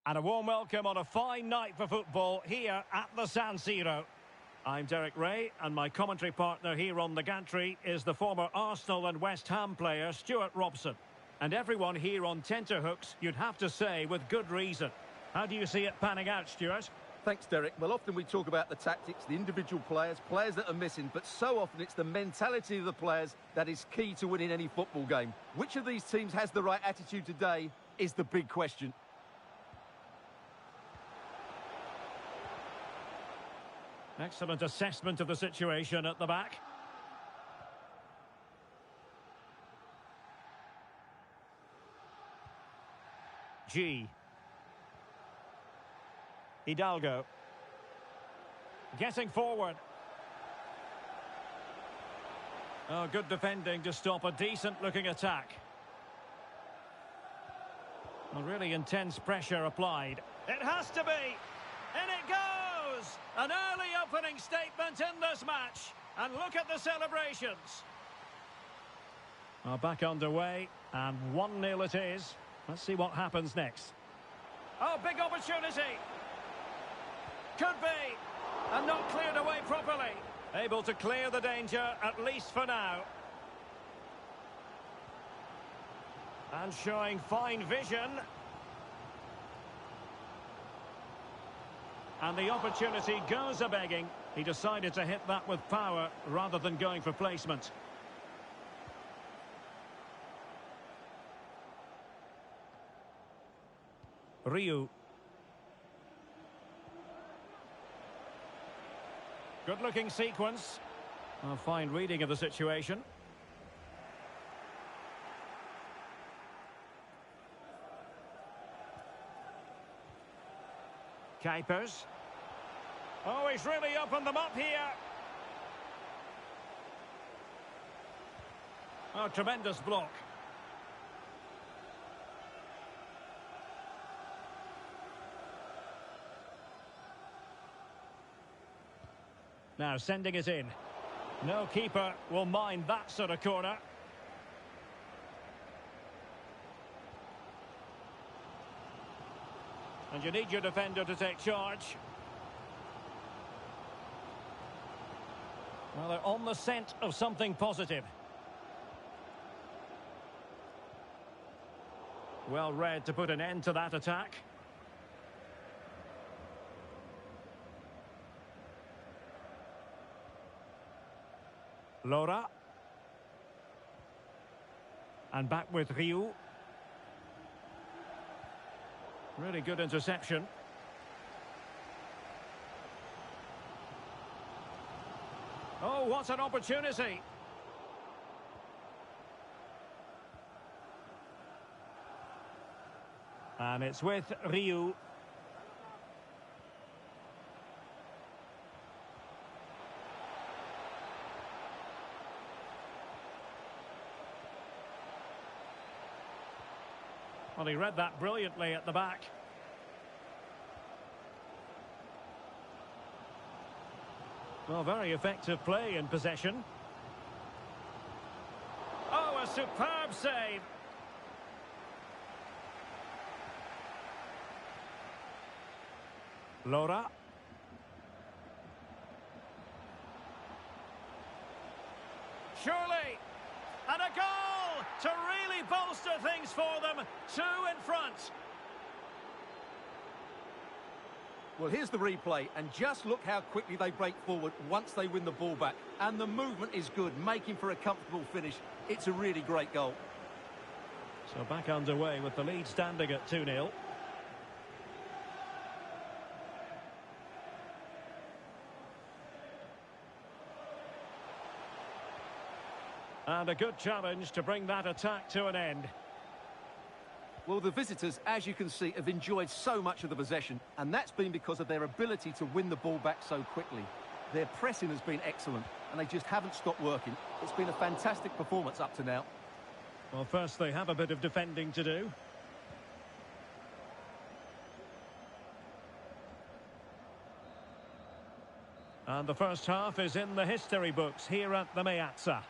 And a warm welcome on a fine night for football here at the San Siro. I'm Derek Ray, and my commentary partner here on the gantry is the former Arsenal and West Ham player Stuart Robson. And everyone here on tenterhooks, you'd have to say, with good reason. How do you see it panning out, Stuart? Thanks, Derek. Well, often we talk about the tactics, the individual players that are missing, but so often it's the mentality of the players that is key to winning any football game. Which of these teams has the right attitude today is the big question. Excellent assessment of the situation at the back. G. Hidalgo. Getting forward. Oh, good defending to stop a decent-looking attack. Well, really intense pressure applied. It has to be! In it goes! An early opening statement in this match. And look at the celebrations. Well, back underway, and 1-0 it is. Let's see what happens next. Oh, big opportunity. Could be. And not cleared away properly. Able to clear the danger, at least for now. And showing fine vision. And the opportunity goes a-begging. He decided to hit that with power rather than going for placement. Riluh. Good-looking sequence. A fine reading of the situation. Kuipers. Oh, he's really opened them up here. Oh, tremendous block. Now sending it in. No keeper will mind that sort of corner. And you need your defender to take charge. Well, they're on the scent of something positive. Well read to put an end to that attack. Laura. And back with Riluh. Really good interception. Oh, what an opportunity. And it's with Riluh. Well, he read that brilliantly at the back. Well, very effective play in possession. Oh, a superb save. Laura. Surely. And a goal to really bolster things for them. 2 in front. Well, here's the replay, and just look how quickly they break forward once they win the ball back. And the movement is good, making for a comfortable finish. It's a really great goal. So back underway with the lead standing at 2-0. And a good challenge to bring that attack to an end. Well, the visitors, as you can see, have enjoyed so much of the possession, and that's been because of their ability to win the ball back so quickly. Their pressing has been excellent, and they just haven't stopped working. It's been a fantastic performance up to now. Well, first they have a bit of defending to do. And the first half is in the history books here at the Meazza.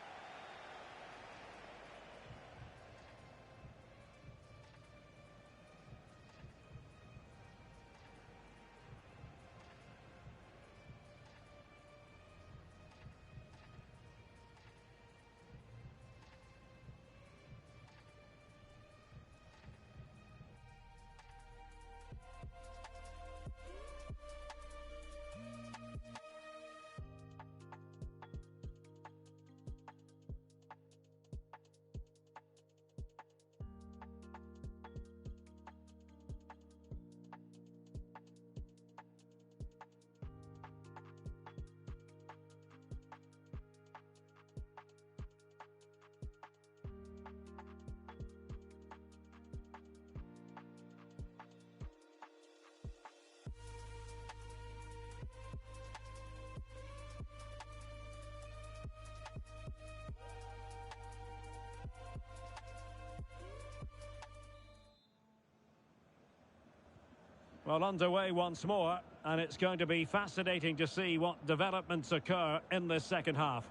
Well, underway once more, and it's going to be fascinating to see what developments occur in this second half.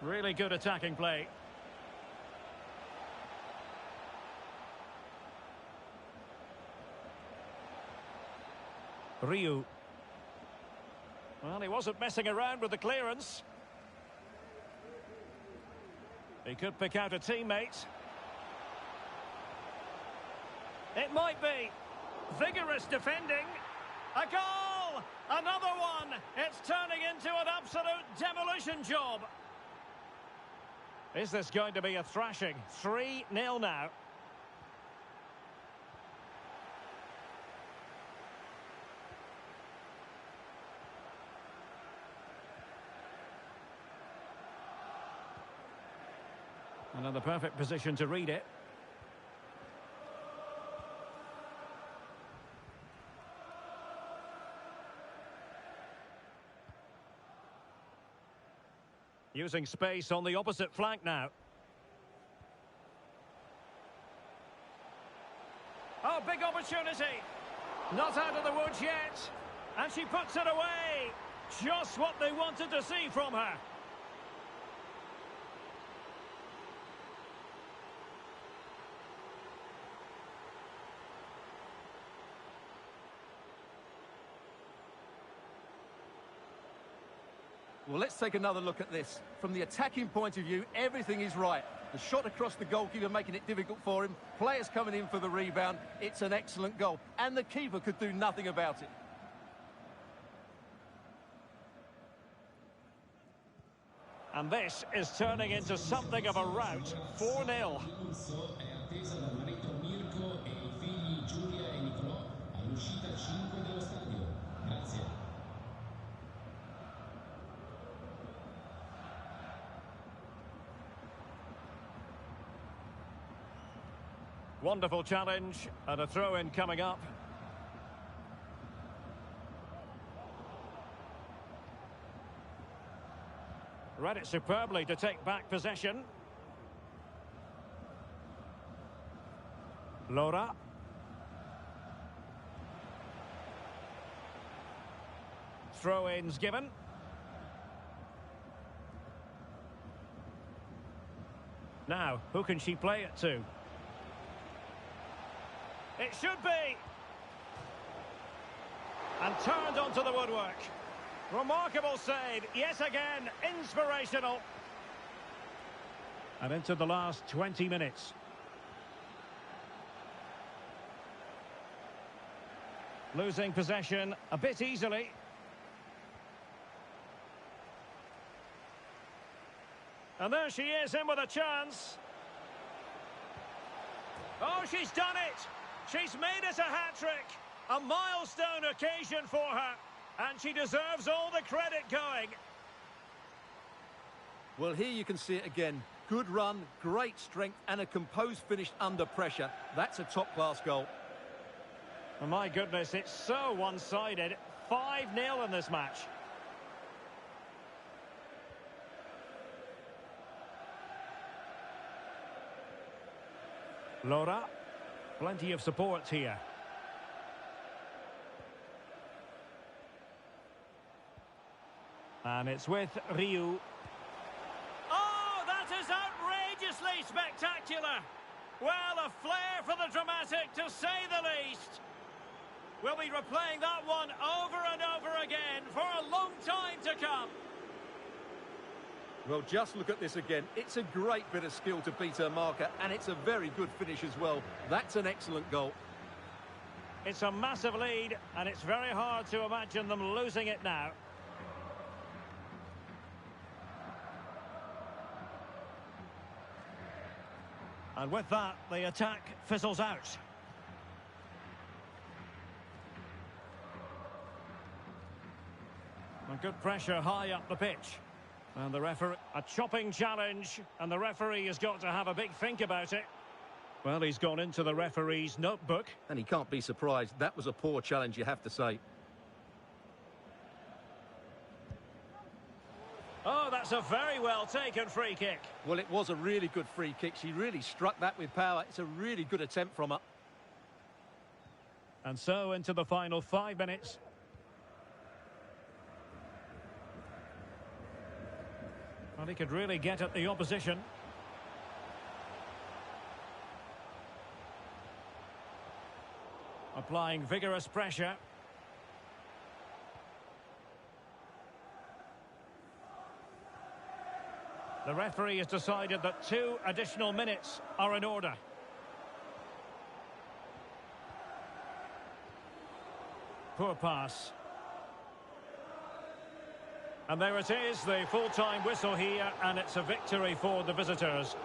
Really good attacking play. Riluh. Well, he wasn't messing around with the clearance. He could pick out a teammate. It might be. Vigorous defending. A goal! Another one! It's turning into an absolute demolition job. Is this going to be a thrashing? 3-0 now. Another perfect position to read it. Using space on the opposite flank now. Oh, big opportunity. Not out of the woods yet. And she puts it away. Just what they wanted to see from her. Well, let's take another look at this. From the attacking point of view, everything is right. The shot across the goalkeeper making it difficult for him. Players coming in for the rebound. It's an excellent goal. And the keeper could do nothing about it. And this is turning into something of a rout. 4-0. Wonderful challenge and a throw-in coming up. Read it superbly to take back possession. Laura. Throw-ins given. Now, who can she play it to? It should be. And turned onto the woodwork. Remarkable save. Yes, again, inspirational. And into the last 20 minutes. Losing possession a bit easily. And there she is, in with a chance. Oh, she's done it. She's made it a hat-trick. A milestone occasion for her. And she deserves all the credit going. Well, here you can see it again. Good run, great strength, and a composed finish under pressure. That's a top-class goal. Oh, my goodness, it's so one-sided. 5-0 in this match. Laura. Plenty of support here. And it's with Riluh. Oh, that is outrageously spectacular. Well, a flair for the dramatic, to say the least. We'll be replaying that one over and over again for a long time to come. Well, just look at this again. It's a great bit of skill to beat her marker, and it's a very good finish as well. That's an excellent goal. It's a massive lead, and it's very hard to imagine them losing it now. And with that, the attack fizzles out. And good pressure high up the pitch. And the referee, a chopping challenge, and the referee has got to have a big think about it. Well, he's gone into the referee's notebook. And he can't be surprised. That was a poor challenge, you have to say. Oh, that's a very well taken free kick. Well, it was a really good free kick. She really struck that with power. It's a really good attempt from her. And so into the final 5 minutes. Well, he could really get at the opposition. Applying vigorous pressure. The referee has decided that 2 additional minutes are in order. Poor pass. And there it is, the full-time whistle here, and it's a victory for the visitors.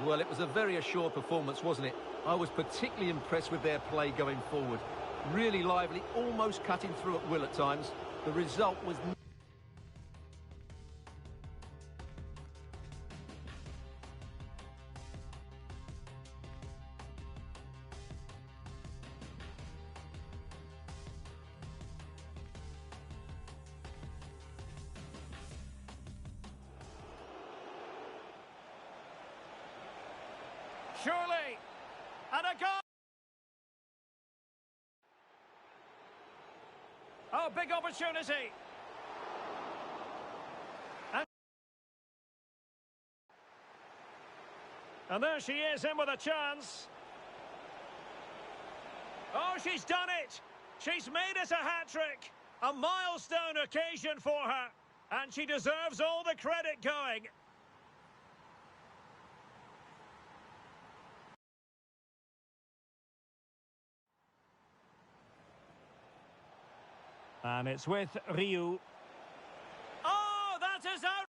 Well, it was a very assured performance, wasn't it? I was particularly impressed with their play going forward. Really lively, almost cutting through at will at times. The result was... Surely, and a goal! Oh, big opportunity! And there she is, in with a chance. Oh, she's done it! She's made it a hat-trick! A milestone occasion for her, and she deserves all the credit going. And it's with Riluh. Oh, that is out!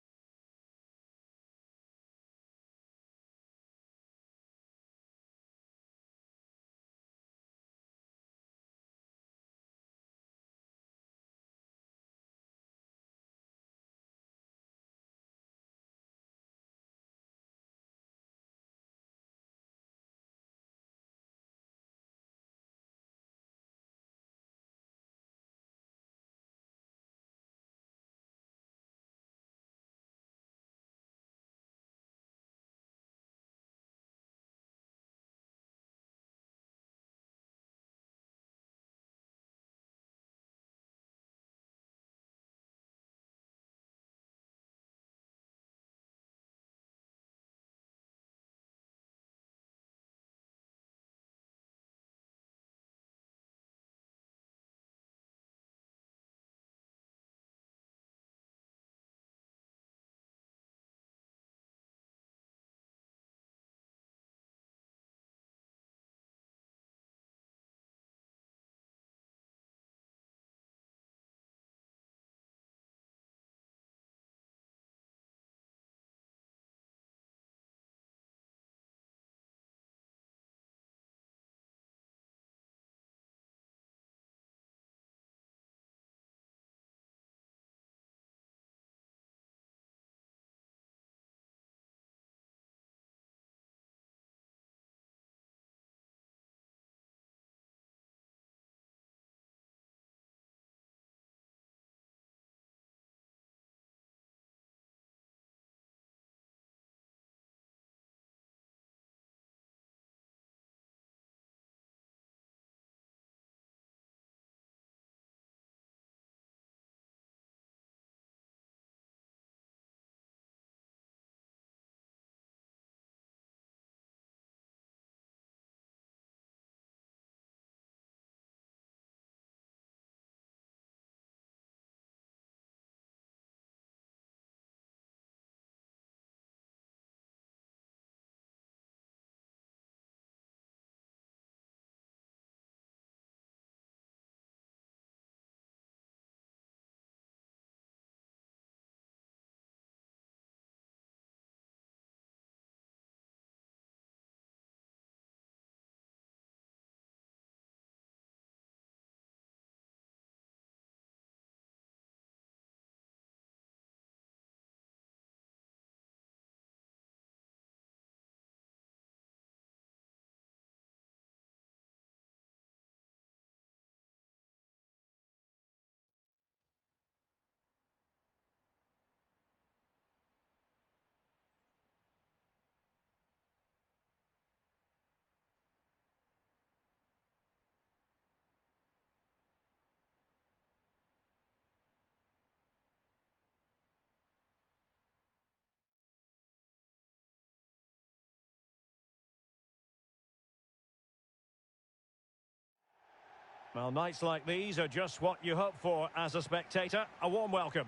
Well, nights like these are just what you hope for as a spectator. A warm welcome.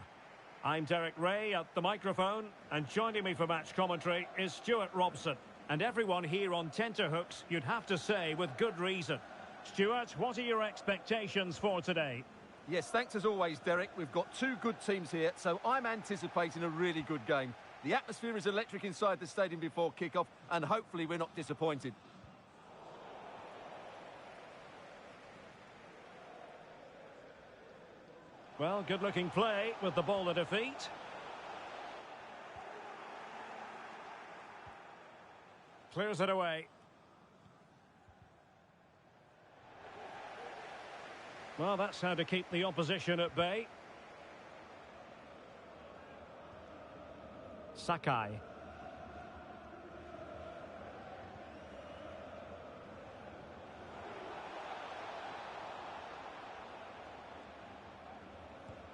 I'm Derek Ray at the microphone, and joining me for match commentary is Stuart Robson. And everyone here on tenterhooks, you'd have to say, with good reason. Stuart, what are your expectations for today? Yes, thanks as always, Derek. We've got two good teams here, so I'm anticipating a really good game. The atmosphere is electric inside the stadium before kick-off, and hopefully we're not disappointed. Well, good-looking play with the ball at her feet. Clears it away. Well, that's how to keep the opposition at bay. Sakai.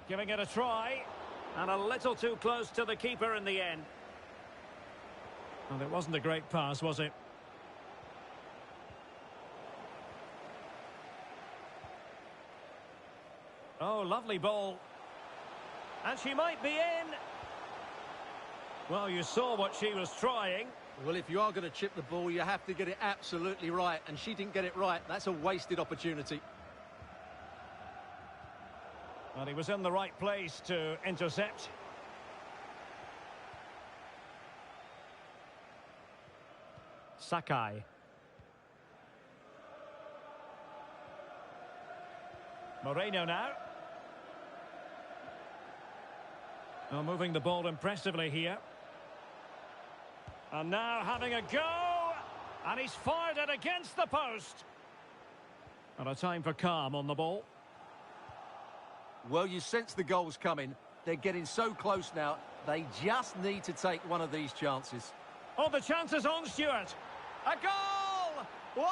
Giving it a try, and a little too close to the keeper in the end. And it wasn't a great pass, was it? Oh, lovely ball. And she might be in. Well, you saw what she was trying. Well, if you are going to chip the ball, you have to get it absolutely right, and she didn't get it right. That's a wasted opportunity. Well, he was in the right place to intercept. Sakai. Moreno now. Oh, moving the ball impressively here. And now having a go. And he's fired it against the post. And a time for calm on the ball. Well, you sense the goals coming. They're getting so close now. They just need to take one of these chances. Oh, the chances on, Stuart. A goal! 1-0.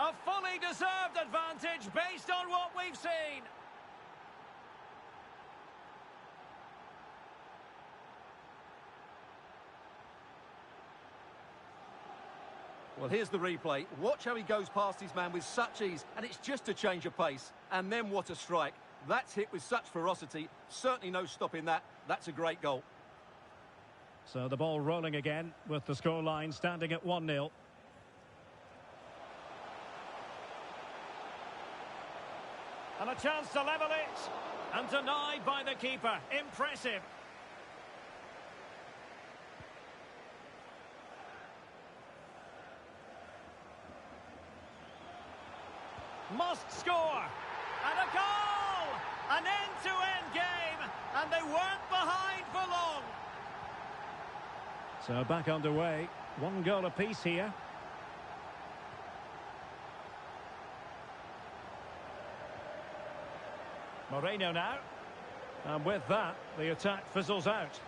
A fully deserved advantage based on what we've seen. Well, here's the replay. Watch how he goes past his man with such ease, and it's just a change of pace. And then what a strike. That's hit with such ferocity. Certainly no stopping that. That's a great goal. So the ball rolling again with the scoreline standing at 1-0. And a chance to level it. And denied by the keeper. Impressive. Must score. And a goal! An end-to-end game. And they weren't behind for long. So back underway. 1 goal apiece here. Moreno now. And with that, the attack fizzles out.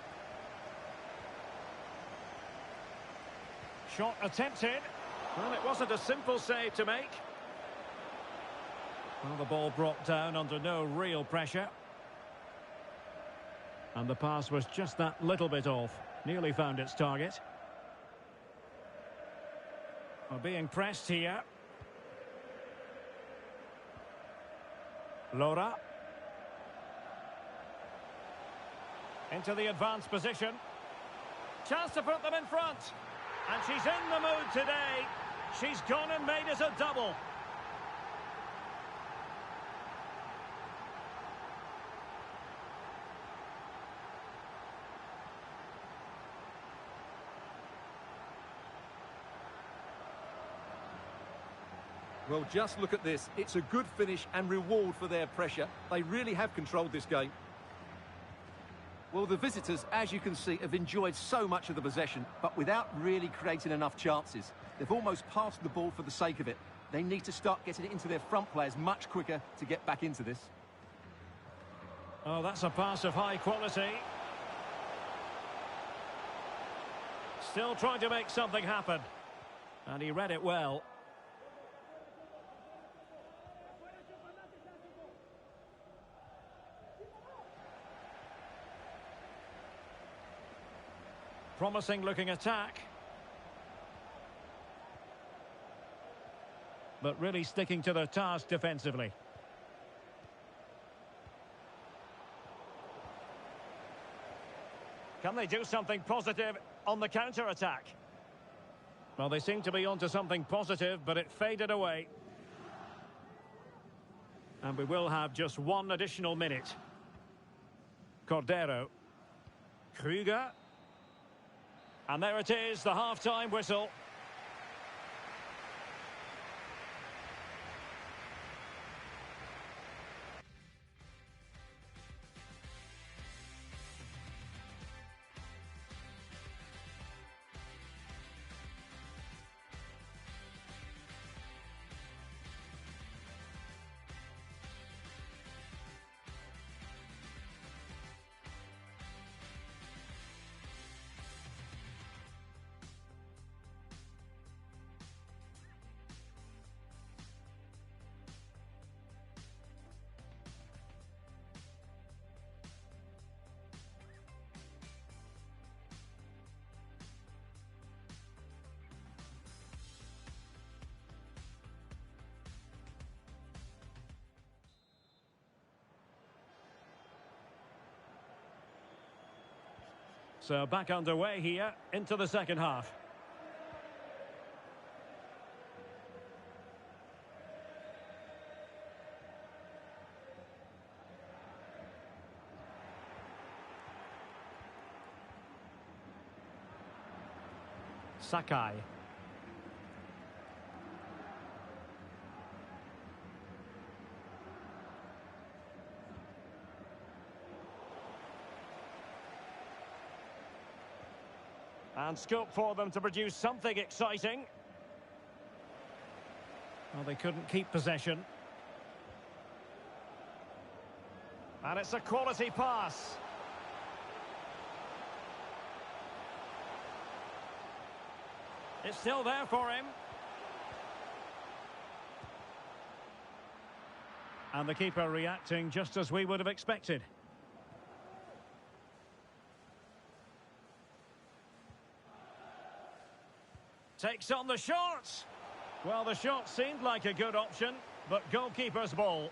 Shot attempted. Well, it wasn't a simple save to make. Well, the ball brought down under no real pressure. And the pass was just that little bit off. Nearly found its target. Well, being pressed here. Laura. Into the advanced position. Chance to put them in front. And she's in the mood today. She's gone and made it a double. Well, just look at this. It's a good finish and reward for their pressure. They really have controlled this game. Well, the visitors, as you can see, have enjoyed so much of the possession, but without really creating enough chances. They've almost passed the ball for the sake of it. They need to start getting it into their front players much quicker to get back into this. Oh, that's a pass of high quality. Still trying to make something happen. And he read it well. Promising looking attack. but really sticking to their task defensively. Can they do something positive on the counter-attack? Well, they seem to be onto something positive, but it faded away. And we will have just one additional minute. Cordero. Krüger. And there it is, the half-time whistle. So back underway here into the second half. Sakai. And scope for them to produce something exciting. Well, they couldn't keep possession. And it's a quality pass. It's still there for him. And the keeper reacting just as we would have expected. Takes on the shot. Well, the shot seemed like a good option, but goalkeeper's ball.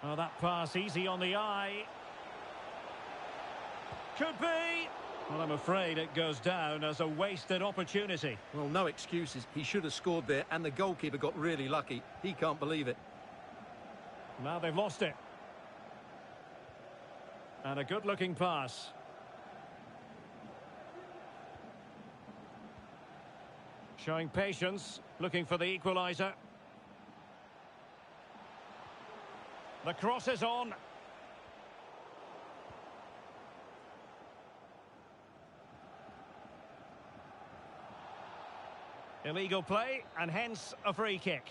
Oh, that pass easy on the eye. Could be. Well, I'm afraid it goes down as a wasted opportunity. Well, no excuses. He should have scored there, and the goalkeeper got really lucky. He can't believe it. Now they've lost it. And a good-looking pass. Showing patience, looking for the equaliser. The cross is on. Illegal play, and hence a free kick.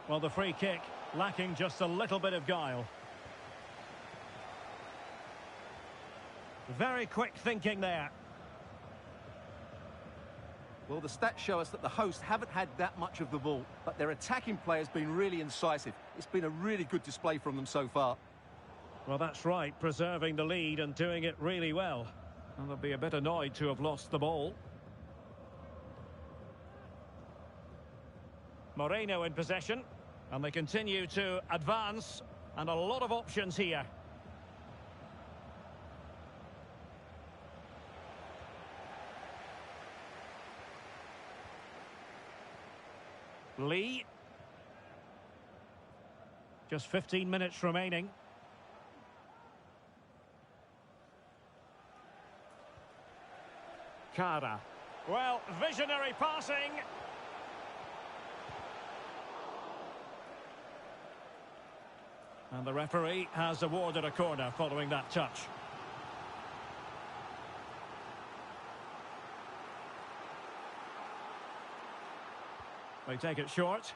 Well, the free kick lacking just a little bit of guile. Very quick thinking there. Well, the stats show us that the hosts haven't had that much of the ball, but their attacking play has been really incisive. It's been a really good display from them so far. Well, that's right, preserving the lead and doing it really well. And they'll be a bit annoyed to have lost the ball. Moreno in possession, and they continue to advance, and a lot of options here. Lee. Just 15 minutes remaining. Kara. Well, visionary passing. And the referee has awarded a corner following that touch. They take it short.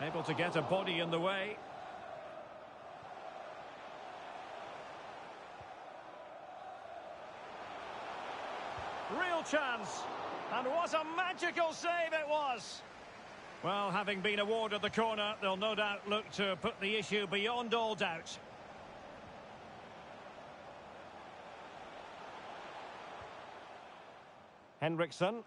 Able to get a body in the way. chance. And what a magical save it was. Well, having been awarded the corner, they'll no doubt look to put the issue beyond all doubt. Henriksen.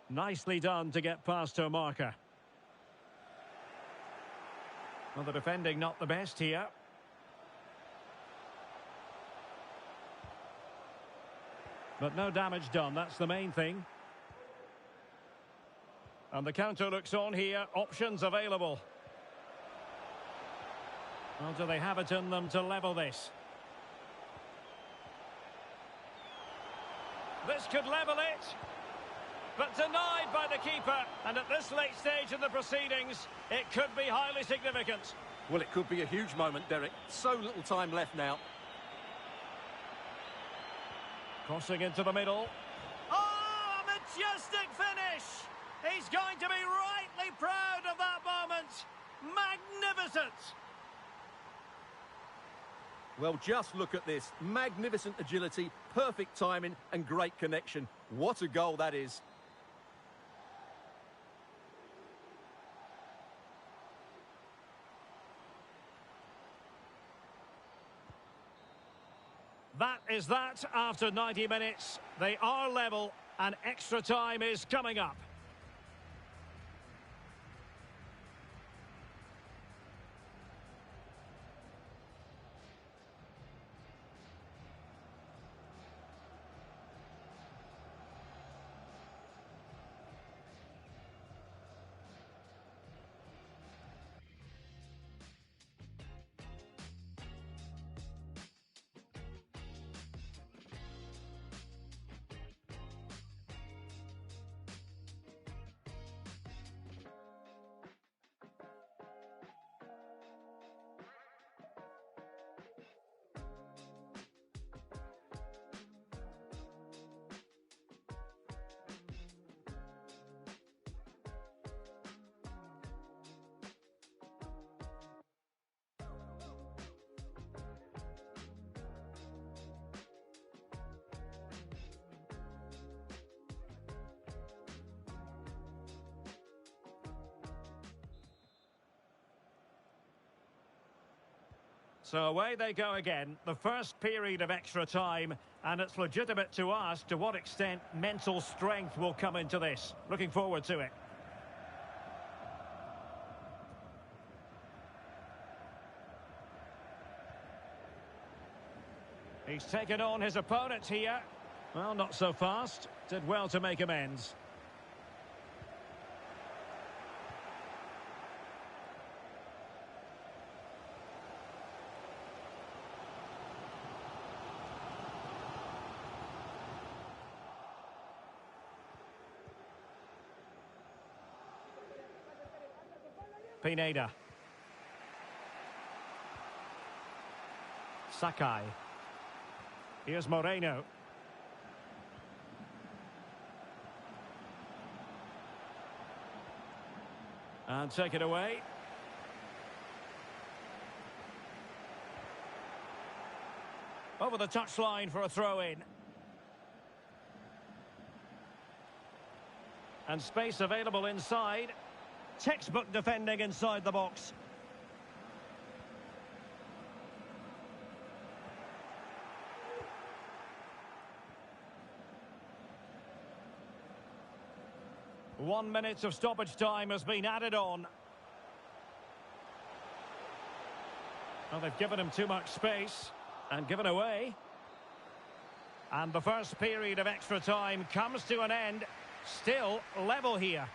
Nicely done to get past her marker. Well, the defending not the best here. But no damage done, that's the main thing. And the counter looks on here, options available. Well, do they have it in them to level this? This could level it. But denied by the keeper, and at this late stage in the proceedings, it could be highly significant. Well, it could be a huge moment, Derek. So little time left now. Crossing into the middle. Oh, a majestic finish! He's going to be rightly proud of that moment. Magnificent! Well, just look at this. Magnificent agility, perfect timing, and great connection. What a goal that is. That is that after 90 minutes. They are level and extra time is coming up. So away they go again, the first period of extra time, and it's legitimate to ask to what extent mental strength will come into this. Looking forward to it. He's taken on his opponent here. Well, not so fast. Did well to make amends. Pineda. Sakai. Here's Moreno. And take it away. Over the touchline for a throw-in. And space available inside. Textbook defending inside the box. One minute of stoppage time has been added on. Well, they've given him too much space and given away. And the first period of extra time comes to an end. Still level here.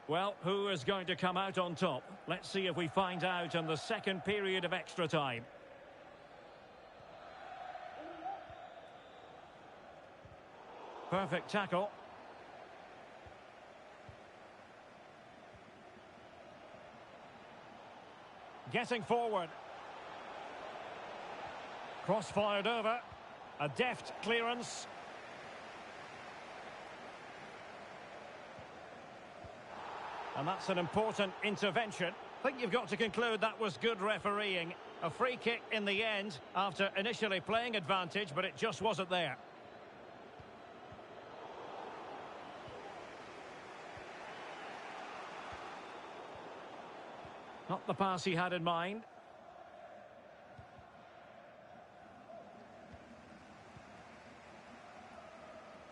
Well, who is going to come out on top? Let's see if we find out in the second period of extra time. Perfect tackle. Getting forward. Cross-fired over. A deft clearance. And that's an important intervention. I think you've got to conclude that was good refereeing. A free kick in the end after initially playing advantage, but it just wasn't there. Not the pass he had in mind.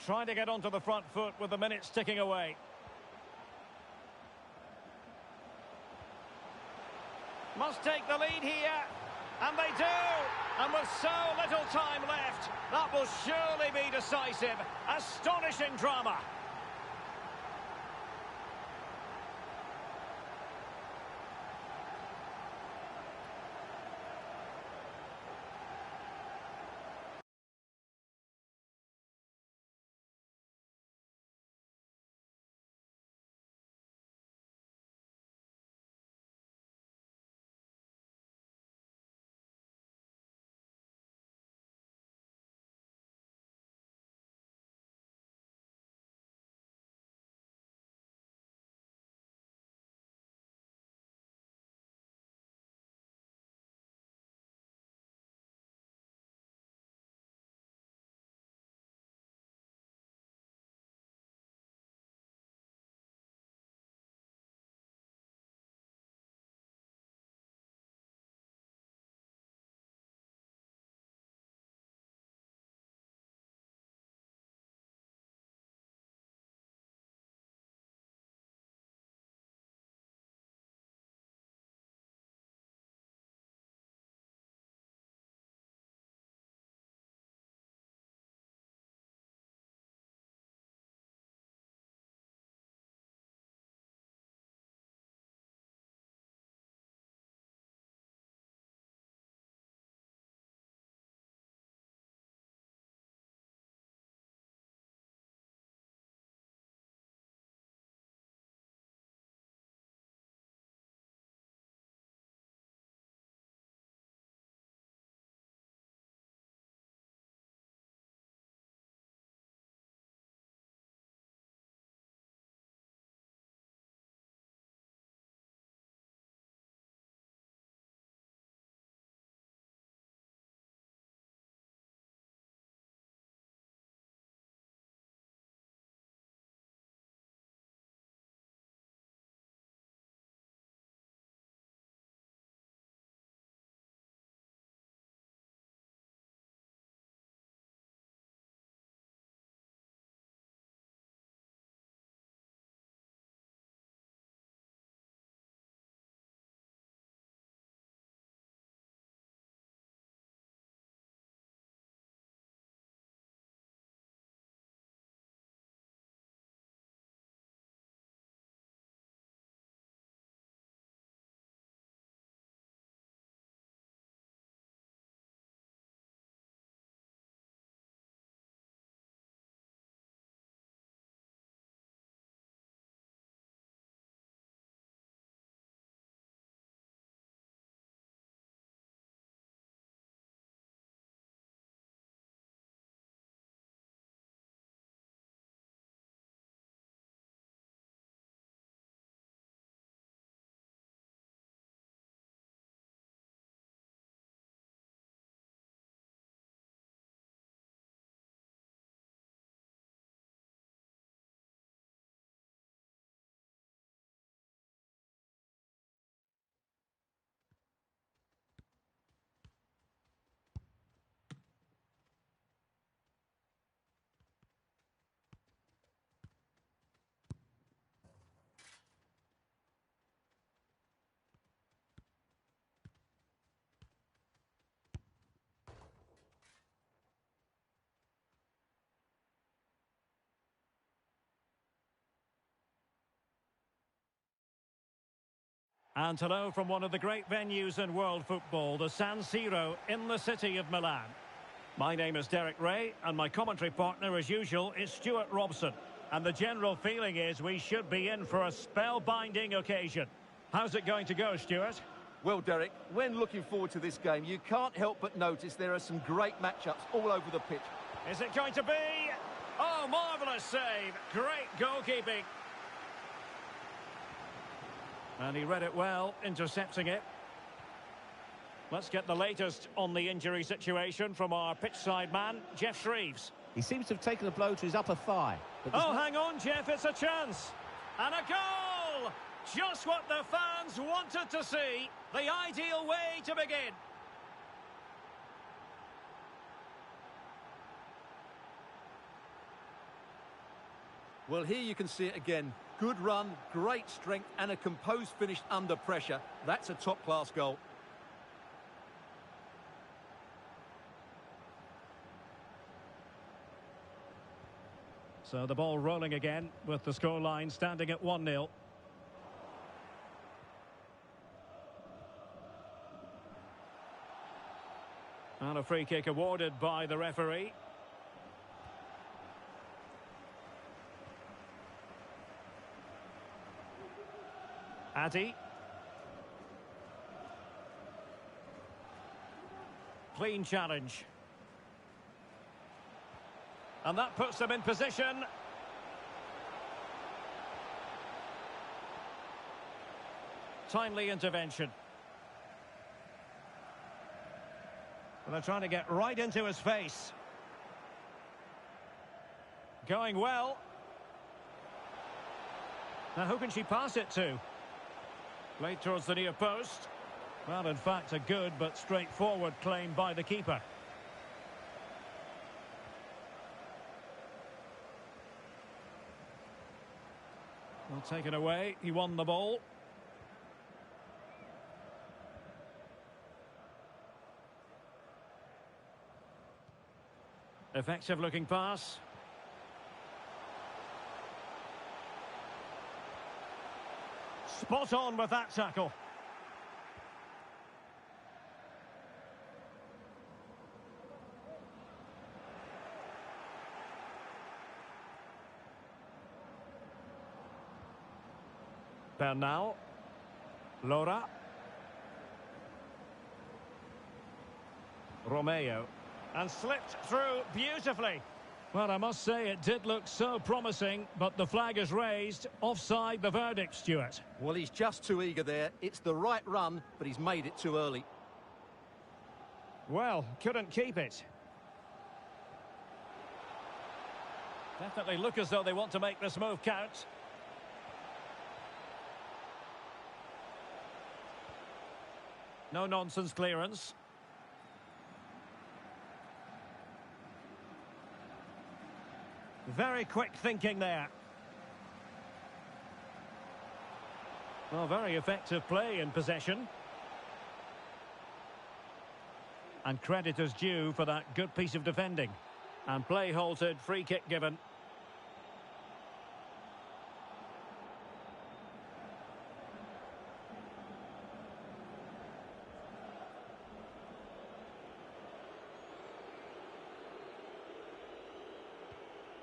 Trying to get onto the front foot with the minutes ticking away. Must take the lead here. And they do. And with so little time left, that will surely be decisive. Astonishing drama. And hello from one of the great venues in world football, the San Siro in the city of Milan. My name is Derek Ray, and my commentary partner, as usual, is Stuart Robson. And the general feeling is we should be in for a spellbinding occasion. How's it going to go, Stuart? Well, Derek, when looking forward to this game, you can't help but notice there are some great matchups all over the pitch. Is it going to be? Oh, marvellous save. Great goalkeeping. And he read it well, intercepting it. Let's get the latest on the injury situation from our pitchside man, Jeff Shreves. He seems to have taken a blow to his upper thigh. Oh, hang on, Jeff, it's a chance. And a goal! Just what the fans wanted to see. The ideal way to begin. Well, here you can see it again. Good run, great strength, and a composed finish under pressure. That's a top-class goal. So the ball rolling again with the scoreline standing at 1-0. And a free kick awarded by the referee. Addy. Clean challenge. And that puts them in position. Timely intervention. Well, they're trying to get right into his face. Going well. Now, who can she pass it to? Played towards the near post. Well, in fact, a good but straightforward claim by the keeper. Well, taken away. He won the ball. Effective looking pass. Spot on with that tackle. Bernal. Lora. Romeo. And slipped through beautifully. Well, I must say it did look so promising, but the flag is raised. Offside the verdict, Stuart. Well, he's just too eager there. It's the right run, but he's made it too early. Well, couldn't keep it. Definitely look as though they want to make this move count. No nonsense clearance. Very quick thinking there. Well, very effective play in possession. And credit is due for that good piece of defending. And play halted, free kick given.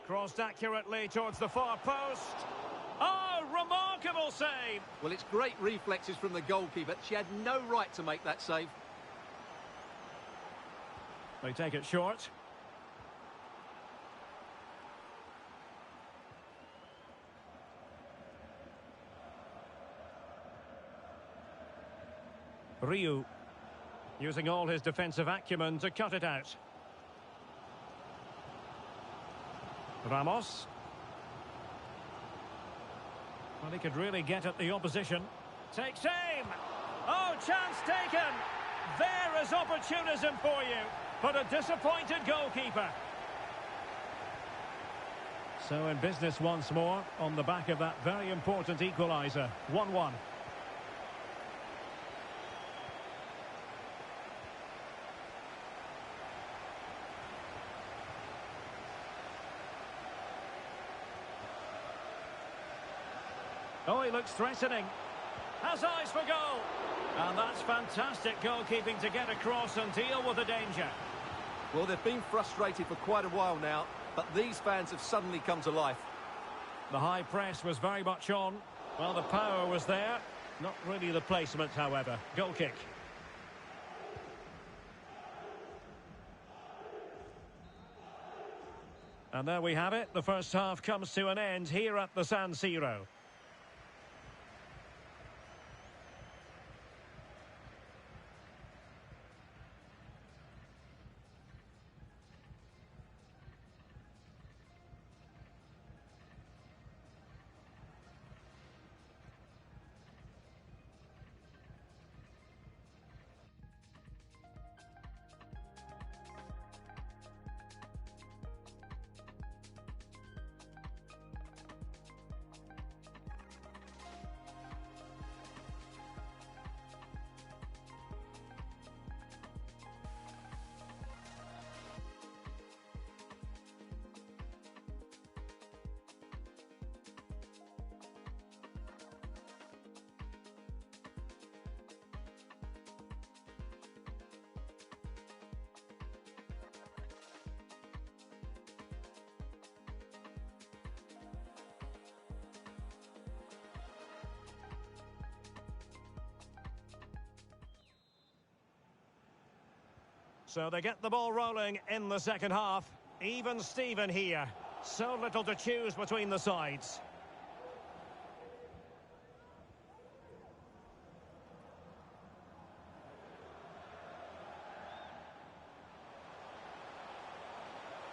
Crossed accurately towards the far post. Oh, remarkable save! Well, it's great reflexes from the goalkeeper. She had no right to make that save. They take it short. Riluh, using all his defensive acumen to cut it out. Ramos. Well, he could really get at the opposition. Takes aim! Oh, chance taken! There is opportunism for you, but a disappointed goalkeeper. So in business once more, on the back of that very important equaliser. 1-1. Oh, he looks threatening. Has eyes for goal. And that's fantastic goalkeeping to get across and deal with the danger. Well, they've been frustrated for quite a while now, but these fans have suddenly come to life. The high press was very much on. Well, the power was there. Not really the placement, however. Goal kick. And there we have it. The first half comes to an end here at the San Siro. So they get the ball rolling in the second half. Even Steven here. So little to choose between the sides.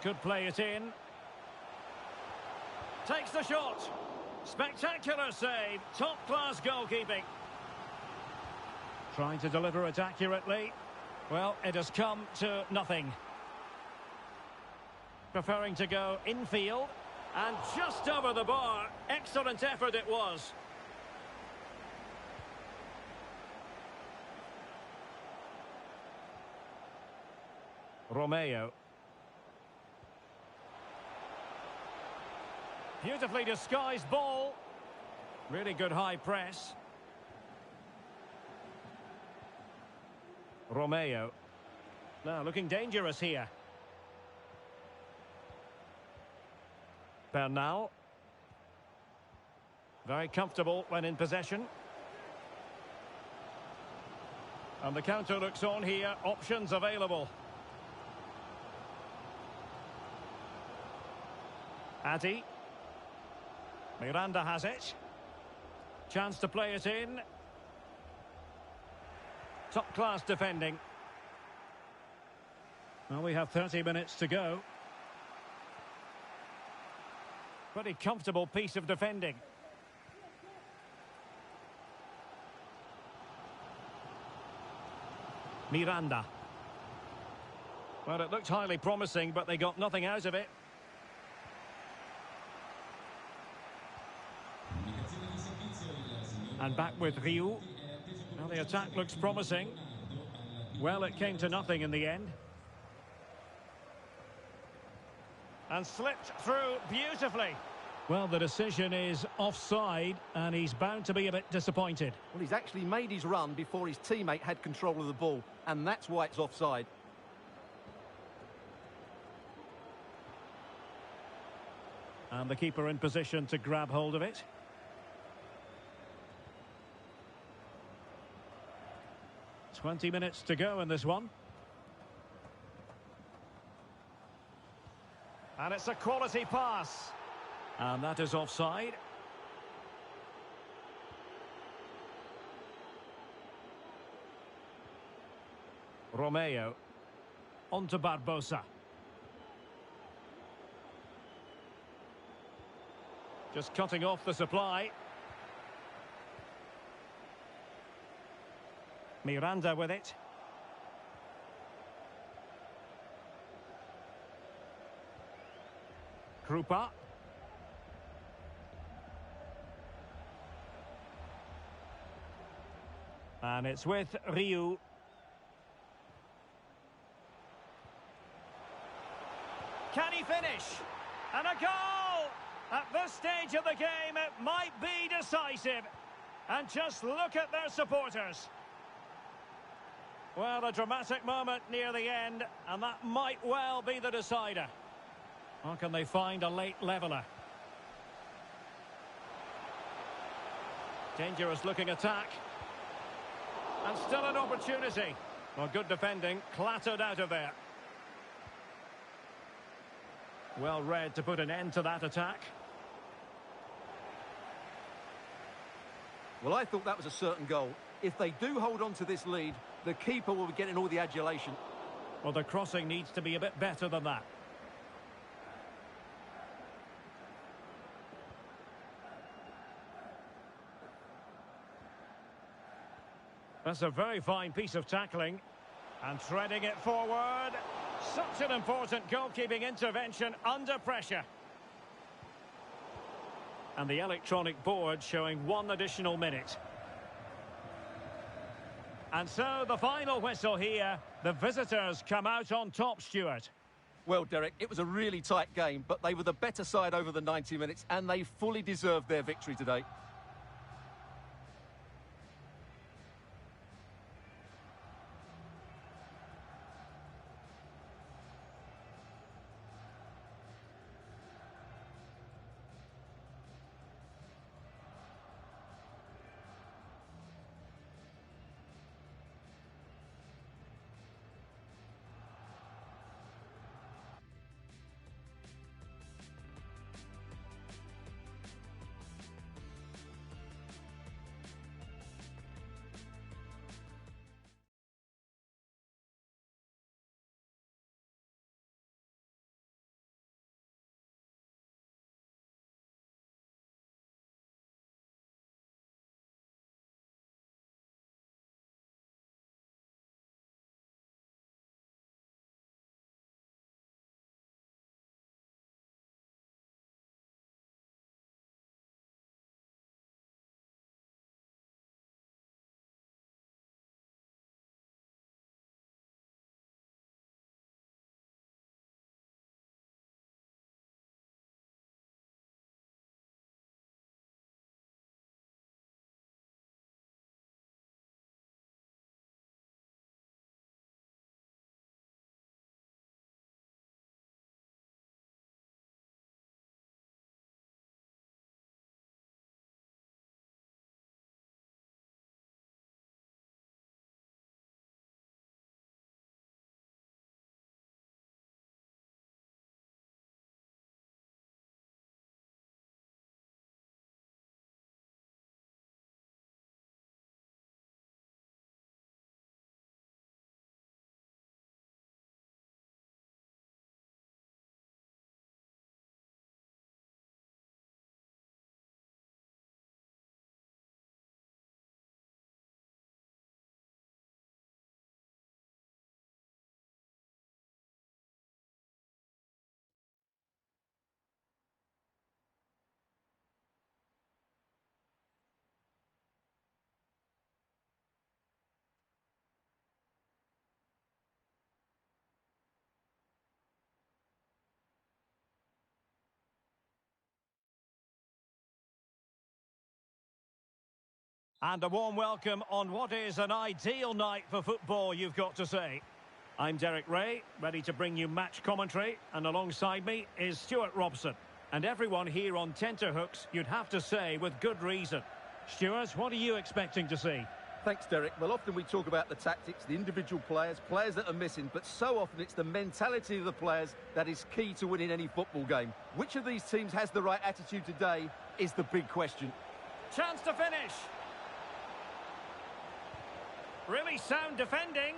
Could play it in. Takes the shot. Spectacular save. Top-class goalkeeping. Trying to deliver it accurately. Well, it has come to nothing. Preferring to go infield. And just over the bar. Excellent effort it was. Romeo. Beautifully disguised ball. Really good high press. Romeo. Now looking dangerous here. Bernal. Very comfortable when in possession. And the counter looks on here. Options available. Addy. Miranda has it. Chance to play it in. Top-class defending. Well, we have 30 minutes to go. Pretty comfortable piece of defending. Miranda. Well, it looked highly promising, but they got nothing out of it. And back with Riluh. Now the attack looks promising. Well, it came to nothing in the end. And slipped through beautifully. Well, the decision is offside, and he's bound to be a bit disappointed. Well, he's actually made his run before his teammate had control of the ball, and that's why it's offside. And the keeper in position to grab hold of it. "20 minutes to go in this one. And it's a quality pass. And that is offside. Romeo. On to Barbosa. Just cutting off the supply. Miranda with it. Krupa. And it's with Riluh. Can he finish? And a goal! At this stage of the game, it might be decisive. And just look at their supporters. Well, a dramatic moment near the end, and that might well be the decider. Or can they find a late leveller? Dangerous looking attack. And still an opportunity. Well, good defending, clattered out of there. Well read to put an end to that attack. Well, I thought that was a certain goal. If they do hold on to this lead, the keeper will be getting all the adulation. Well, the crossing needs to be a bit better than that. That's a very fine piece of tackling. And threading it forward. Such an important goalkeeping intervention under pressure. And the electronic board showing 1 additional minute. And so the final whistle here. The visitors come out on top, Stuart. Well, Derek, it was a really tight game, but they were the better side over the 90 minutes, and they fully deserved their victory today. And a warm welcome on what is an ideal night for football, you've got to say. I'm Derek Ray, ready to bring you match commentary, and alongside me is Stuart Robson. And everyone here on tenterhooks, you'd have to say, with good reason. Stuart, what are you expecting to see? Thanks, Derek. Well, often we talk about the tactics, the individual players that are missing, but so often it's the mentality of the players that is key to winning any football game. Which of these teams has the right attitude today is the big question. Chance to finish. Really sound defending.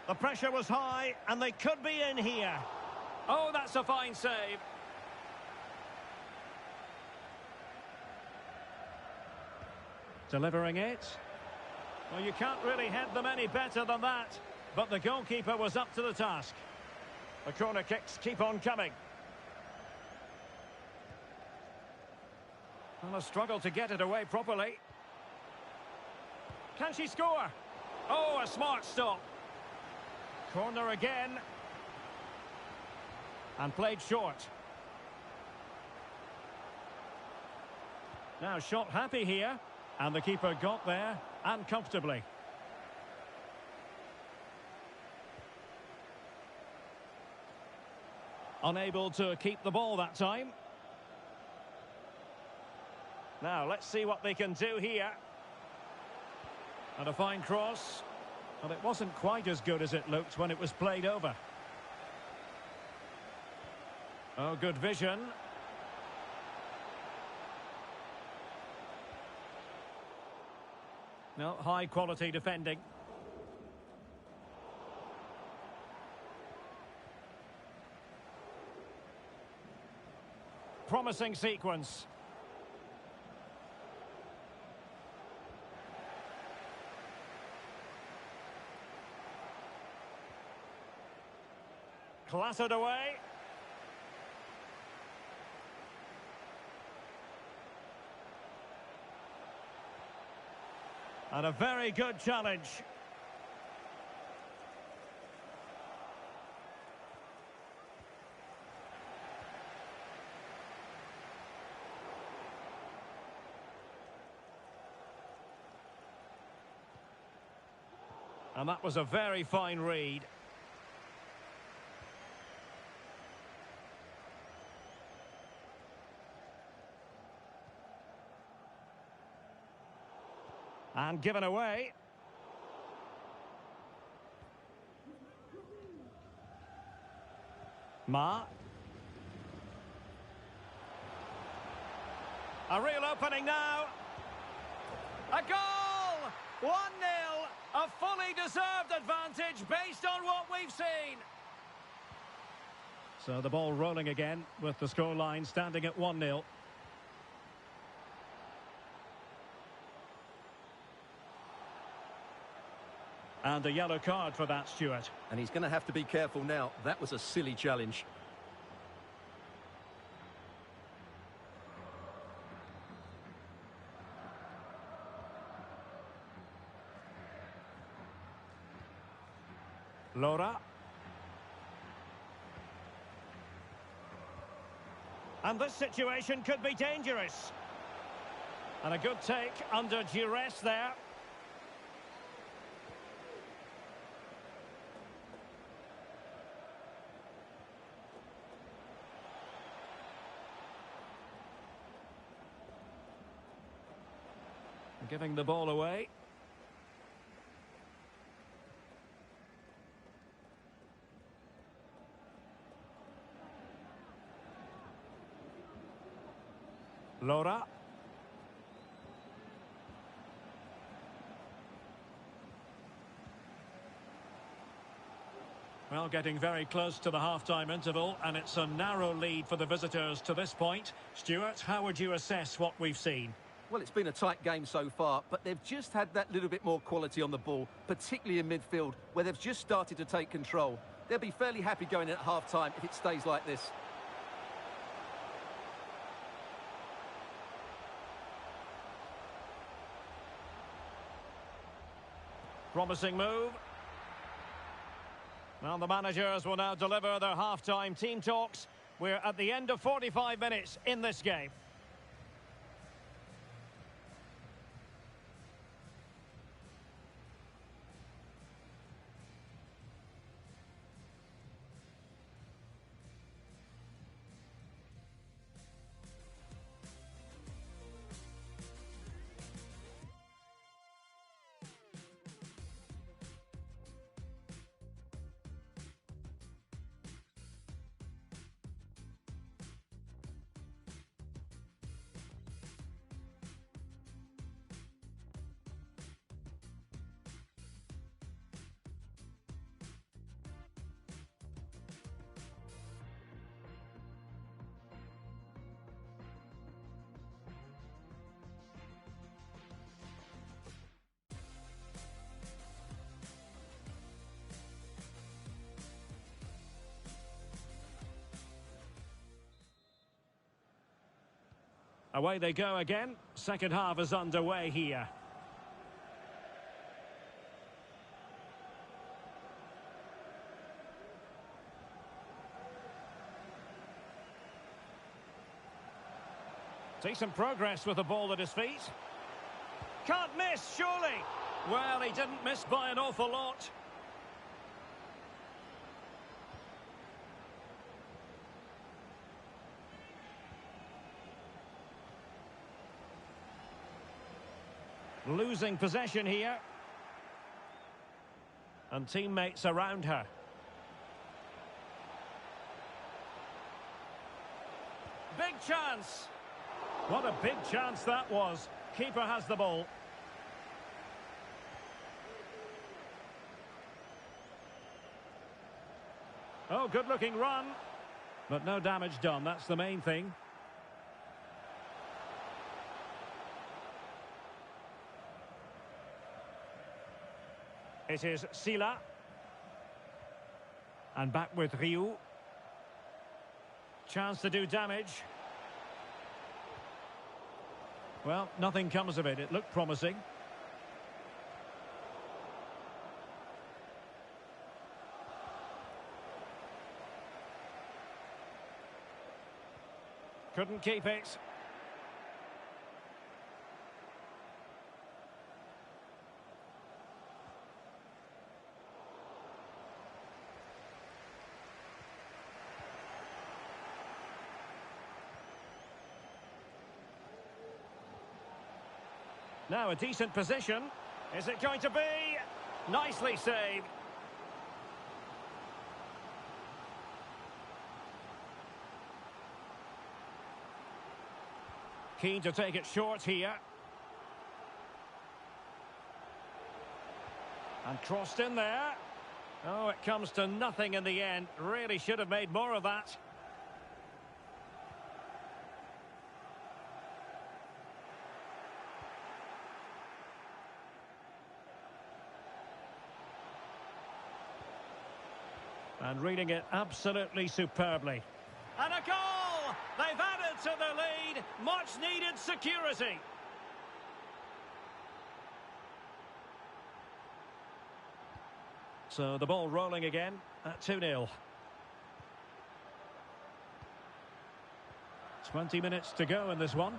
The pressure was high, and they could be in here. Oh, that's a fine save. Delivering it. Well, you can't really head them any better than that. But the goalkeeper was up to the task. The corner kicks keep on coming. Well, a struggle to get it away properly. Can she score? Oh, a smart stop. Corner again. And played short. Now shot happy here. And the keeper got there, and comfortably. Unable to keep the ball that time. Now, let's see what they can do here. And a fine cross. Well, it wasn't quite as good as it looked when it was played over. Oh, good vision. No, high quality defending. Promising sequence. Clattered away. And a very good challenge. And that was a very fine read. And given away. Ma. A real opening now. A goal! 1-0. A fully deserved advantage based on what we've seen. So the ball rolling again with the scoreline standing at 1-0. And a yellow card for that, Stuart. And he's going to have to be careful now. That was a silly challenge. Laura. And this situation could be dangerous. And a good take under duress there. Giving the ball away. Laura. Well, getting very close to the half-time interval, and it's a narrow lead for the visitors to this point. Stuart, how would you assess what we've seen? Well, it's been a tight game so far, but they've just had that little bit more quality on the ball, particularly in midfield, where they've just started to take control. They'll be fairly happy going in at half-time if it stays like this. Promising move. Well, the managers will now deliver their half-time team talks. We're at the end of 45 minutes in this game. Away they go again. Second half is underway here. Decent progress with the ball at his feet. can't miss, surely. Well, he didn't miss by an awful lot. Losing possession here. And teammates around her. Big chance. What a big chance that was. Keeper has the ball. Oh, good-looking run. But no damage done, that's the main thing. It is Sila. And back with Riluh. Chance to do damage. Well, nothing comes of it. It looked promising. Couldn't keep it. Now a decent position. Is it going to be? Nicely saved. Keen to take it short here. And crossed in there. Oh, it comes to nothing in the end. Really should have made more of that. And reading it absolutely superbly. And a goal! They've added to the lead. Much needed security. So the ball rolling again at 2-0. 20 minutes to go in this one.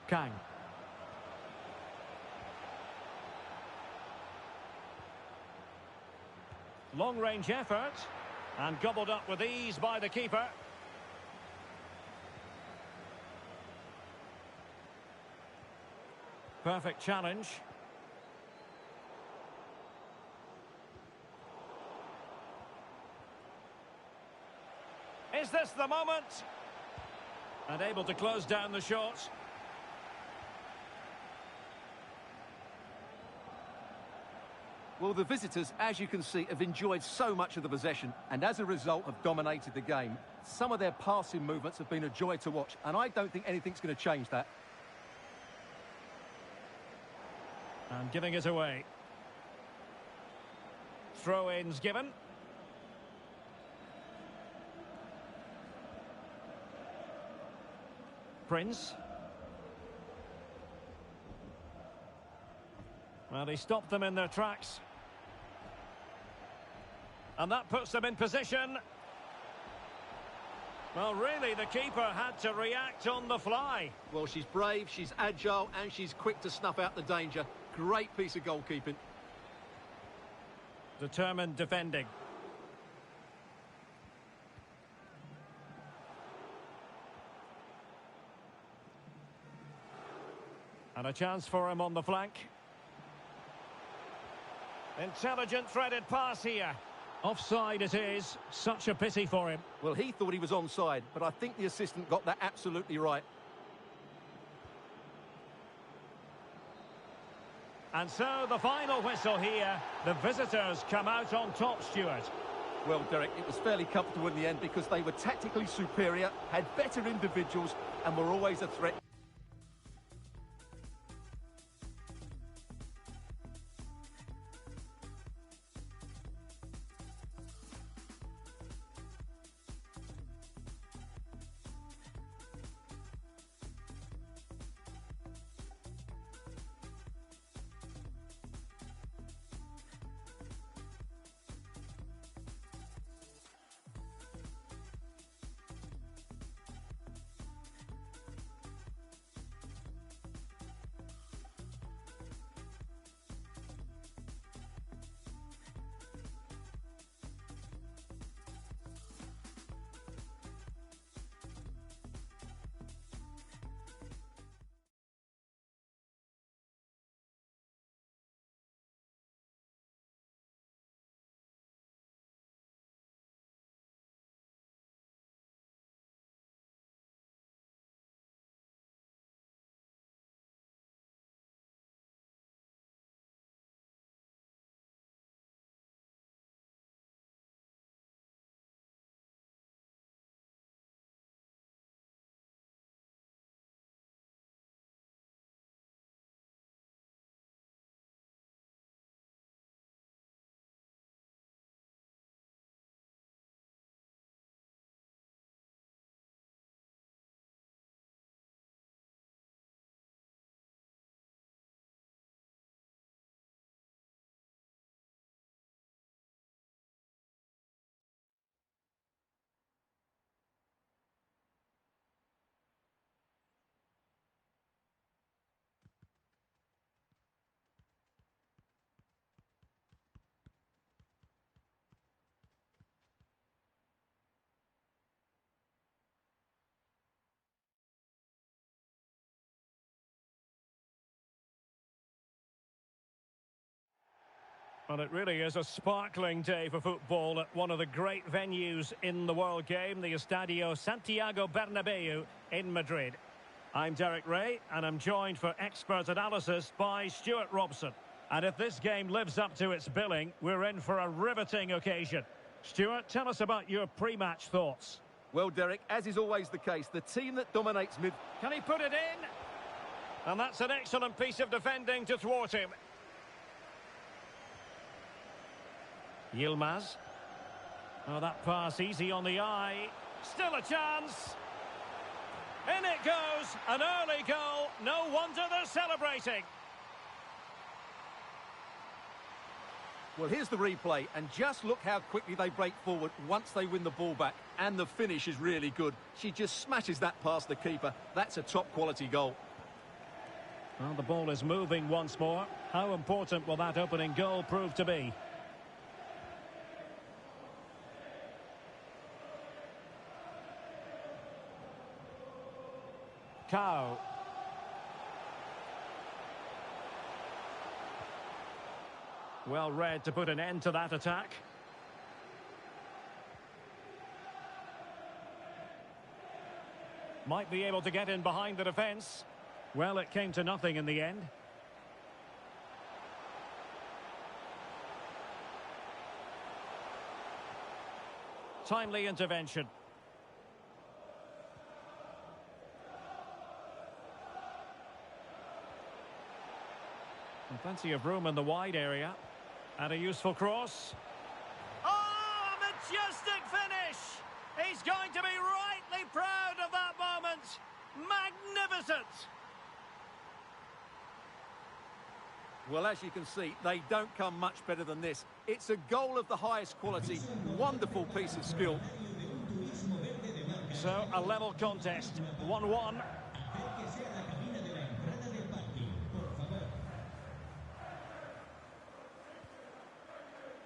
Kang. Long-range effort. And gobbled up with ease by the keeper. Perfect challenge. Is this the moment? And able to close down the shot. Well, the visitors, as you can see, have enjoyed so much of the possession and as a result have dominated the game. Some of their passing movements have been a joy to watch, and I don't think anything's going to change that. And giving it away. Throw-ins given. Prince. Well, he stopped them in their tracks. And that puts them in position. Well, really, the keeper had to react on the fly. Well, she's brave, she's agile, and she's quick to snuff out the danger. Great piece of goalkeeping. Determined defending. And a chance for him on the flank. Intelligent threaded pass here. Offside it is. Such a pity for him. Well, he thought he was onside, but I think the assistant got that absolutely right. And so the final whistle here. The visitors come out on top, Stuart. Well, Derek, it was fairly comfortable in the end because they were tactically superior, had better individuals, and were always a threat. Well, it really is a sparkling day for football at one of the great venues in the world game, the Estadio Santiago Bernabeu in Madrid. I'm Derek Ray, and I'm joined for expert analysis by Stuart Robson. And if this game lives up to its billing, we're in for a riveting occasion. Stuart, tell us about your pre-match thoughts. Well, Derek, as is always the case, the team that dominates mid... Can he put it in? And that's an excellent piece of defending to thwart him. Yilmaz. Oh, that pass easy on the eye. Still a chance. In it goes. An early goal. No wonder they're celebrating. Well, here's the replay, and just look how quickly they break forward once they win the ball back. And the finish is really good. She just smashes that past the keeper. That's a top-quality goal. Well, the ball is moving once more. How important will that opening goal prove to be? Cow. Well read to put an end to that attack. Might be able to get in behind the defence. Well, it came to nothing in the end. Timely intervention. And plenty of room in the wide area. And a useful cross. Oh, a majestic finish! He's going to be rightly proud of that moment. Magnificent! Well, as you can see, they don't come much better than this. It's a goal of the highest quality. Wonderful piece of skill. So, a level contest. 1-1.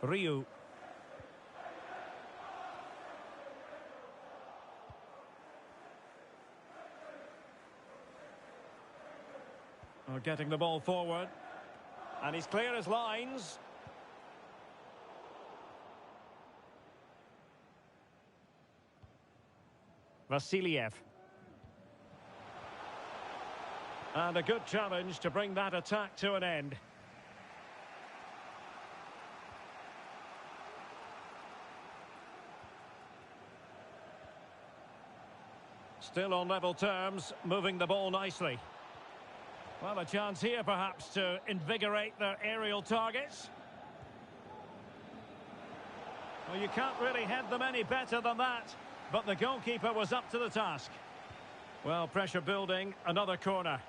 Riluh. Getting the ball forward. And he's clear as lines. Vasiliev. And a good challenge to bring that attack to an end. Still on level terms, moving the ball nicely. Well, a chance here perhaps to invigorate their aerial targets. Well, you can't really head them any better than that, but the goalkeeper was up to the task. Well, pressure building, another corner.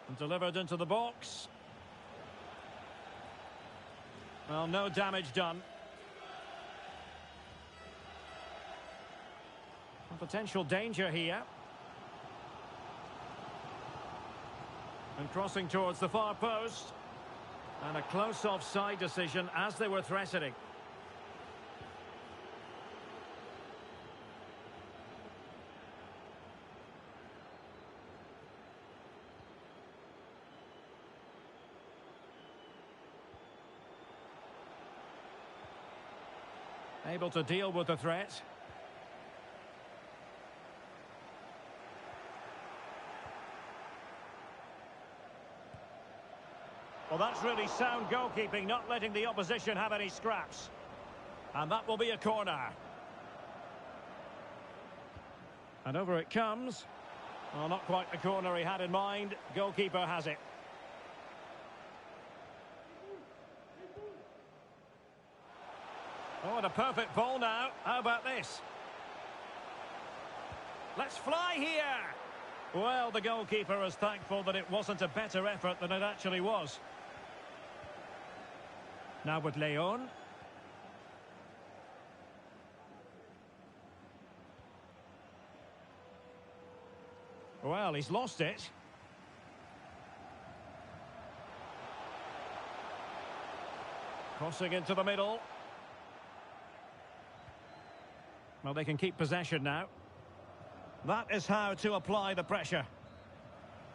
And delivered into the box. Well, no damage done. Potential danger here. And crossing towards the far post. And a close offside decision as they were threatening. Able to deal with the threat. Well, that's really sound goalkeeping, not letting the opposition have any scraps. And that will be a corner. And over it comes. Well, not quite the corner he had in mind. Goalkeeper has it. Oh, and a perfect ball now. How about this? Let's fly here. Well, the goalkeeper is thankful that it wasn't a better effort than it actually was. Now with Leon. Well, he's lost it. Crossing into the middle. Well, they can keep possession now. That is how to apply the pressure.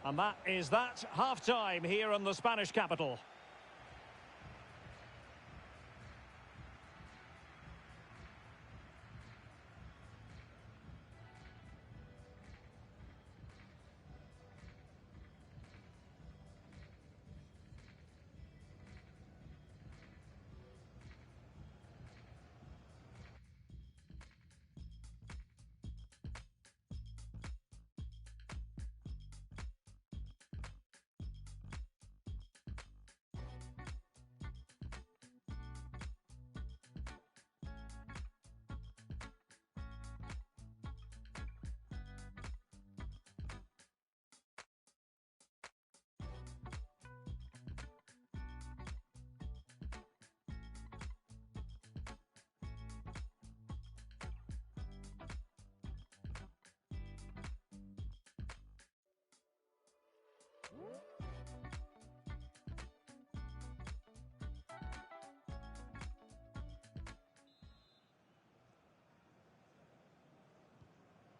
And that is that, half-time here in the Spanish capital.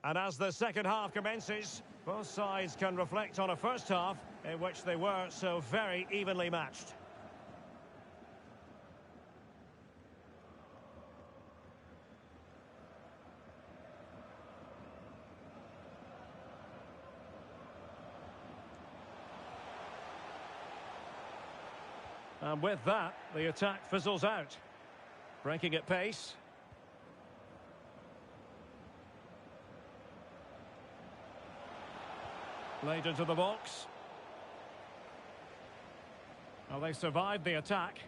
And as the second half commences, both sides can reflect on a first half in which they were so very evenly matched. And with that, the attack fizzles out. Breaking at pace. Played into the box. Well, they survived the attack.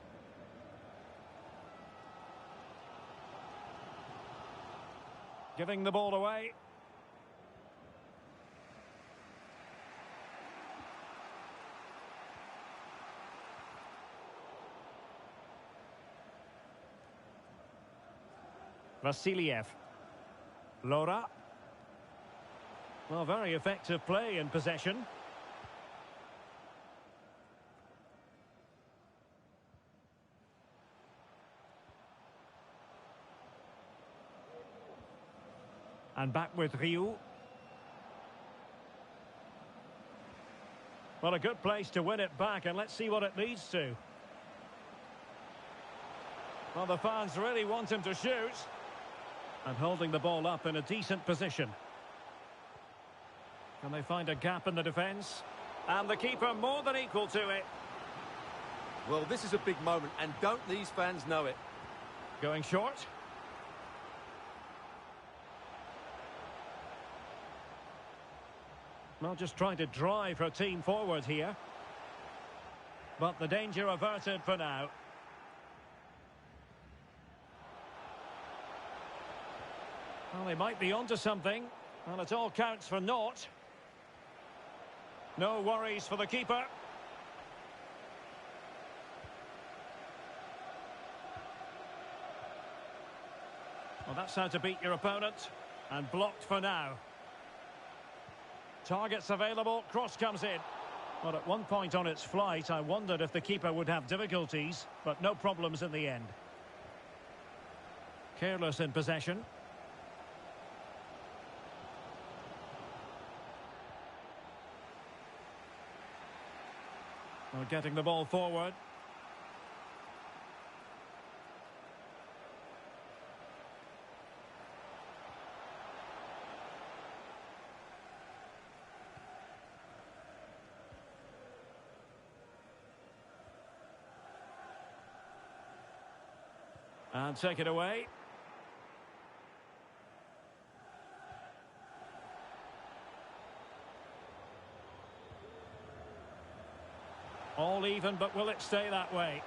Giving the ball away. Vasiliev. Lora. Well, very effective play in possession. And back with Riluh. Well, a good place to win it back, and let's see what it leads to. Well, the fans really want him to shoot. And holding the ball up in a decent position. Can they find a gap in the defence? And the keeper more than equal to it. Well, this is a big moment, and don't these fans know it? Going short. Well, just trying to drive her team forward here. But the danger averted for now. Well, they might be onto something, and it all counts for naught. No worries for the keeper. Well, that's how to beat your opponent, and blocked for now. Targets available, cross comes in. Well, at one point on its flight, I wondered if the keeper would have difficulties, but no problems in the end. Careless in possession. Well, getting the ball forward. And take it away. All even, but will it stay that way?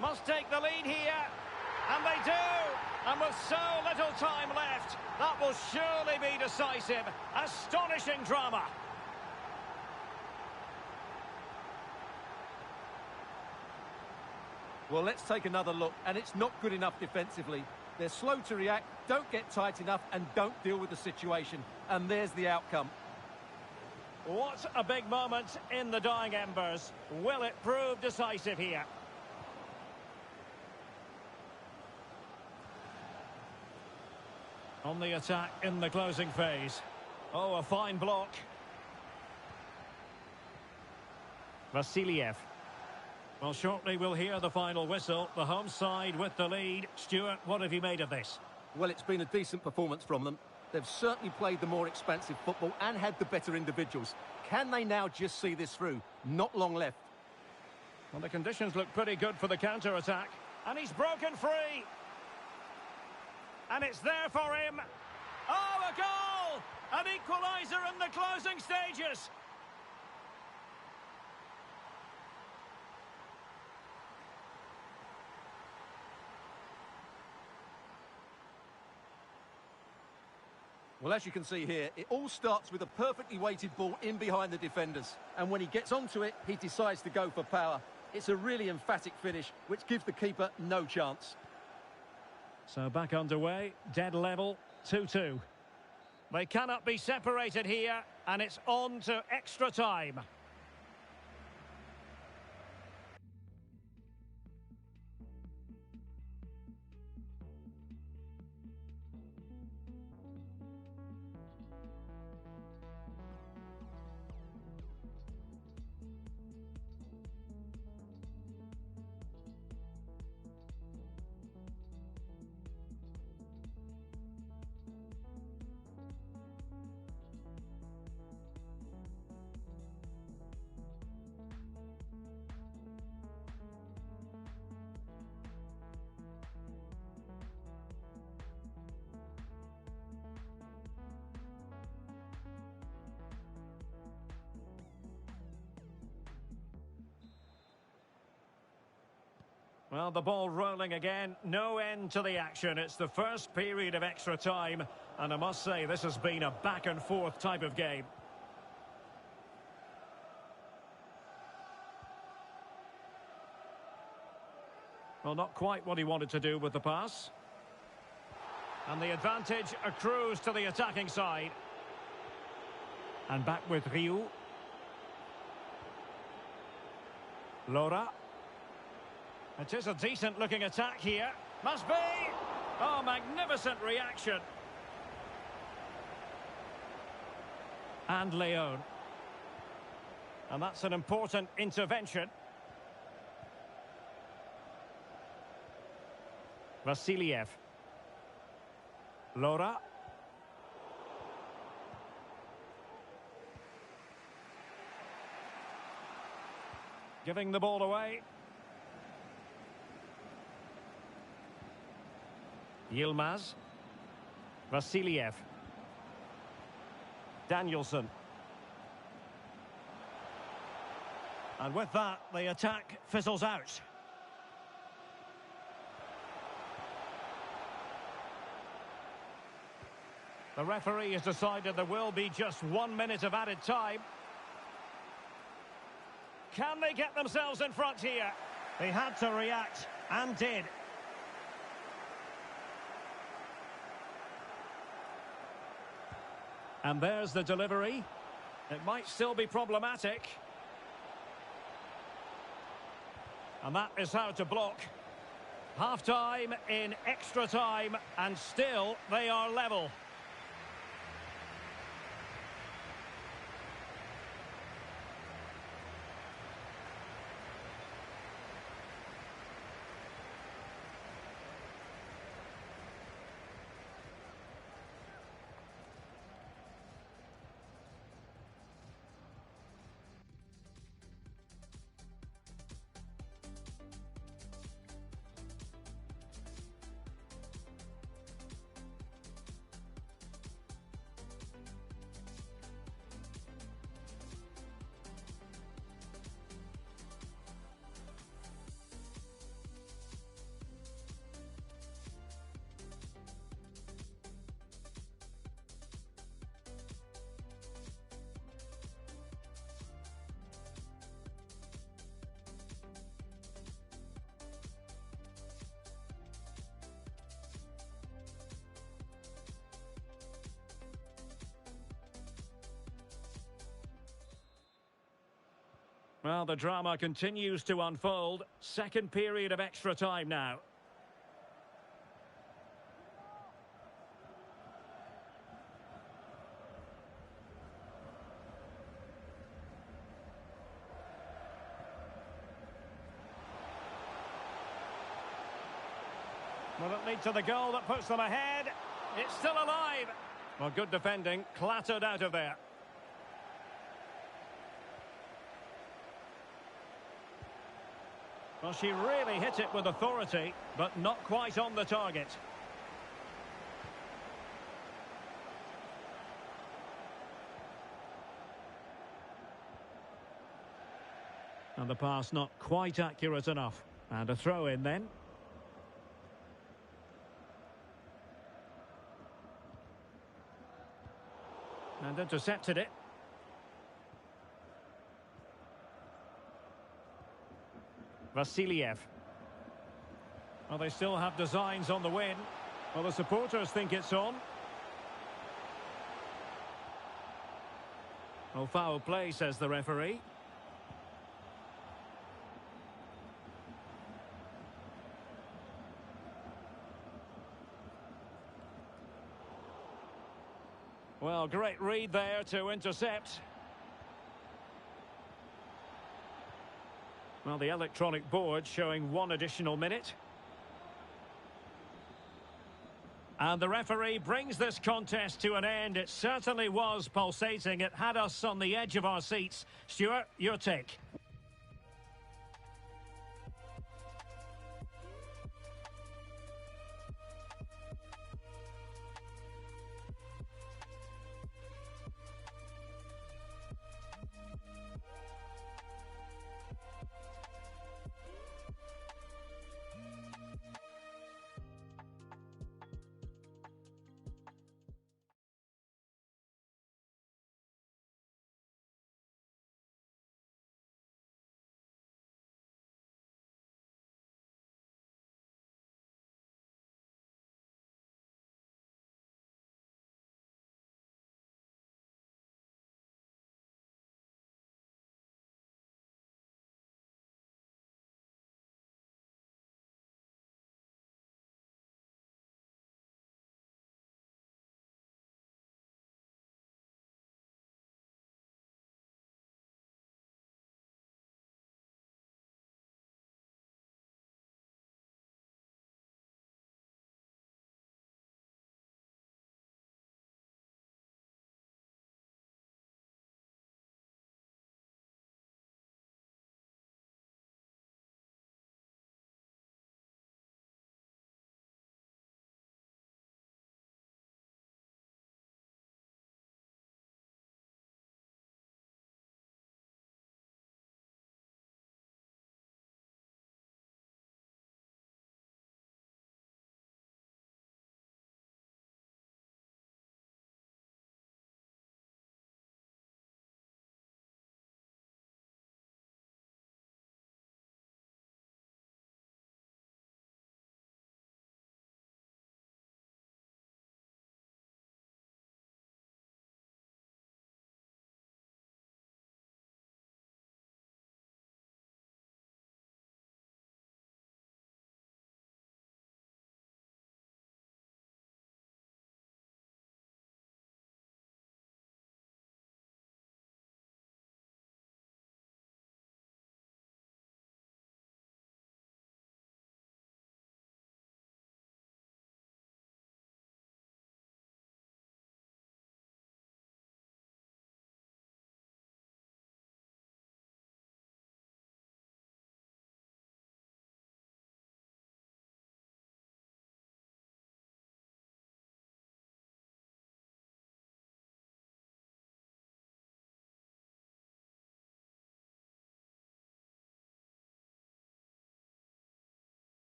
Must take the lead here. And they do. And with so little time left, that will surely be decisive. Astonishing drama. Well, let's take another look, and it's not good enough defensively. They're slow to react, don't get tight enough, and don't deal with the situation. And there's the outcome. What a big moment in the dying embers. Will it prove decisive here? On the attack in the closing phase. Oh, a fine block. Vasiliev. Well, shortly we'll hear the final whistle. The home side with the lead. Stuart, what have you made of this? Well, it's been a decent performance from them. They've certainly played the more expansive football and had the better individuals. Can they now just see this through? Not long left. Well, the conditions look pretty good for the counter-attack. And he's broken free. And it's there for him. Oh, a goal! An equaliser in the closing stages. Well, as you can see here, it all starts with a perfectly weighted ball in behind the defenders. And when he gets onto it, he decides to go for power. It's a really emphatic finish, which gives the keeper no chance. So back underway, dead level, 2-2. They cannot be separated here, and it's on to extra time. Well, the ball rolling again. No end to the action. It's the first period of extra time. And I must say, this has been a back-and-forth type of game. Well, not quite what he wanted to do with the pass. And the advantage accrues to the attacking side. And back with Riluh. Laura. It is a decent-looking attack here. Must be! Oh, magnificent reaction. And Leon. And that's an important intervention. Vasiliev. Laura. Giving the ball away. Yilmaz. Vasiliev. Danielson. And with that, the attack fizzles out. The referee has decided there will be just 1 minute of added time. Can they get themselves in front here? They had to react, and did. And there's the delivery. It might still be problematic. And that is how to block. Half-time in extra time, and still they are level. Well, the drama continues to unfold. Second period of extra time now. Will it lead to the goal that puts them ahead? It's still alive. Well, good defending, clattered out of there. Well, she really hit it with authority, but not quite on the target. And the pass not quite accurate enough. And a throw in then. And intercepted it. Vasiliev. Well, they still have designs on the win. Well, the supporters think it's on. Oh, foul play, says the referee. Well, great read there to intercept. Well, the electronic board showing 1 additional minute. And the referee brings this contest to an end. It certainly was pulsating. It had us on the edge of our seats. Stuart, your take.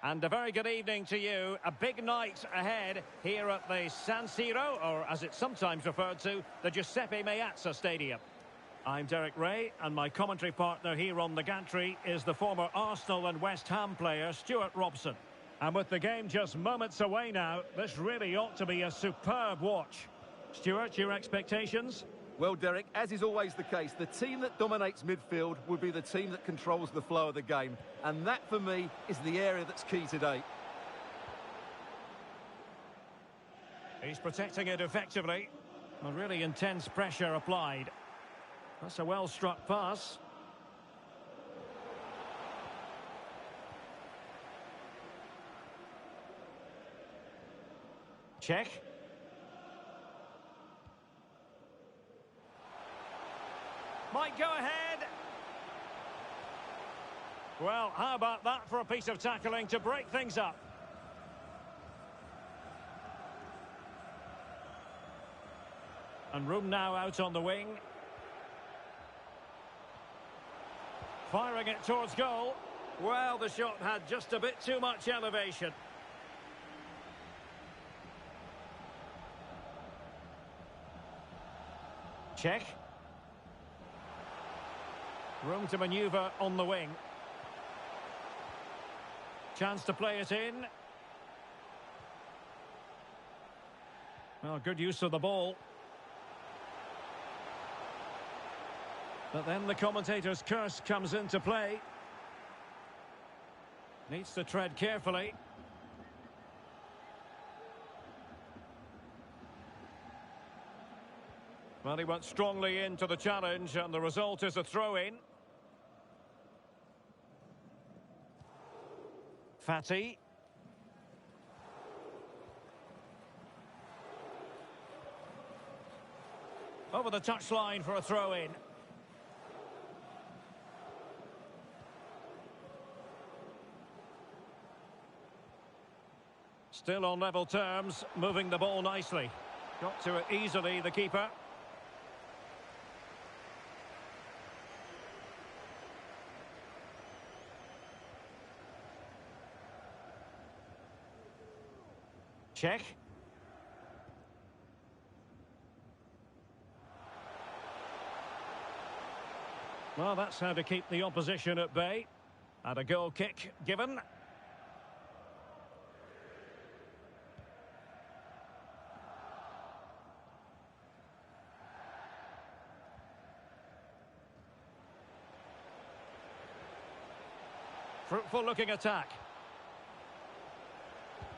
And a very good evening to you. A big night ahead here at the San Siro, or as it's sometimes referred to, the Giuseppe Meazza Stadium. I'm Derek Ray, and my commentary partner here on the gantry is the former Arsenal and West Ham player, Stuart Robson. And with the game just moments away now, this really ought to be a superb watch. Stuart, your expectations? Well, Derek, as is always the case, the team that dominates midfield will be the team that controls the flow of the game. And that, for me, is the area that's key today. He's protecting it effectively. A really intense pressure applied. That's a well-struck pass. Check. Might go ahead. Well, how about that for a piece of tackling to break things up? And room now out on the wing. Firing it towards goal. Well, the shot had just a bit too much elevation. Check. Room to manoeuvre on the wing. Chance to play it in. Well, good use of the ball. But then the commentator's curse comes into play. Needs to tread carefully. Well, he went strongly into the challenge, and the result is a throw-in. Fatty. Over the touchline for a throw-in. Still on level terms, moving the ball nicely. Got to it easily, the keeper. Check. Well, that's how to keep the opposition at bay. And a goal kick given. Fruitful looking attack.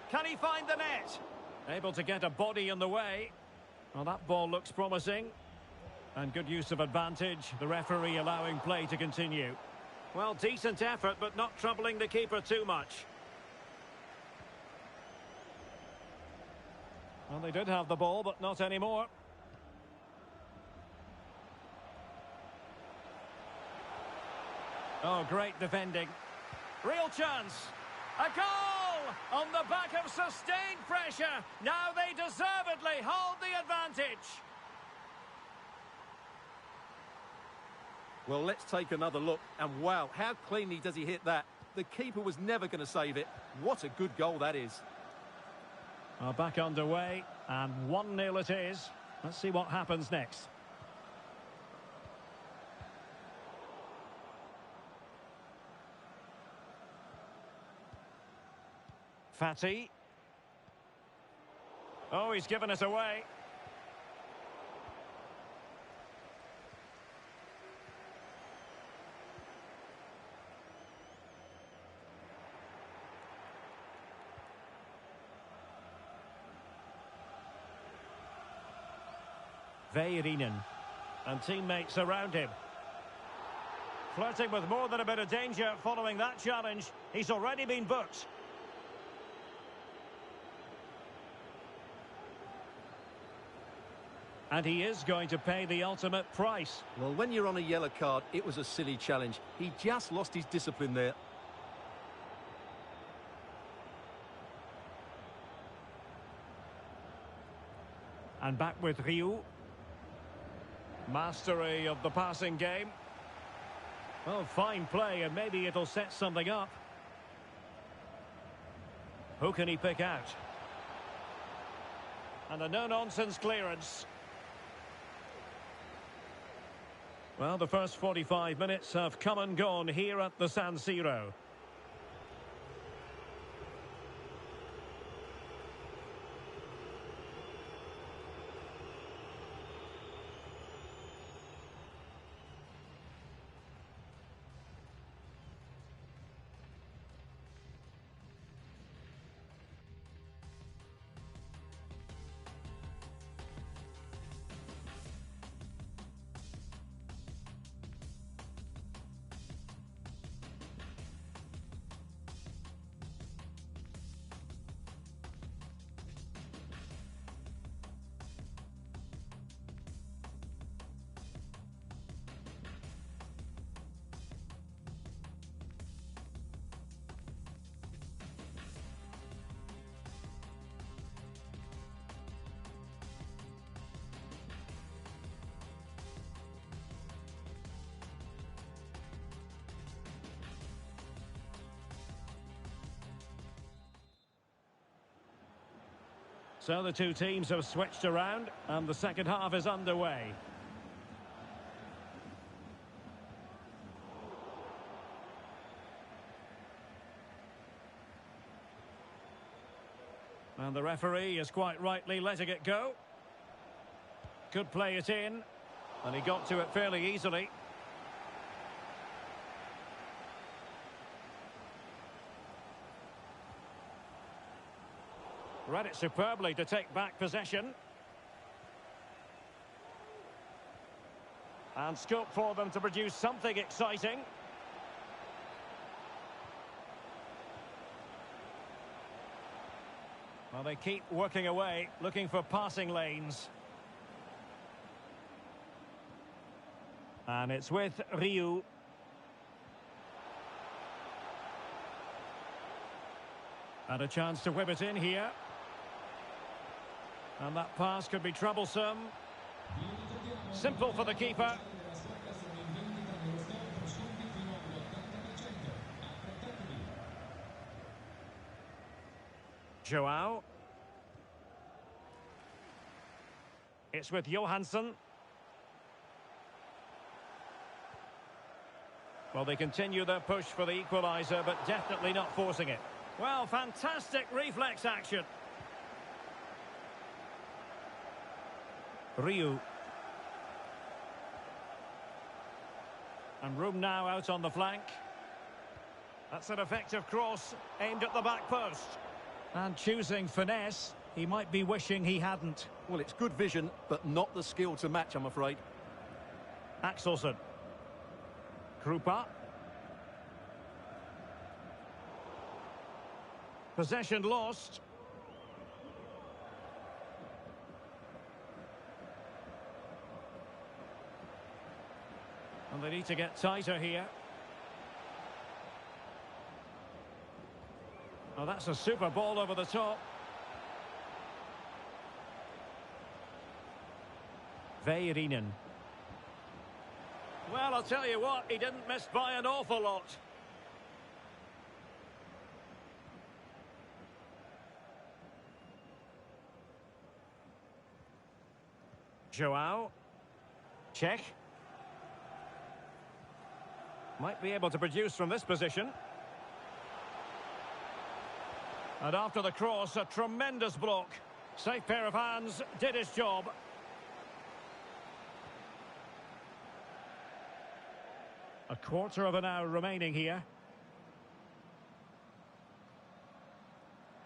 Can he find the net? Able to get a body in the way. Well, that ball looks promising. And good use of advantage. The referee allowing play to continue. Well, decent effort, but not troubling the keeper too much. Well, they did have the ball, but not anymore. Oh, great defending. Real chance. A goal! On the back of sustained pressure. Now they deservedly hold the advantage. Well, let's take another look. And wow, how cleanly does he hit that? The keeper was never going to save it. What a good goal that is. Back underway, and 1-0 it is. Let's see what happens next. Fatty. Oh, he's given it away. Veirinen. And teammates around him. Flirting with more than a bit of danger following that challenge. He's already been booked. And he is going to pay the ultimate price. Well, when you're on a yellow card, it was a silly challenge. He just lost his discipline there. And back with Riluh. Mastery of the passing game. Well, fine play, and maybe it'll set something up. Who can he pick out? And a no-nonsense clearance. Well, the first 45 minutes have come and gone here at the San Siro. So the two teams have switched around and the second half is underway. And the referee is quite rightly letting it go. Could play it in, and he got to it fairly easily. Read it superbly to take back possession. And scope for them to produce something exciting. Well, they keep working away, looking for passing lanes. And it's with Riluh. And a chance to whip it in here. And that pass could be troublesome. Simple for the keeper. Joao. It's with Johansson. Well, they continue their push for the equaliser, but definitely not forcing it. Well, fantastic reflex action. Riluh. And room now out on the flank. That's an effective cross aimed at the back post. And choosing finesse, he might be wishing he hadn't. Well, it's good vision, but not the skill to match, I'm afraid. Axelsen. Krupa. Possession lost. And they need to get tighter here. Oh, that's a super ball over the top. Veyrinen. Well, I'll tell you what, he didn't miss by an awful lot. Joao. Check. Might be able to produce from this position. And after the cross, a tremendous block. Safe pair of hands, did his job. A quarter of an hour remaining here.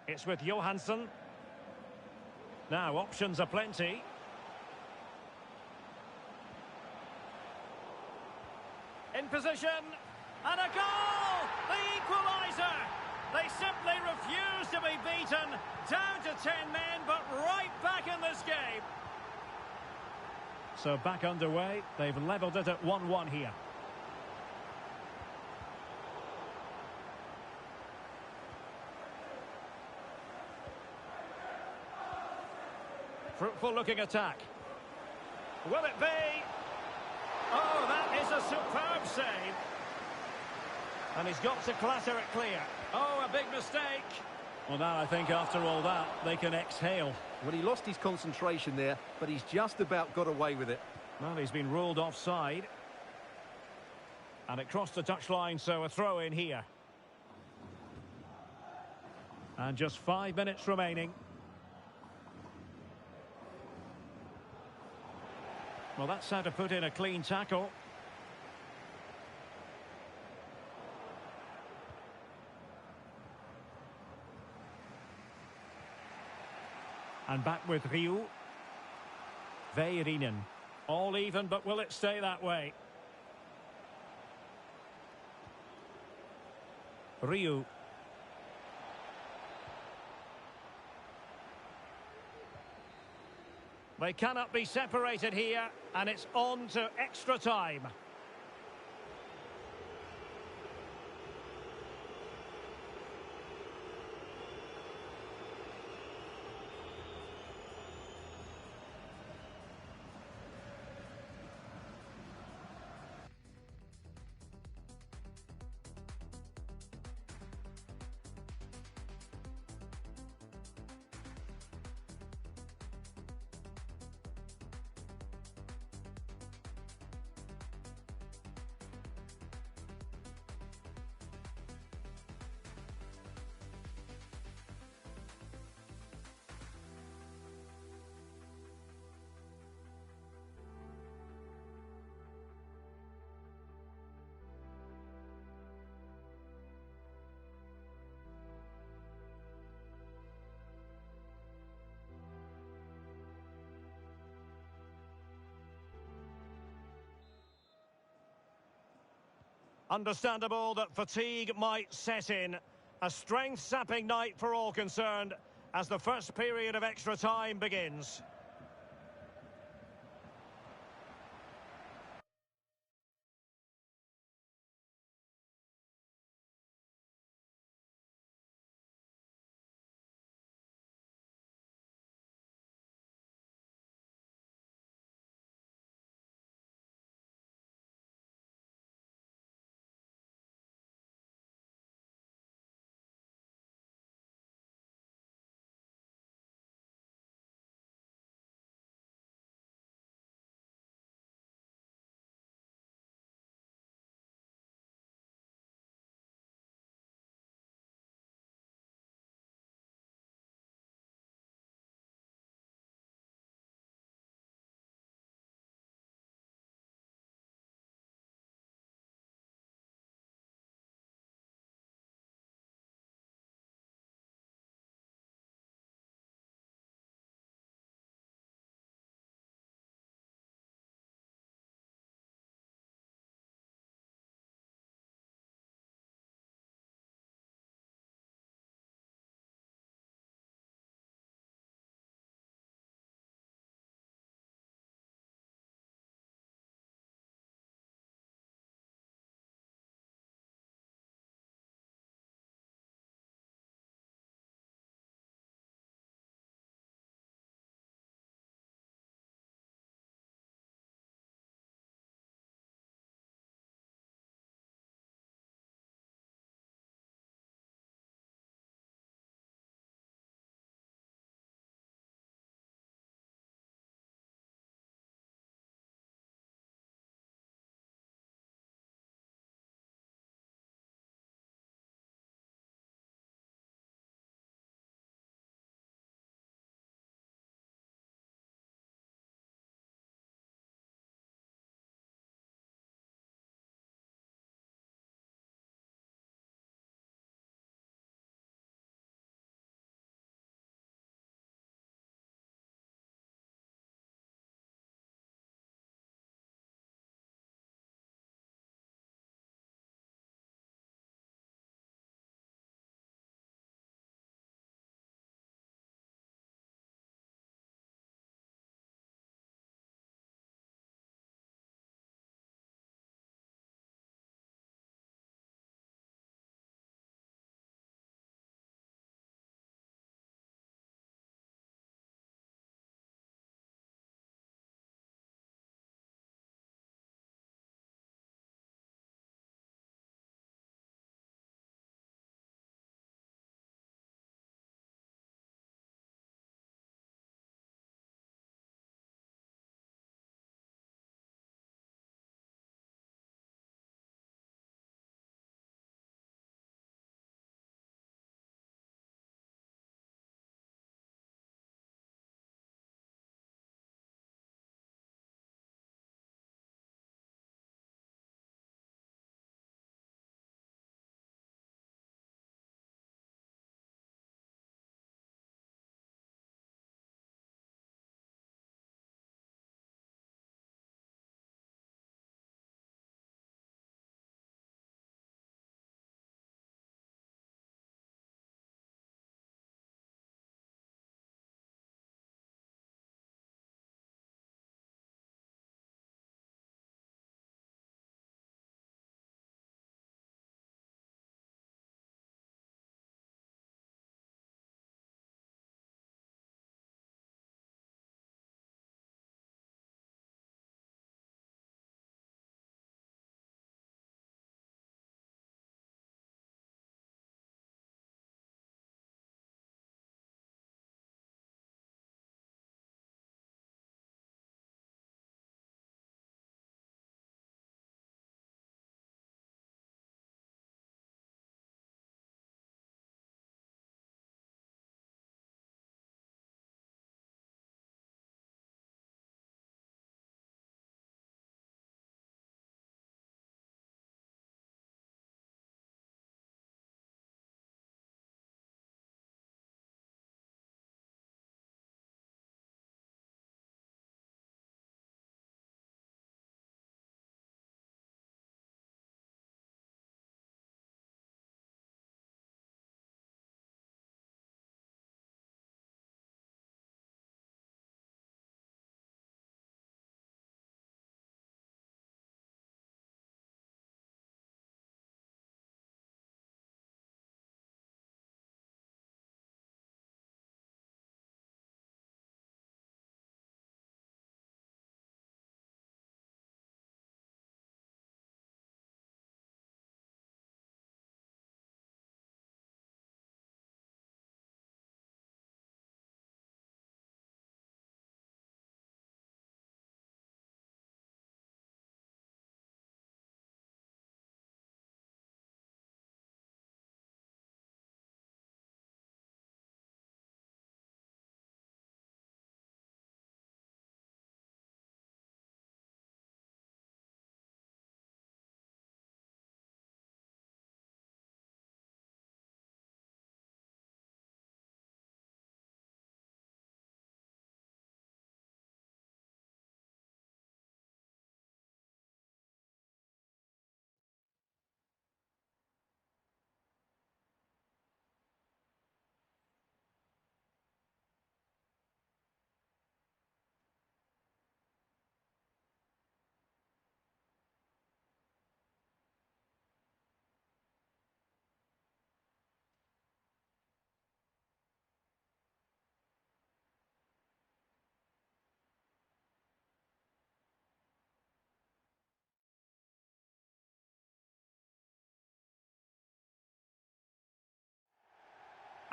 It's with Johansson. Now, options are plenty. In position, and a goal! The equaliser! They simply refuse to be beaten. Down to 10 men, but right back in this game. So back underway. They've levelled it at 1-1 here. Fruitful looking attack. Will it be? Oh, that is a superb save. And he's got to clatter it clear. Oh, a big mistake. Well, now I think after all that, they can exhale. Well, he lost his concentration there, but he's just about got away with it. Well, he's been ruled offside. And it crossed the touchline, so a throw in here. And just 5 minutes remaining. Well, that's how to put in a clean tackle. And back with Riluh. Veyrinen. All even, but will it stay that way? Riluh. They cannot be separated here, and it's on to extra time. Understandable that fatigue might set in. A strength-sapping night for all concerned as the first period of extra time begins.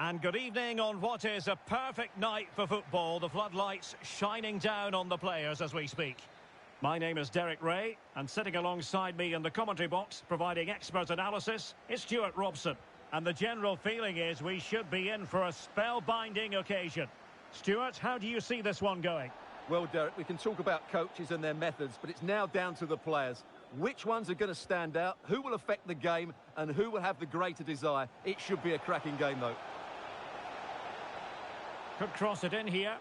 And good evening on what is a perfect night for football. The floodlights shining down on the players as we speak. My name is Derek Ray, and sitting alongside me in the commentary box, providing expert analysis, is Stuart Robson. And the general feeling is we should be in for a spellbinding occasion. Stuart, how do you see this one going? Well, Derek, we can talk about coaches and their methods, but it's now down to the players. Which ones are going to stand out, who will affect the game, and who will have the greater desire? It should be a cracking game, though. Could cross it in here.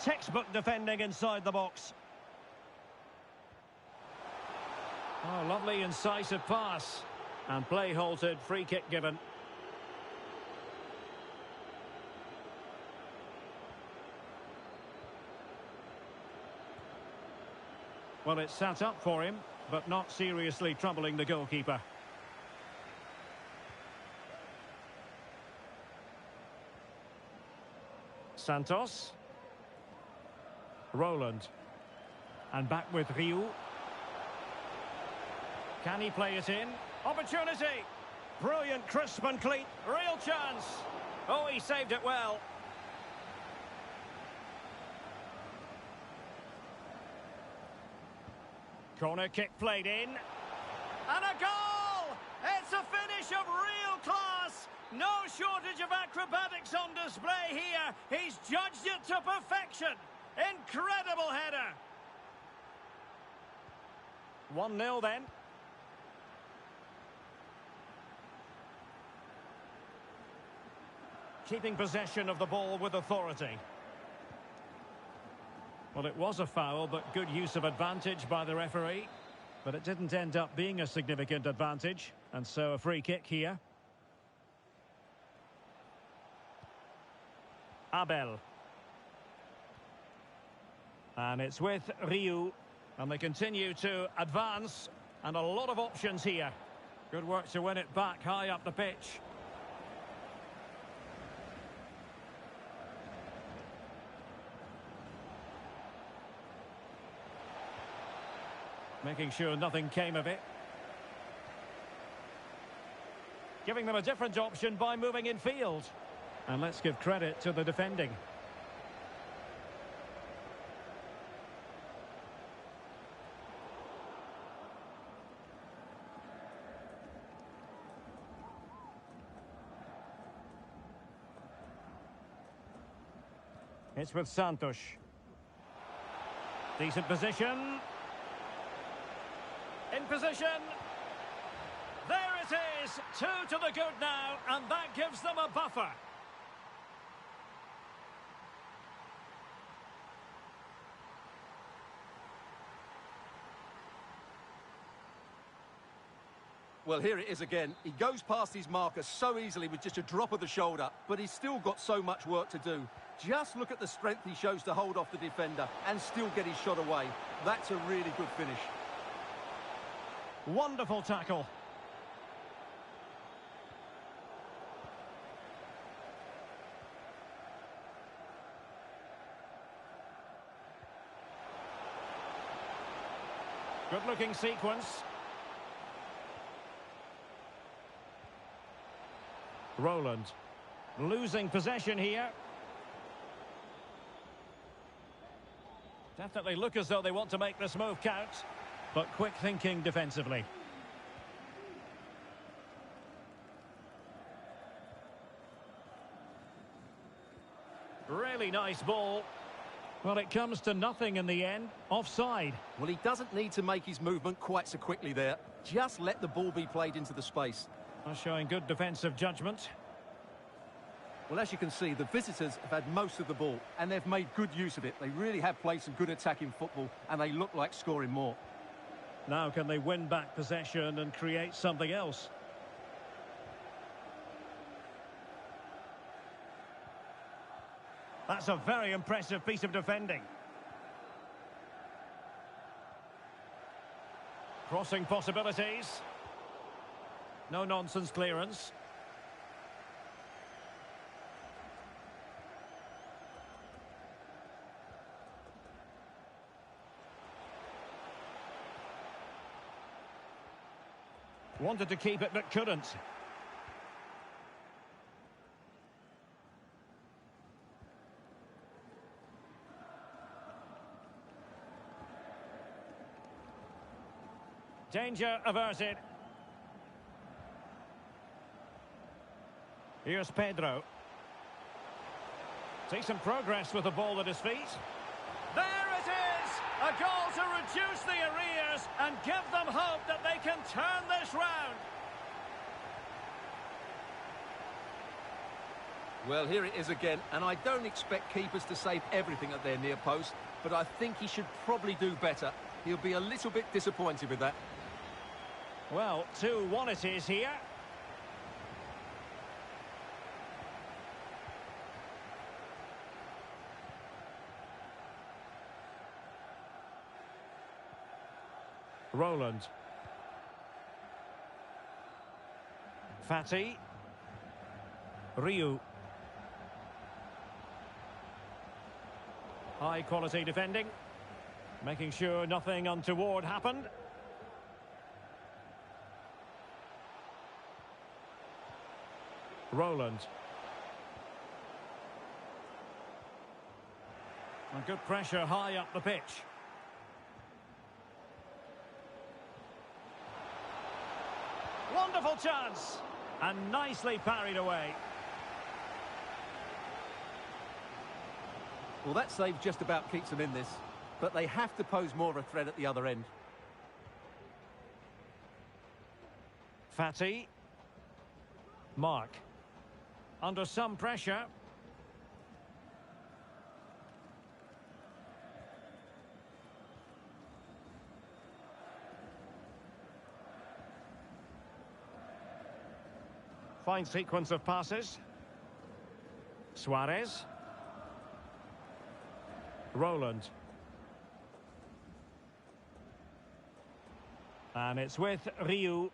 Textbook defending inside the box. Oh, lovely incisive pass. And play halted, free kick given. Well, it's sat up for him, but not seriously troubling the goalkeeper. Santos. Roland. And back with Riluh. Can he play it in? Opportunity! Brilliant, crisp and clean. Real chance! Oh, he saved it well. Corner kick played in. And a goal! It's a finish of real class! No shortage of acrobatics on display here. He's judged it to perfection. Incredible header. 1-0 then. Keeping possession of the ball with authority. Well, it was a foul, but good use of advantage by the referee. But it didn't end up being a significant advantage. And so a free kick here. Abel. And it's with Riluh. And they continue to advance. And a lot of options here. Good work to win it back high up the pitch. Making sure nothing came of it. Giving them a different option by moving in field. And let's give credit to the defending. It's with Santos. Decent position. In position. There it is. 2 to the good now, and that gives them a buffer. Well, here it is again. He goes past his marker so easily with just a drop of the shoulder, but he's still got so much work to do. Just look at the strength he shows to hold off the defender and still get his shot away. That's a really good finish. Wonderful tackle. Good-looking sequence. Roland. Losing possession here. Definitely look as though they want to make this move count. But quick thinking defensively. Really nice ball. Well, it comes to nothing in the end. Offside. Well, he doesn't need to make his movement quite so quickly there. Just let the ball be played into the space. Showing good defensive judgment. Well, as you can see, the visitors have had most of the ball, and they've made good use of it. They really have played some good attacking football, and they look like scoring more. Now can they win back possession and create something else? That's a very impressive piece of defending. Crossing possibilities. No-nonsense clearance. Wanted to keep it but couldn't. Danger averted. Here's Pedro. See some progress with the ball at his feet. There it is! A goal to reduce the arrears and give them hope that they can turn this round. Well, here it is again, and I don't expect keepers to save everything at their near post, but I think he should probably do better. He'll be a little bit disappointed with that. Well, 2-1 it is here. Roland. Fatty. Riluh. High quality defending. Making sure nothing untoward happened. Roland. A good pressure high up the pitch. Wonderful chance. And nicely parried away. Well, that save just about keeps them in this, but they have to pose more of a threat at the other end. Fatty. Mark. Under some pressure. Fine sequence of passes. Suarez. Roland. And it's with Riluh.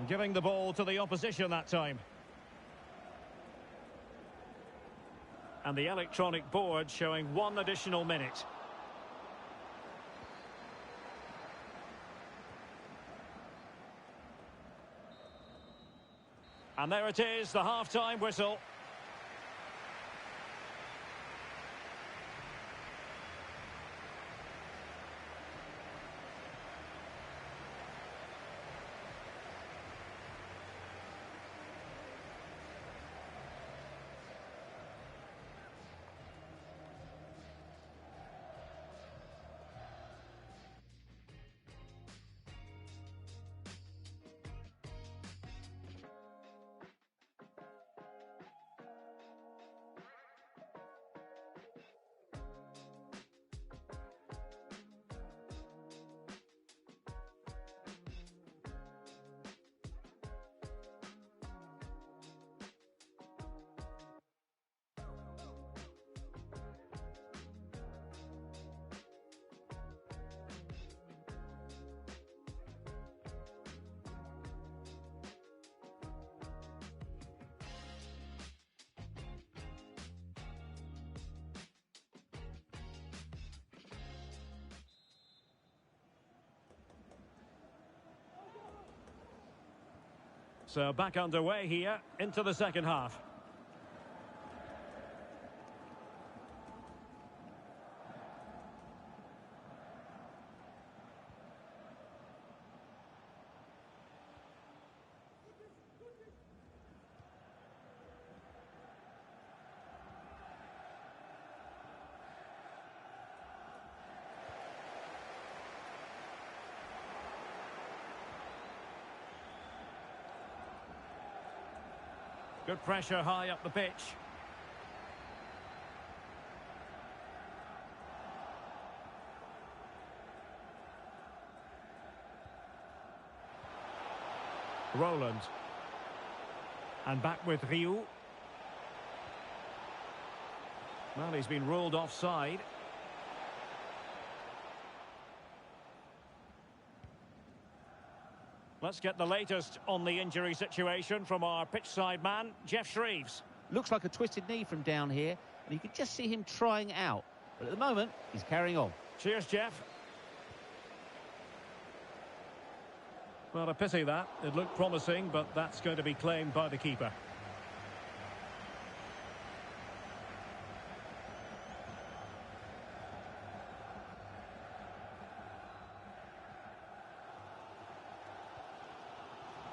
Giving the ball to the opposition that time. And the electronic board showing 1 additional minute. And there it is, the half-time whistle. So back underway here into the second half. Good pressure high up the pitch. Roland. And back with Riluh. Well, he's been ruled offside. Let's get the latest on the injury situation from our pitchside man, Jeff Shreves. Looks like a twisted knee from down here, and you can just see him trying out. But at the moment, he's carrying on. Cheers, Jeff. Well, a pity that. It looked promising, but that's going to be claimed by the keeper.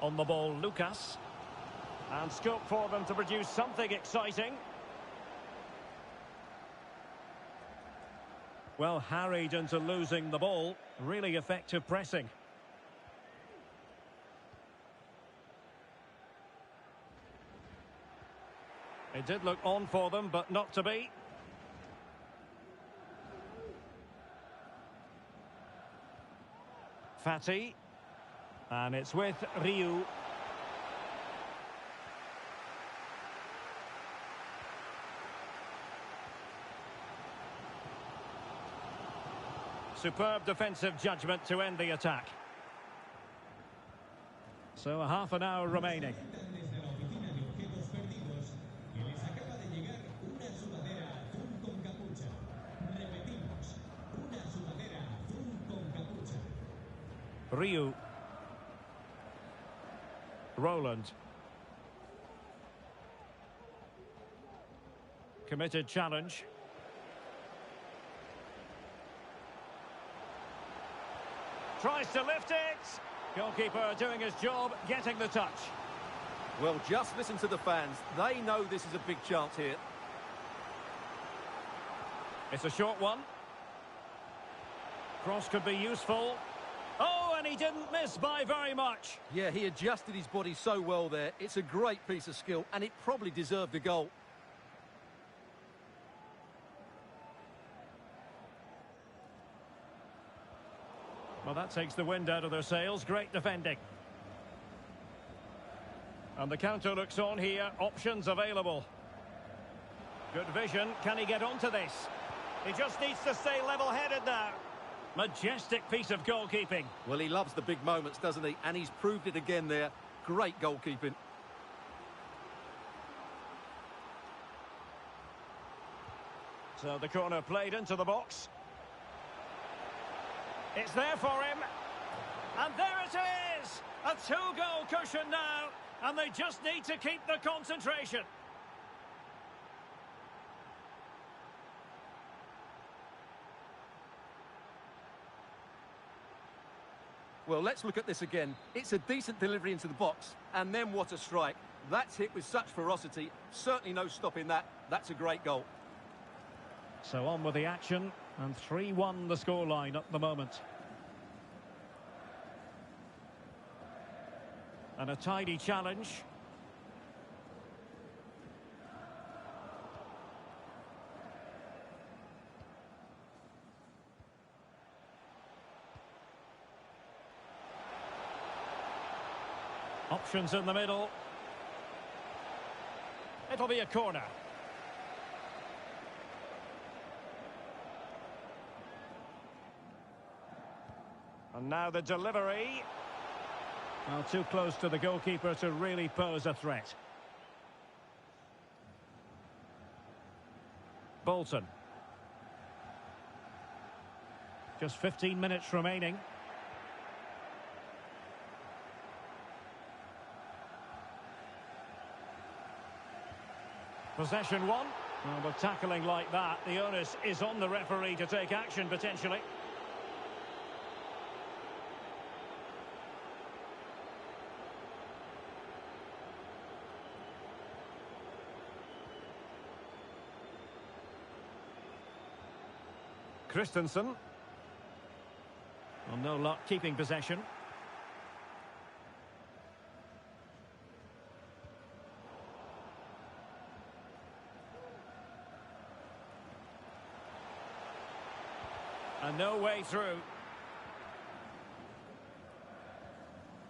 On the ball, Lucas. And scope for them to produce something exciting. Well, harried into losing the ball. Really effective pressing. It did look on for them, but not to be. Fatty. And it's with Riluh. Superb defensive judgment to end the attack. So a half an hour remaining. Riluh. Roland. Committed challenge. Tries to lift it. Goalkeeper doing his job, getting the touch. Well, just listen to the fans. They know this is a big chance here. It's a short one. Cross could be useful. Oh, and he didn't miss by very much. Yeah, he adjusted his body so well there. It's a great piece of skill, and it probably deserved a goal. Well, that takes the wind out of their sails. Great defending. And the counter looks on here. Options available. Good vision. Can he get onto this? He just needs to stay level-headed now. Majestic piece of goalkeeping. Well, he loves the big moments, doesn't he? And he's proved it again there. Great goalkeeping. So the corner played into the box. It's there for him. And there it is! A two-goal cushion now. And they just need to keep the concentration. Well, let's look at this again. It's a decent delivery into the box. And then what a strike. That's hit with such ferocity. Certainly no stopping that. That's a great goal. So on with the action. And 3-1 the scoreline at the moment. And a tidy challenge. Options in the middle. It'll be a corner. And now the delivery. Well, too close to the goalkeeper to really pose a threat. Bolton. Just 15 minutes remaining. Possession one. Well, with tackling like that, the onus is on the referee to take action potentially. Christensen. Well, no luck keeping possession. And no way through.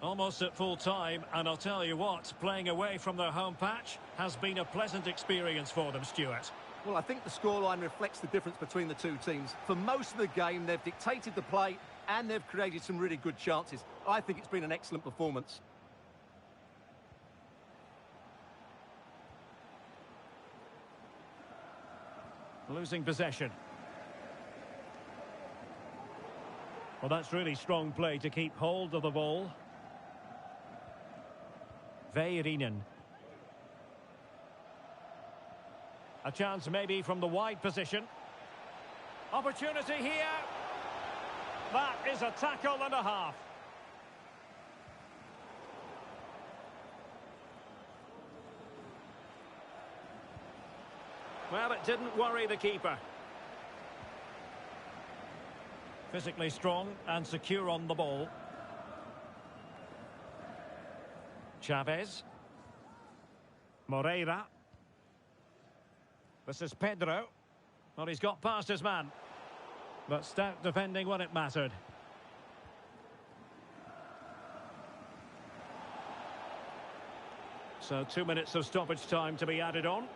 Almost at full time, and I'll tell you what, playing away from their home patch has been a pleasant experience for them, Stuart. Well, I think the scoreline reflects the difference between the two teams. For most of the game, they've dictated the play and they've created some really good chances. I think it's been an excellent performance. Losing possession. Well, that's really strong play to keep hold of the ball. Veyrinen. A chance maybe from the wide position. Opportunity here. That is a tackle and a half. Well, it didn't worry the keeper. Physically strong and secure on the ball. Chavez. Moreira. This is Pedro. Well, he's got past his man. But stout defending when it mattered. So 2 minutes of stoppage time to be added on.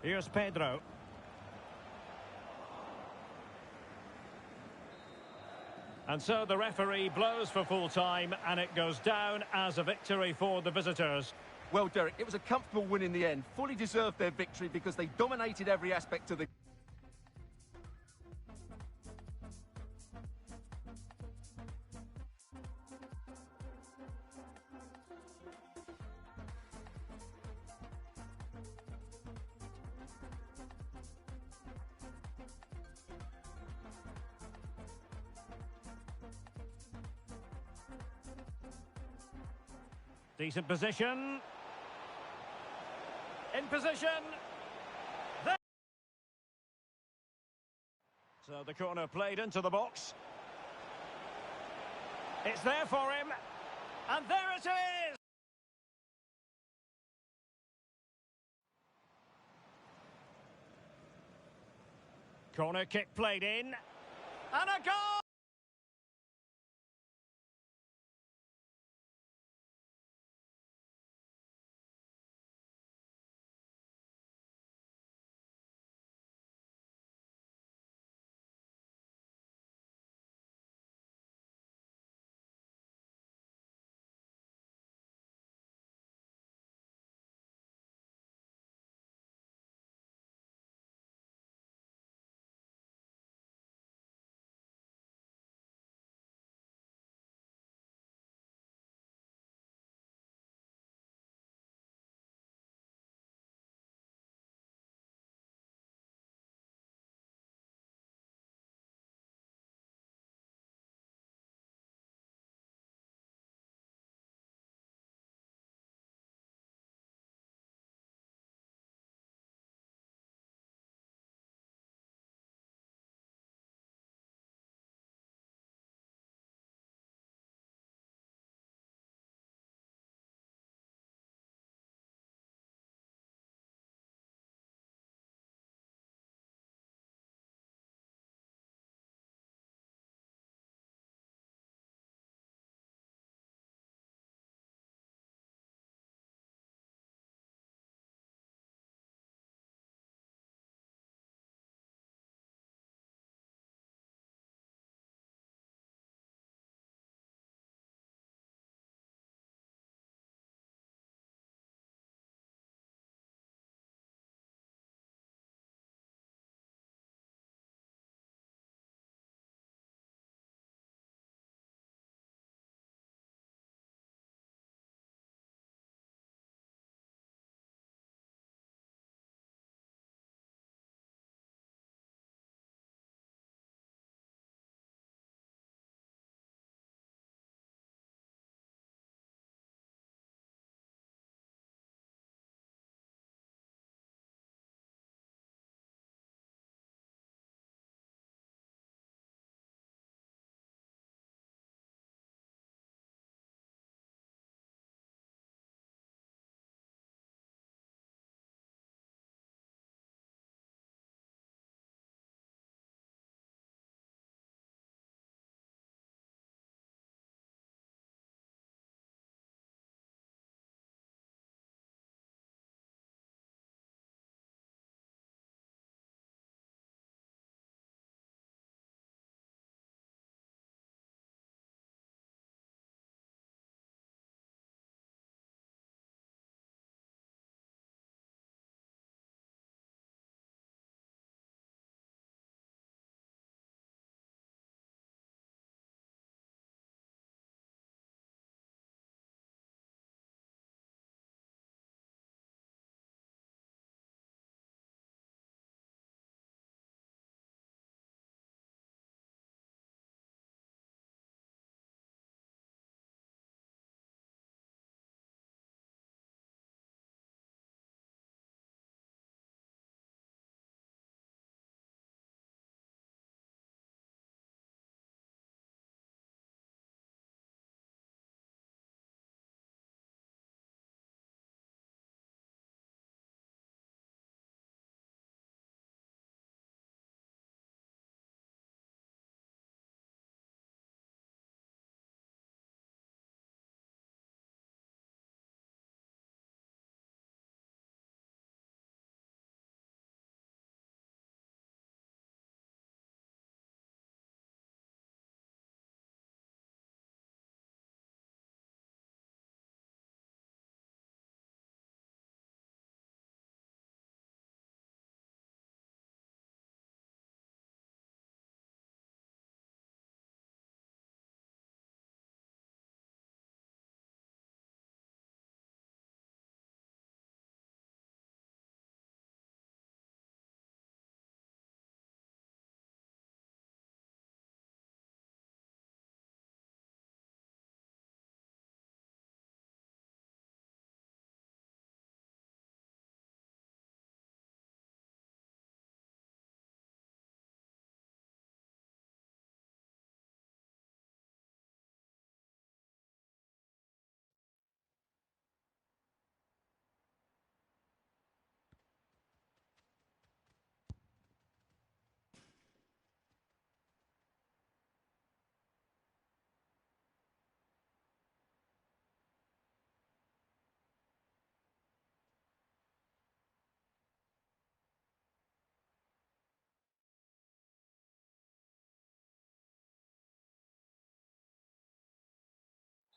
Here's Pedro. And so the referee blows for full time, and it goes down as a victory for the visitors. Well, Derek, it was a comfortable win in the end. Fully deserved their victory because they dominated every aspect of the... Decent position. In position. There. So the corner played into the box. It's there for him. And there it is! Corner kick played in. And a goal!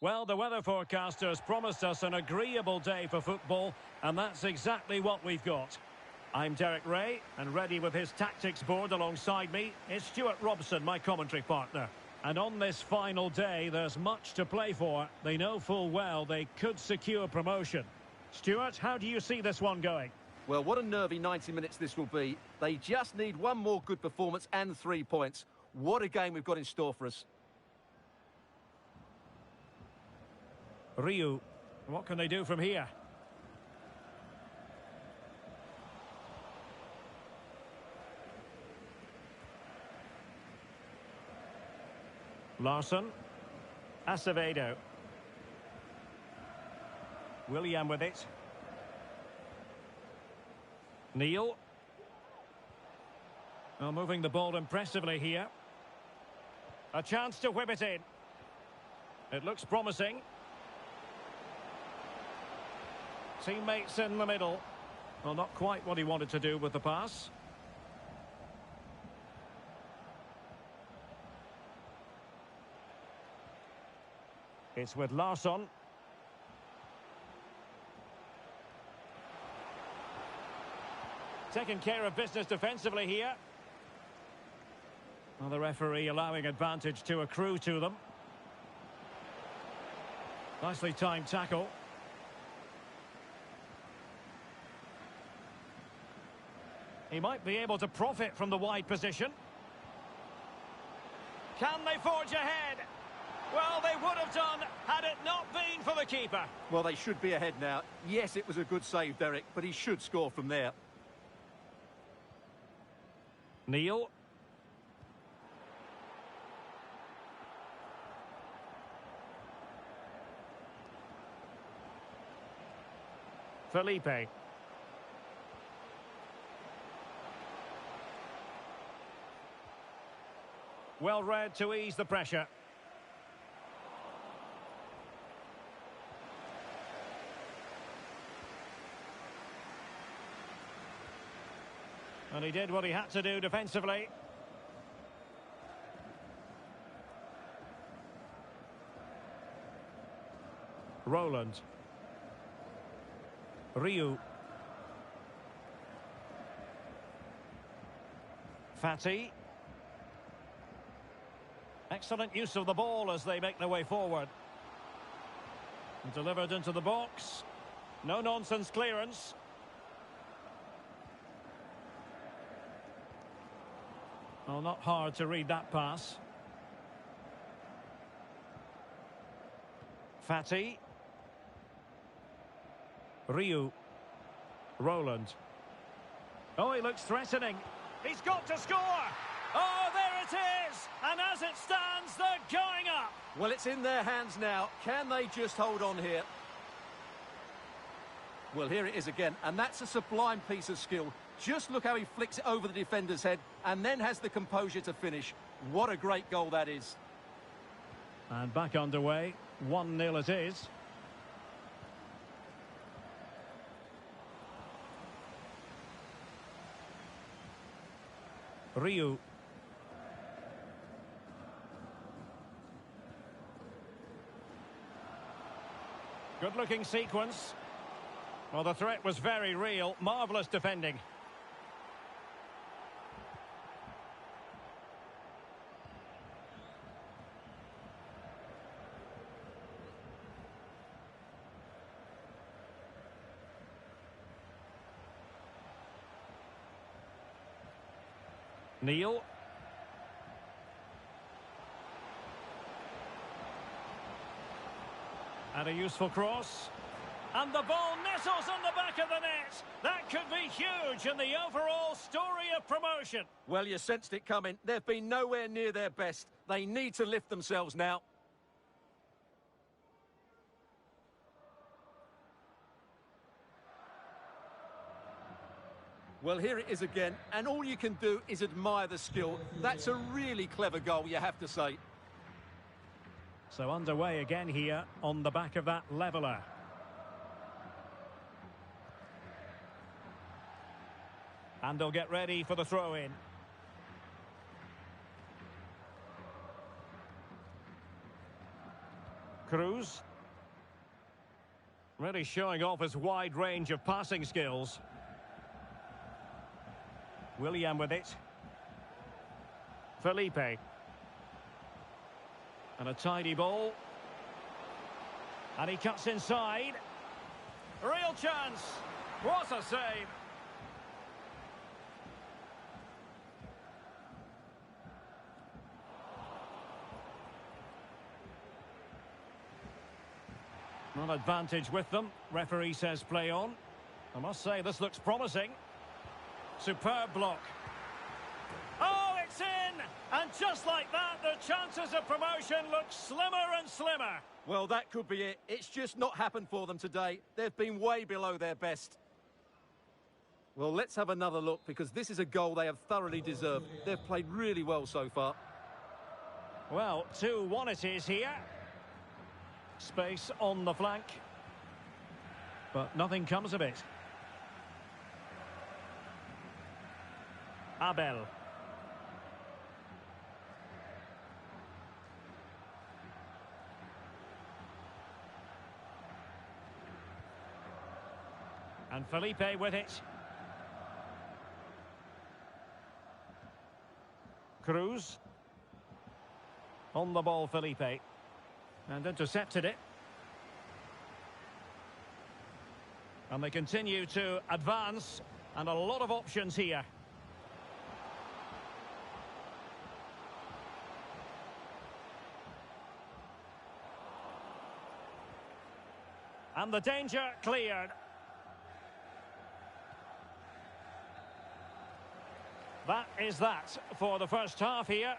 Well, the weather forecasters promised us an agreeable day for football, and that's exactly what we've got. I'm Derek Ray, and ready with his tactics board alongside me is Stuart Robson, my commentary partner. And on this final day, there's much to play for. They know full well they could secure promotion. Stuart, how do you see this one going? Well, what a nervy 90 minutes this will be. They just need one more good performance and 3 points. What a game we've got in store for us. Riluh, what can they do from here? Larsson. Acevedo. William with it. Neil. Well, moving the ball impressively here. A chance to whip it in. It looks promising. Teammates in the middle. Well, not quite what he wanted to do with the pass. It's with Larsson. Taking care of business defensively here. Well, the referee allowing advantage to accrue to them. Nicely timed tackle. He might be able to profit from the wide position. Can they forge ahead? Well, they would have done had it not been for the keeper. Well, they should be ahead now. Yes, it was a good save, Derek, but he should score from there. Neil. Felipe. Well read to ease the pressure. And he did what he had to do defensively. Roland. Riluh. Fatty. Excellent use of the ball as they make their way forward. And delivered into the box. No-nonsense clearance. Well, not hard to read that pass. Fatty. Riluh. Roland. Oh, he looks threatening. He's got to score! Oh, there it is! And as it stands, they're going up! Well, it's in their hands now. Can they just hold on here? Well, here it is again, and that's a sublime piece of skill. Just look how he flicks it over the defender's head and then has the composure to finish. What a great goal that is. And back underway. 1-0 it is. Riluh. Good-looking sequence. Well, the threat was very real. Marvellous defending. Neil. And a useful cross. And the ball nestles on the back of the net. That could be huge in the overall story of promotion. Well, you sensed it coming. They've been nowhere near their best. They need to lift themselves now. Well, here it is again, and all you can do is admire the skill. That's a really clever goal, you have to say. So underway again here on the back of that leveller. And they'll get ready for the throw-in. Cruz. Really showing off his wide range of passing skills. William with it. Felipe. And a tidy ball. And he cuts inside. Real chance. What a save. An advantage with them. Referee says play on. I must say this looks promising. Superb block. Oh, it's in! And just like that, the chances of promotion look slimmer and slimmer. Well, that could be it. It's just not happened for them today. They've been way below their best. Well, let's have another look, because this is a goal they have thoroughly deserved. They've played really well so far. Well, 2-1 it is here. Space on the flank. But nothing comes of it. Abel. And Felipe with it. Cruz. On the ball, Felipe. And intercepted it. And they continue to advance. And a lot of options here. And the danger cleared. That is that for the first half here.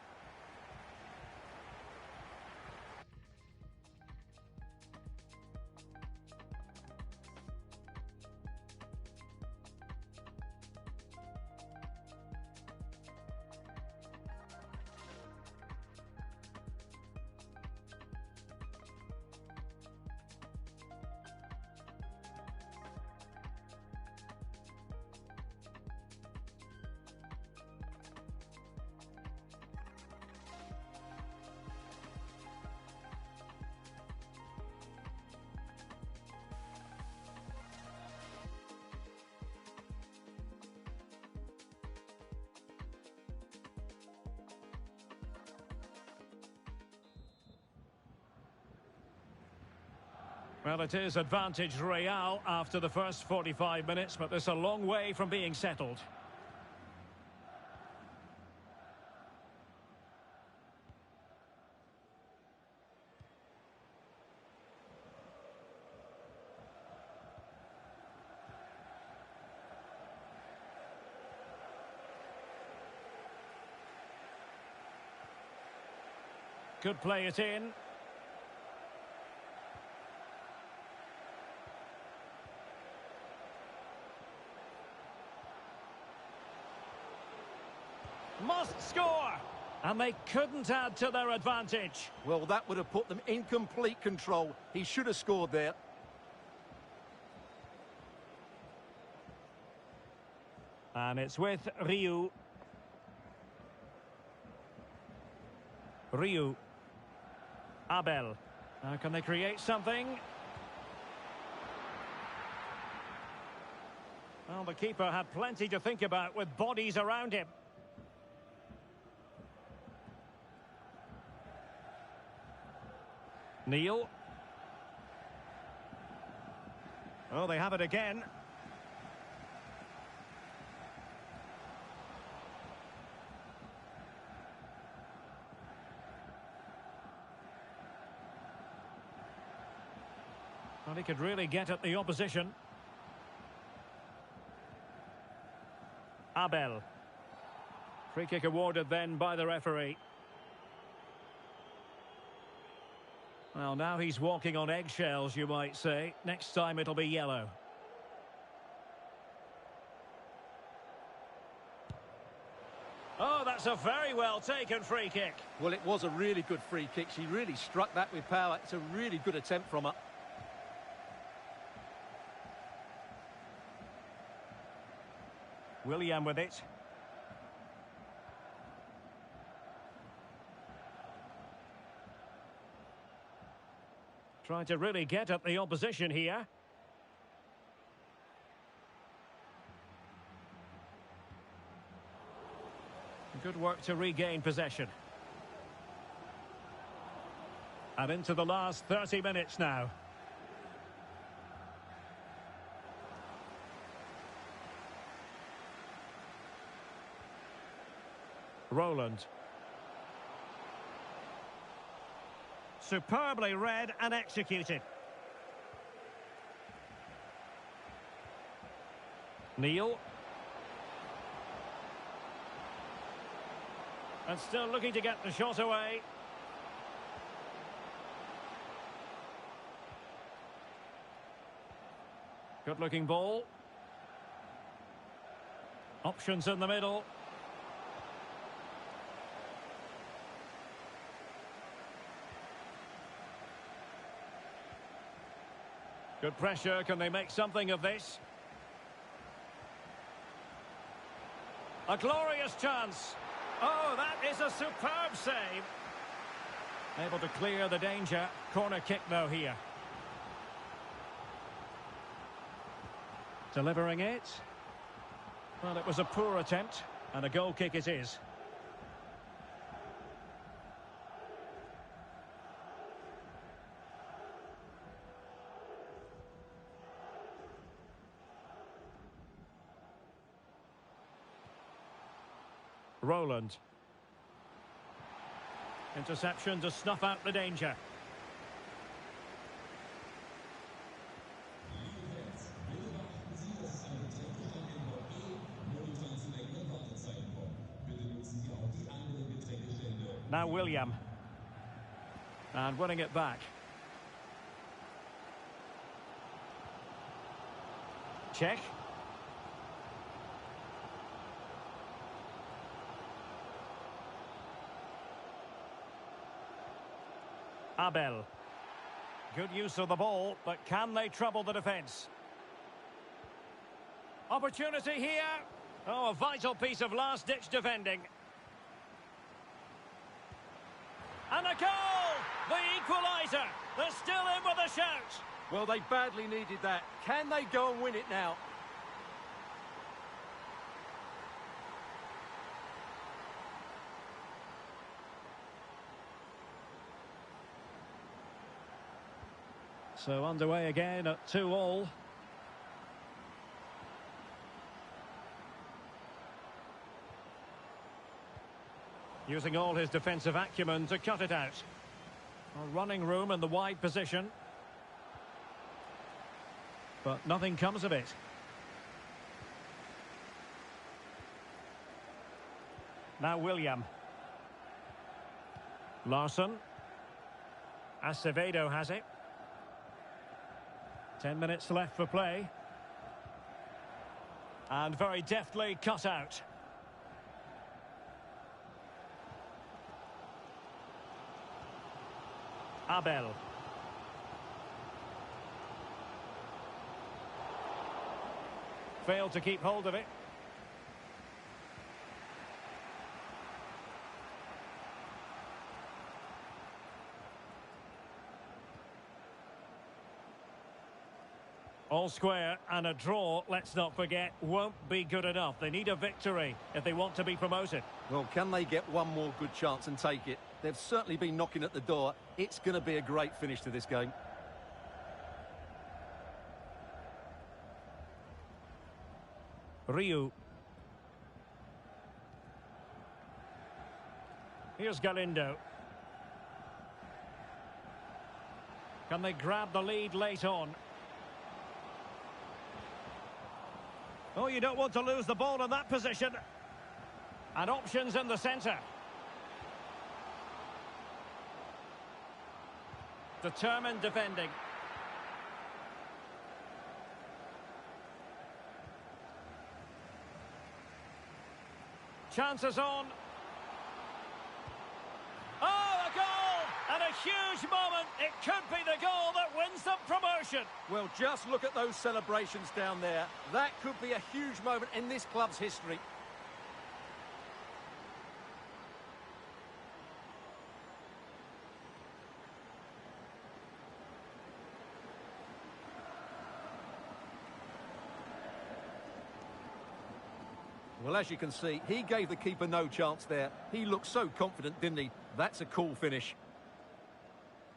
Well, it is advantage Real after the first 45 minutes, but there's a long way from being settled. Could play it in. Must score! And they couldn't add to their advantage. Well, that would have put them in complete control. He should have scored there. And it's with Riluh. Riluh. Abel. Now can they create something? Well, the keeper had plenty to think about with bodies around him. Neil. Oh, they have it again. Well, he could really get at the opposition. Abel. Free kick awarded then by the referee. Well, now he's walking on eggshells, you might say. Next time it'll be yellow. Oh, that's a very well taken free kick. Well, it was a really good free kick. She really struck that with power. It's a really good attempt from her. William with it. Trying to really get at the opposition here. Good work to regain possession. And into the last 30 minutes now. Roland. Superbly read and executed. Neil. And still looking to get the shot away. Good looking ball. Options in the middle. Good pressure. Can they make something of this? A glorious chance. Oh, that is a superb save. Able to clear the danger. Corner kick though here. Delivering it. Well, it was a poor attempt, and a goal kick it is. Roland. Interception to snuff out the danger. Now William. And winning it back. Check. Abel. Good use of the ball, but can they trouble the defence? Opportunity here. Oh, a vital piece of last-ditch defending. And a goal! The equaliser. They're still in with a shout. Well, they badly needed that. Can they go and win it now? So underway again at 2-2. Using all his defensive acumen to cut it out. A running room in the wide position. But nothing comes of it. Now William. Larsson. Acevedo has it. 10 minutes left for play. And very deftly cut out. Abel. Failed to keep hold of it. All square, and a draw, let's not forget, won't be good enough. They need a victory if they want to be promoted. Well, can they get one more good chance and take it? They've certainly been knocking at the door. It's going to be a great finish to this game. Riluh. Here's Galindo. Can they grab the lead late on? Oh, you don't want to lose the ball in that position. And options in the centre. Determined defending. Chances on. Oh, a goal! And a huge moment. It could be the goal that wins them promotion. Well, just look at those celebrations down there. That could be a huge moment in this club's history. Well, as you can see, he gave the keeper no chance there. He looked so confident, didn't he? That's a cool finish.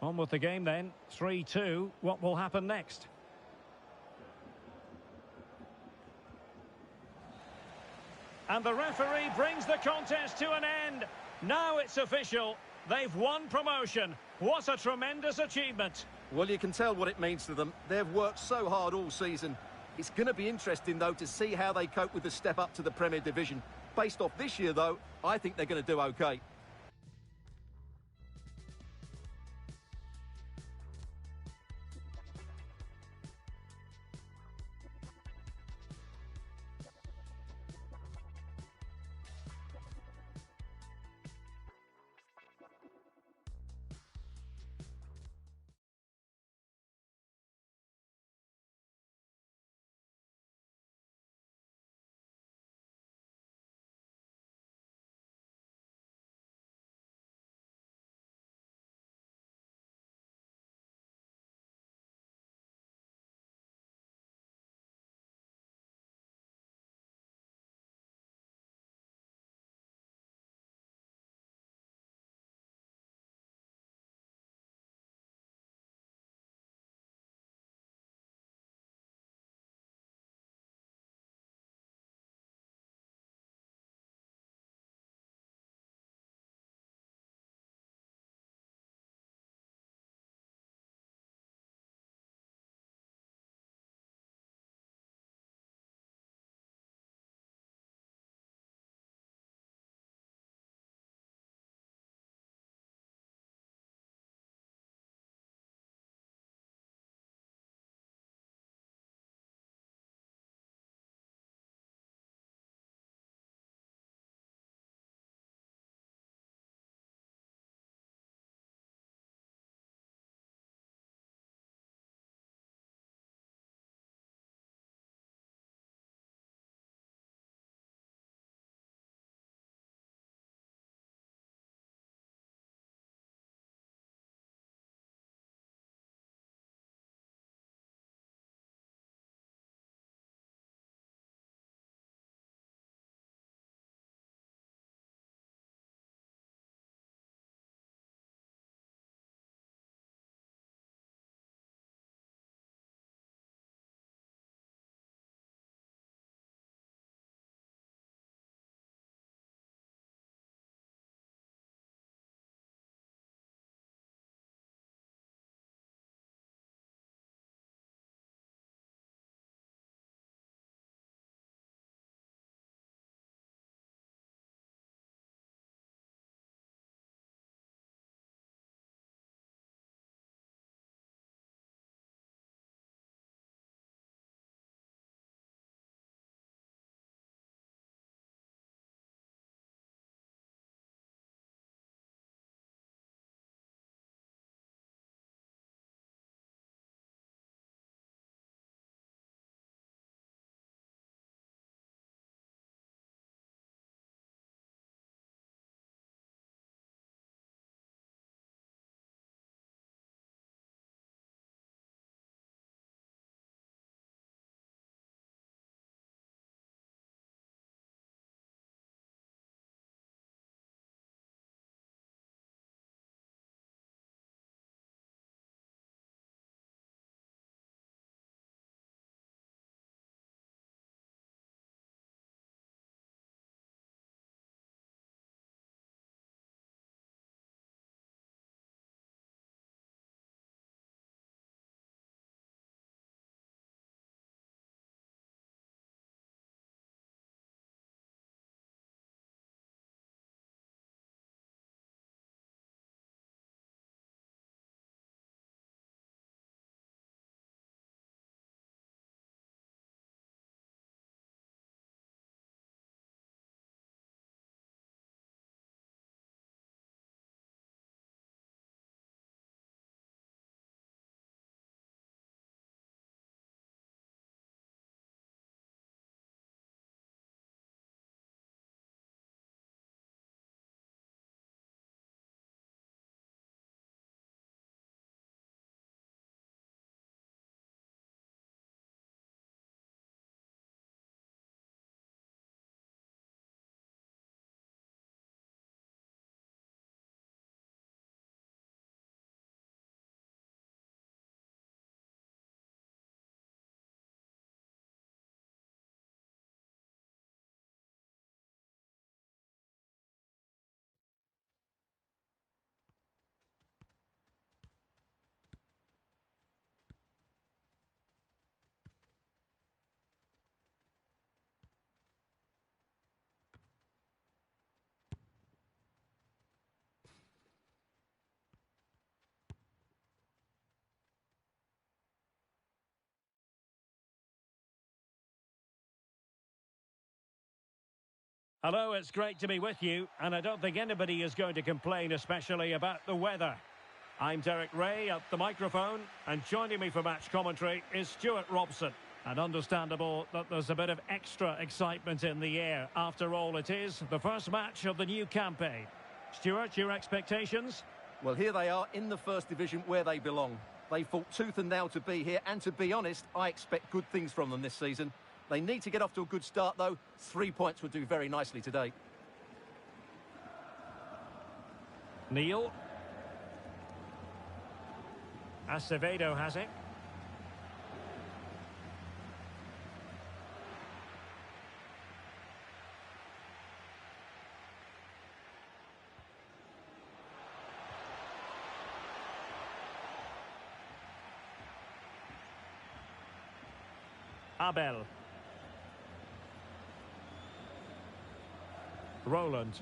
On with the game then. 3-2. What will happen next? And the referee brings the contest to an end. Now it's official. They've won promotion. What a tremendous achievement. Well, you can tell what it means to them. They've worked so hard all season. It's going to be interesting, though, to see how they cope with the step up to the Premier Division. Based off this year, though, I think they're going to do OK. Hello, it's great to be with you, and I don't think anybody is going to complain, especially about the weather. I'm Derek Ray at the microphone, and joining me for match commentary is Stuart Robson. And understandable that there's a bit of extra excitement in the air. After all, it is the first match of the new campaign. Stuart, your expectations? Well, here they are in the first division where they belong. They fought tooth and nail to be here, and to be honest, I expect good things from them this season. They need to get off to a good start, though. 3 points would do very nicely today. Neil. Acevedo has it. Abel. Roland.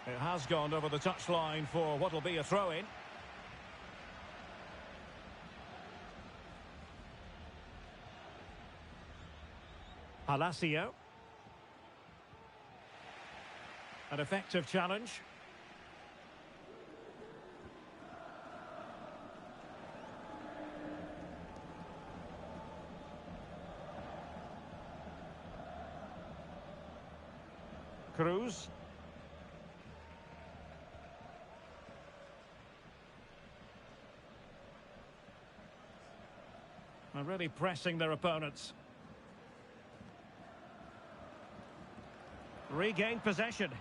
It has gone over the touchline for what will be a throw-in. Palacio. An effective challenge. Cruz. They're really pressing their opponents. Regained possession.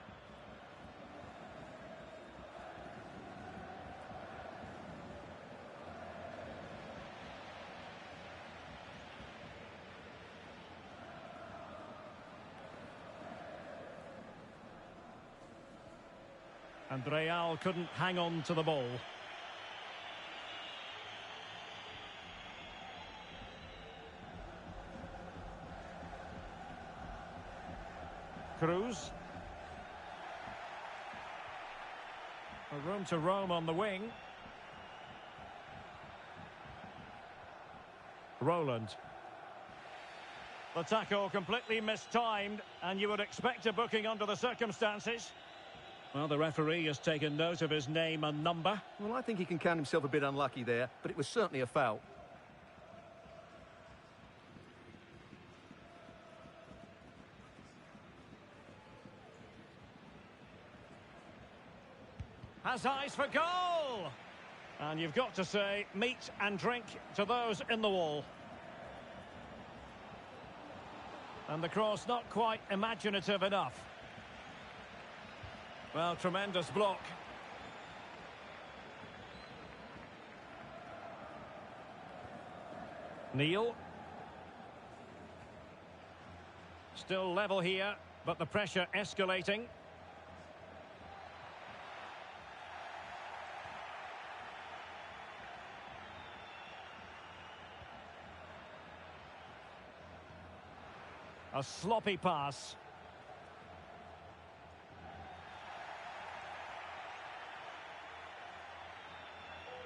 And Real couldn't hang on to the ball. Cruz. A room to roam on the wing. Roland. The tackle completely mistimed, and you would expect a booking under the circumstances. Well, the referee has taken note of his name and number. Well, I think he can count himself a bit unlucky there, but it was certainly a foul. Has eyes for goal! And you've got to say, meat and drink to those in the wall. And the cross not quite imaginative enough. Well, tremendous block. Neil. Still level here, but the pressure escalating. A sloppy pass.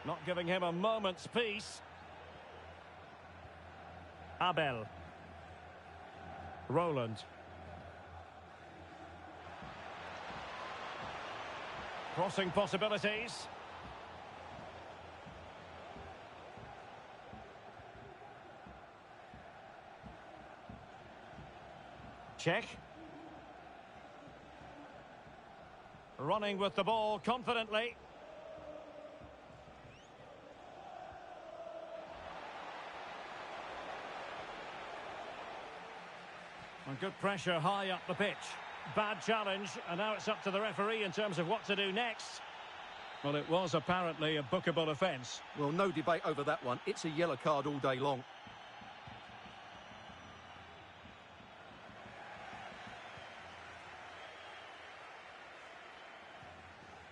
Not giving him a moment's peace. Abel. Roland. Crossing possibilities. Check. Running with the ball confidently. And good pressure high up the pitch. Bad challenge, and now it's up to the referee in terms of what to do next. Well, it was apparently a bookable offence. Well, no debate over that one. It's a yellow card all day long.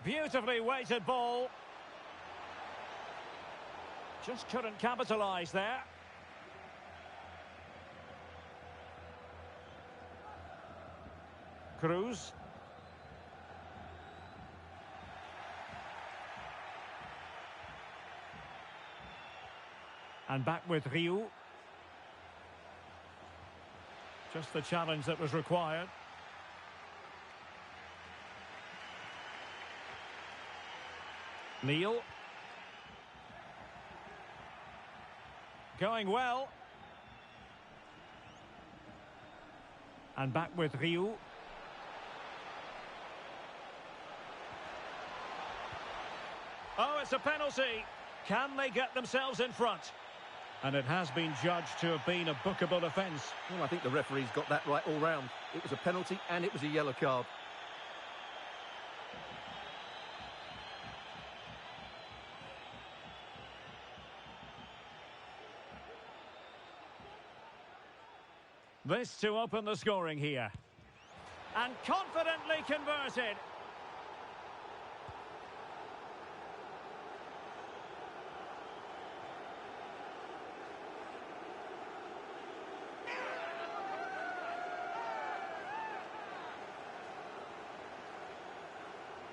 Beautifully weighted ball. Just couldn't capitalise there. Cruz. And back with Riluh. Just the challenge that was required. Neil. Going well. And back with Riluh. Oh, it's a penalty. Can they get themselves in front? And it has been judged to have been a bookable offence. Well, I think the referee's got that right all round. It was a penalty and it was a yellow card. This to open the scoring here. And confidently converted.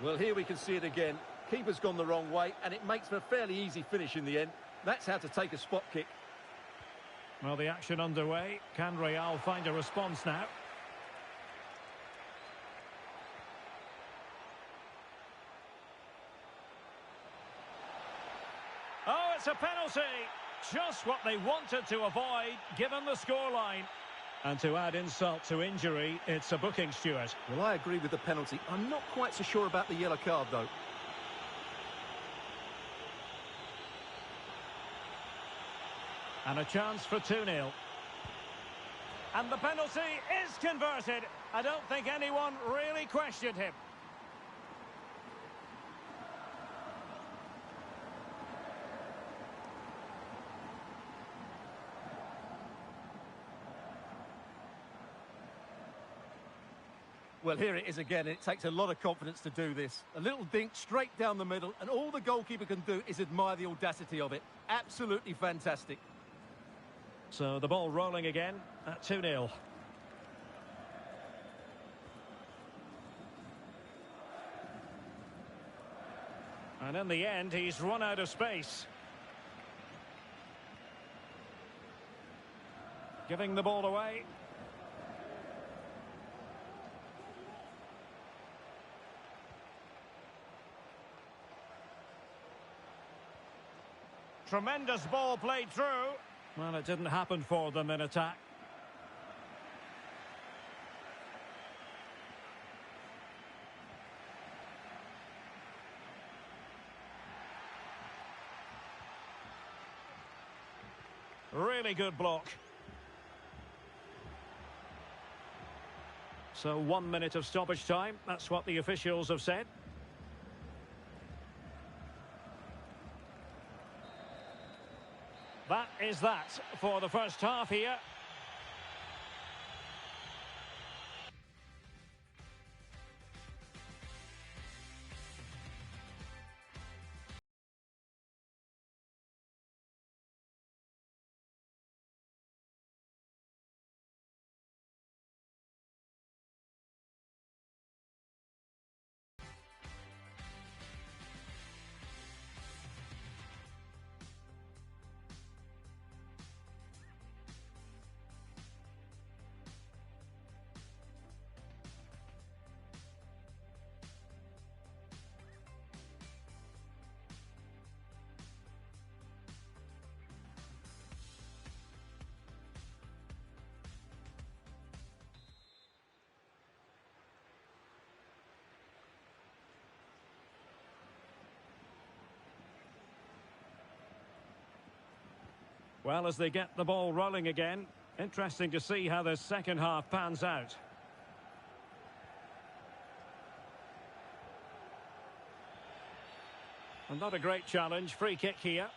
Well, here we can see it again. Keeper's gone the wrong way, and it makes for a fairly easy finish in the end. That's how to take a spot kick. Well, the action underway. Can Real find a response now? Oh, it's a penalty. Just what they wanted to avoid, given the scoreline. And to add insult to injury, it's a booking, Stuart. Well, I agree with the penalty. I'm not quite so sure about the yellow card, though. And a chance for 2-0. And the penalty is converted. I don't think anyone really questioned him. Well, here it is again, and it takes a lot of confidence to do this. A little dink straight down the middle, and all the goalkeeper can do is admire the audacity of it. Absolutely fantastic. So the ball rolling again at 2-0. And in the end, he's run out of space. Giving the ball away. Tremendous ball played through. Well, it didn't happen for them in attack. Really good block. So 1 minute of stoppage time. That's what the officials have said. That is that for the first half here. Well, as they get the ball rolling again, interesting to see how the second half pans out. And not a great challenge, free kick here.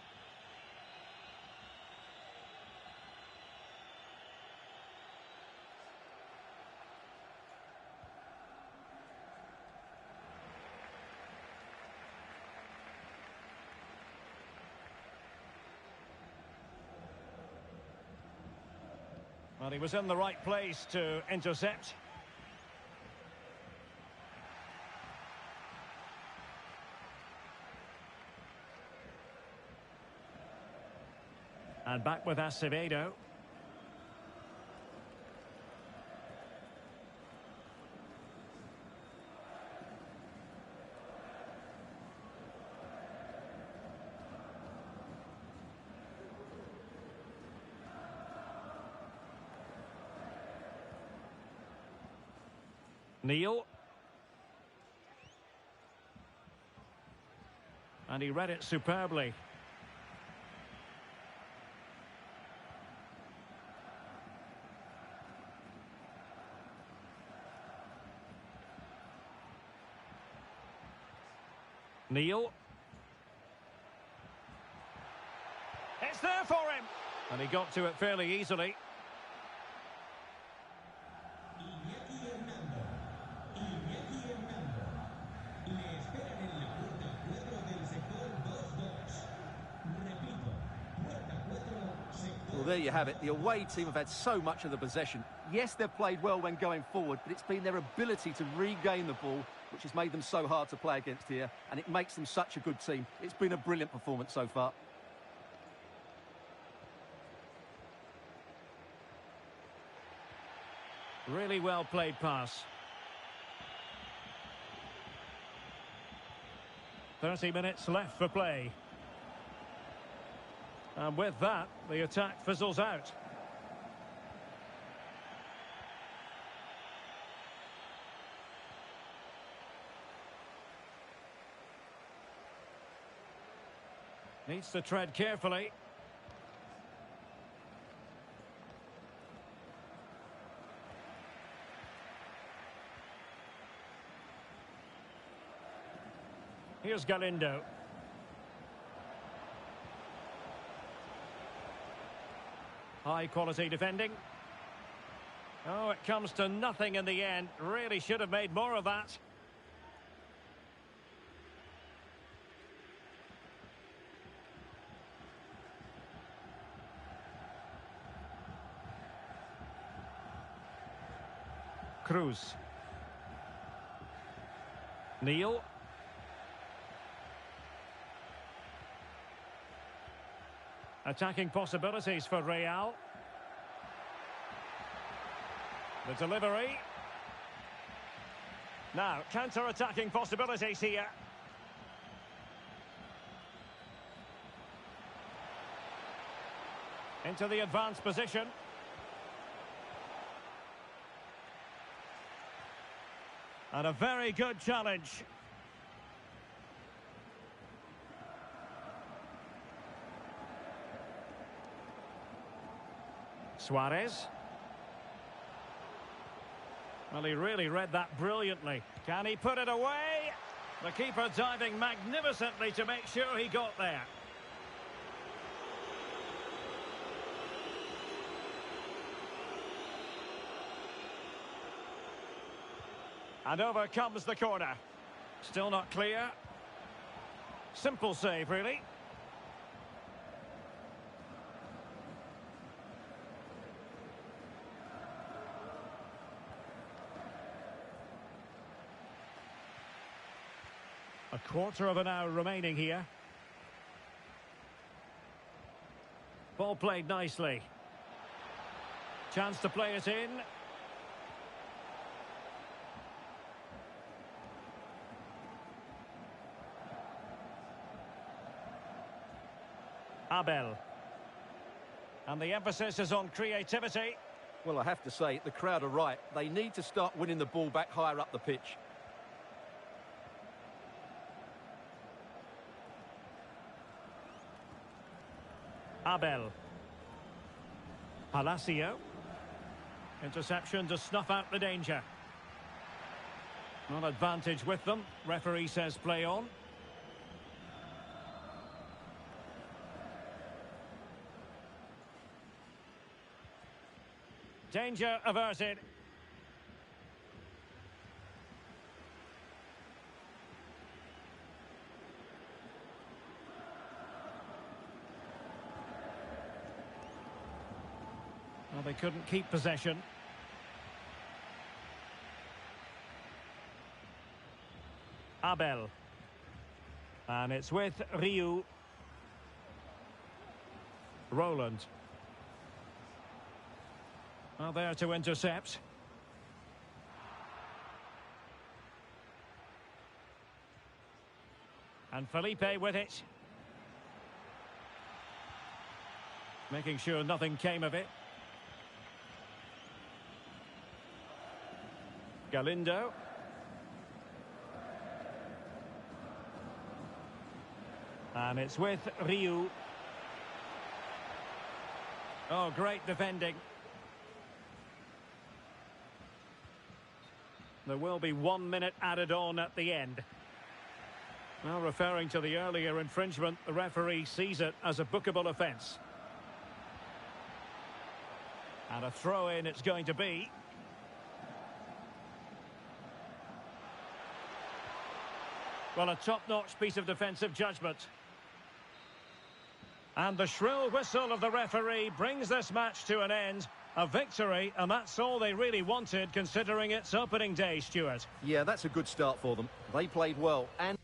Well, he was in the right place to intercept. And back with Acevedo. Neil. And he read it superbly. Neil. It's there for him. And he got to it fairly easily. Well, there you have it. The away team have had so much of the possession. Yes, they've played well when going forward, but it's been their ability to regain the ball which has made them so hard to play against here, and it makes them such a good team. It's been a brilliant performance so far. Really well played pass. 30 minutes left for play. And with that, the attack fizzles out. Needs to tread carefully. Here's Galindo. High quality defending. Oh, it comes to nothing in the end. Really should have made more of that. Cruz. Neil. Attacking possibilities for Real. The delivery. Now, counter-attacking possibilities here. Into the advanced position. And a very good challenge. Suarez. Well, he really read that brilliantly. Can he put it away? The keeper diving magnificently to make sure he got there. And over comes the corner. Still not clear. Simple save, really. A quarter of an hour remaining here. Ball played nicely. Chance to play it in. Abel. And the emphasis is on creativity. Well, I have to say, the crowd are right. They need to start winning the ball back higher up the pitch. Abel. Palacio. Interception to snuff out the danger. Not advantage with them. Referee says play on. Danger averted. Well, they couldn't keep possession. Abel. And it's with Riluh. Roland. Well, there to intercept. And Felipe with it. Making sure nothing came of it. Galindo. And it's with Riluh. Oh, great defending. There will be 1 minute added on at the end. Now, referring to the earlier infringement, the referee sees it as a bookable offence. And a throw-in it's going to be. Well, a top-notch piece of defensive judgment. And the shrill whistle of the referee brings this match to an end. A victory, and that's all they really wanted, considering its opening day, Stuart. Yeah, that's a good start for them. They played well and...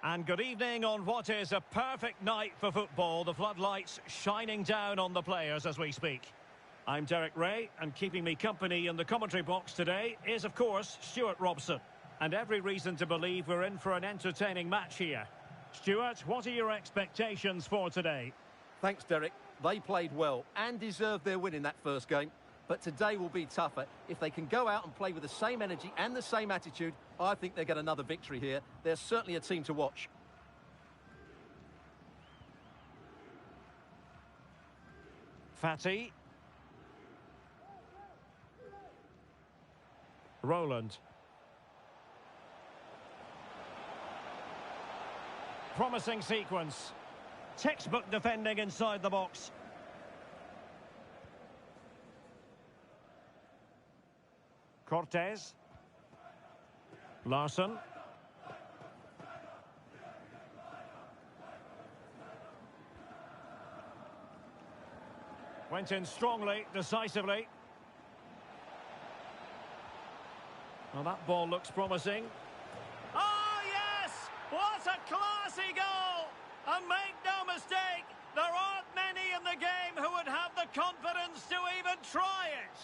And good evening on what is a perfect night for football. The floodlights shining down on the players as we speak. I'm Derek Ray, and keeping me company in the commentary box today is, of course, Stuart Robson. And every reason to believe we're in for an entertaining match here. Stuart, what are your expectations for today? Thanks, Derek. They played well and deserved their win in that first game. But today will be tougher. If they can go out and play with the same energy and the same attitude, I think they'll get another victory here. They're certainly a team to watch. Fatty. Roland. Promising sequence. Textbook defending inside the box. Cortes. Larson. Went in strongly, decisively. Well, that ball looks promising. Oh, yes! What a classy goal! And make no mistake, there aren't many in the game who would have the confidence to even try it.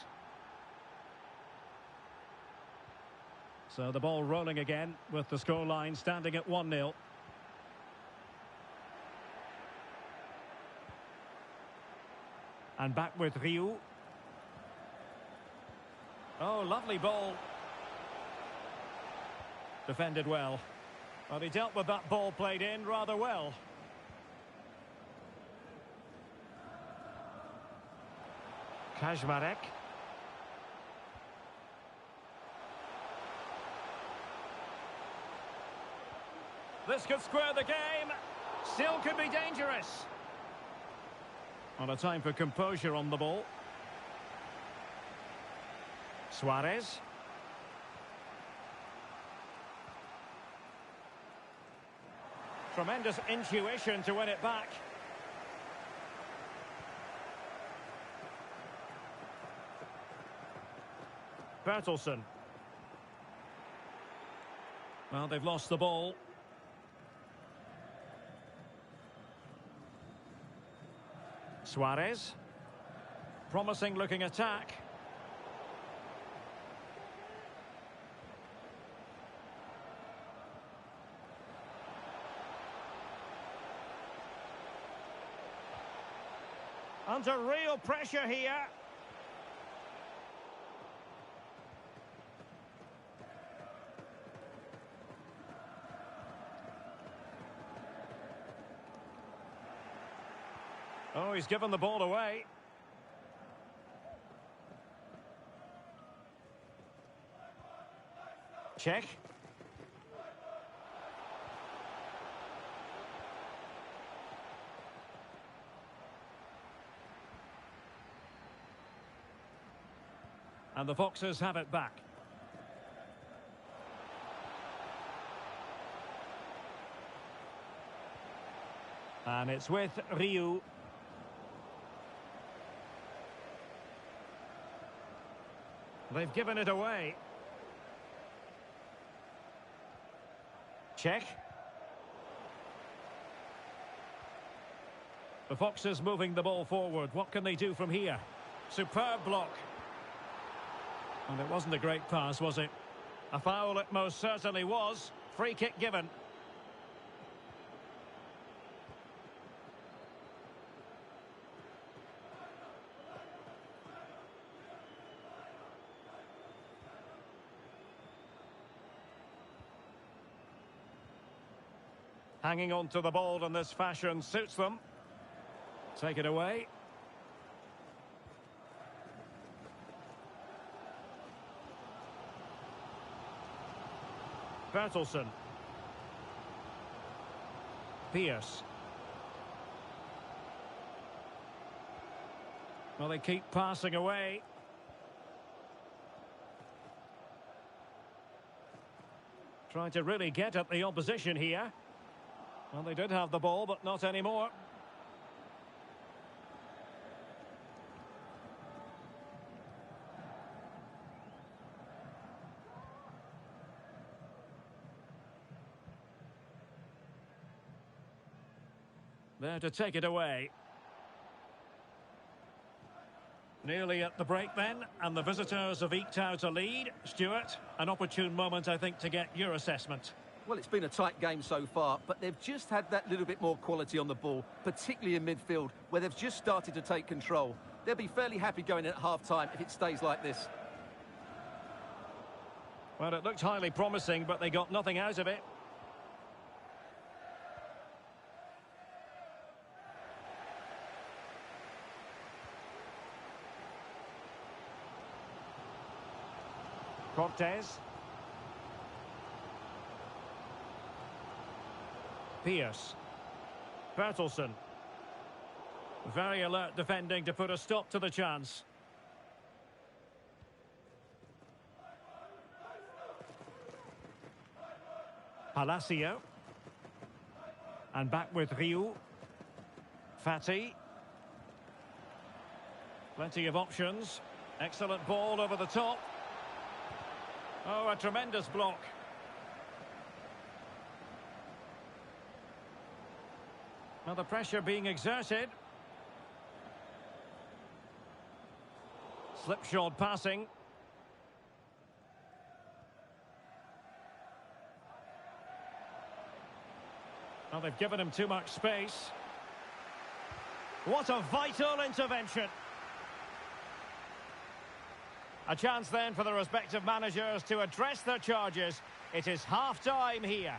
So the ball rolling again with the scoreline standing at 1-0. And back with Riluh. Oh, lovely ball. Defended well. Well, he dealt with that ball played in rather well. Kajmarek. This could square the game. Still could be dangerous. On a time for composure on the ball. Suarez. Tremendous intuition to win it back. Bertelsen. Well, they've lost the ball. Suarez. Promising looking attack. Under real pressure here. Oh, he's given the ball away. Check. And the Foxes have it back. And it's with Riluh. They've given it away. Check. The Foxes moving the ball forward. What can they do from here? Superb block. And it wasn't a great pass, was it? A foul it most certainly was. Free kick given. Hanging on to the ball in this fashion suits them. Take it away. Bertelsen. Pierce. Well, they keep passing away. Trying to really get at the opposition here. Well, they did have the ball, but not anymore. There to take it away. Nearly at the break then, and the visitors have eked out a lead. Stuart, an opportune moment, I think, to get your assessment. Well, it's been a tight game so far, but they've just had that little bit more quality on the ball, particularly in midfield, where they've just started to take control. They'll be fairly happy going in at half-time if it stays like this. Well, it looked highly promising, but they got nothing out of it. Cortes. Pierce. Bertelsen. Very alert defending to put a stop to the chance. Palacio. And back with Riluh. Fatty. Plenty of options. Excellent ball over the top. Oh, a tremendous block. Well, the pressure being exerted. Slipshod passing. Well, they've given him too much space. What a vital intervention. A chance then for the respective managers to address their charges. It is half-time here.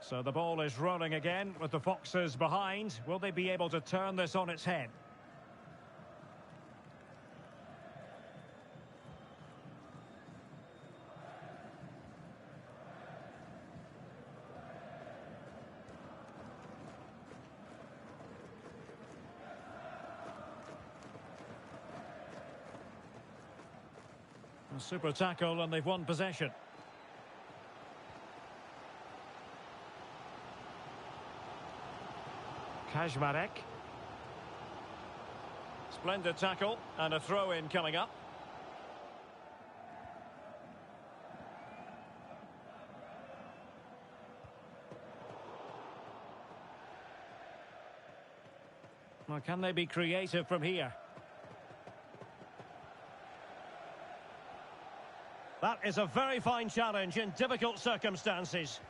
So the ball is rolling again with the Foxes behind. Will they be able to turn this on its head? A super tackle and they've won possession. Kajmarek. Splendid tackle and a throw-in coming up. Well, can they be creative from here? That is a very fine challenge in difficult circumstances.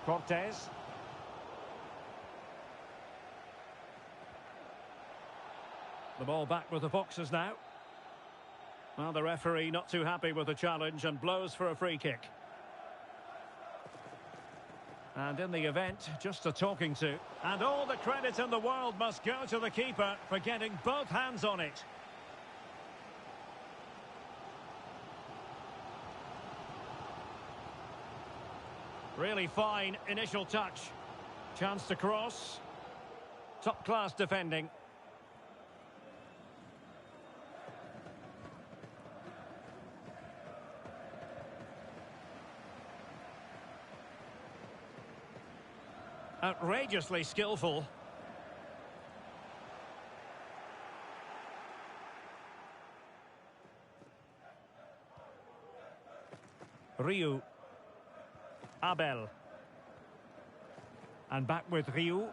Cortes. The ball back with the Foxes now. Well, the referee not too happy with the challenge and blows for a free kick. And in the event, just a talking to. And all the credit in the world must go to the keeper for getting both hands on it. Really fine initial touch. Chance to cross. Top-class defending. Outrageously skillful. Riluh. Abel. And back with Riluh.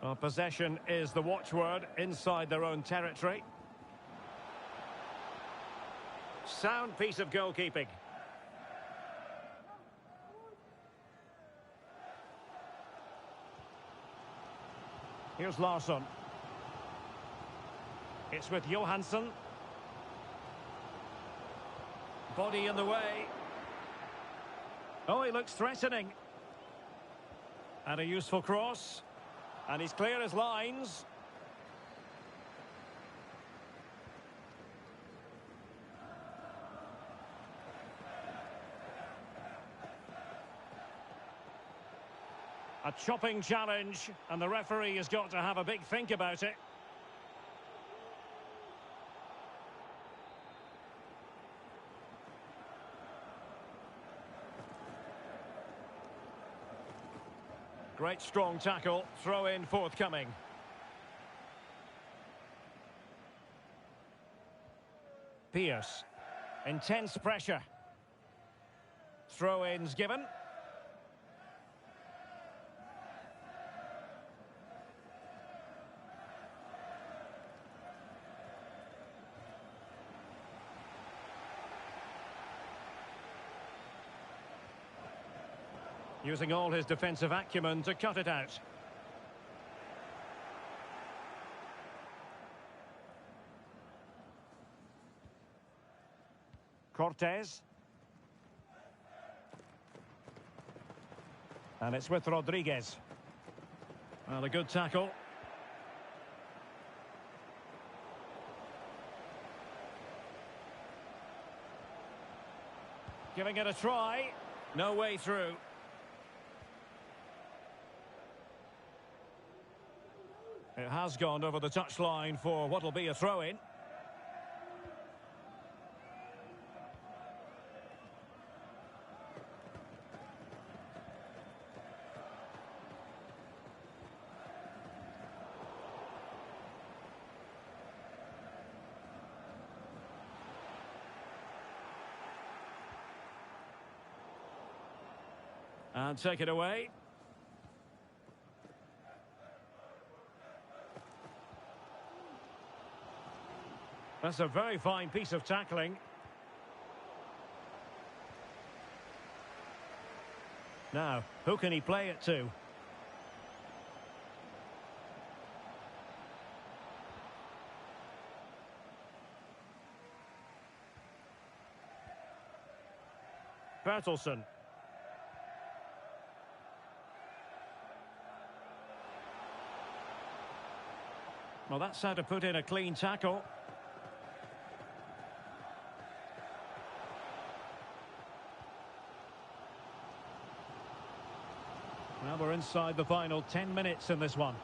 Well, possession is the watchword inside their own territory. Sound piece of goalkeeping. Here's Larsson. It's with Johansson. Body in the way. Oh, he looks threatening. And a useful cross. And he's clear as lines. A chopping challenge, and the referee has got to have a big think about it. Great strong tackle, throw in forthcoming. Pierce, intense pressure. Throw-ins given. Using all his defensive acumen to cut it out. Cortes. And it's with Rodriguez. Well, a good tackle. Giving it a try. No way through. It has gone over the touchline for what will be a throw-in. And take it away. That's a very fine piece of tackling. Now, who can he play it to? Bertelsen. Well, that's how to put in a clean tackle. Well, we're inside the final 10 minutes in this one.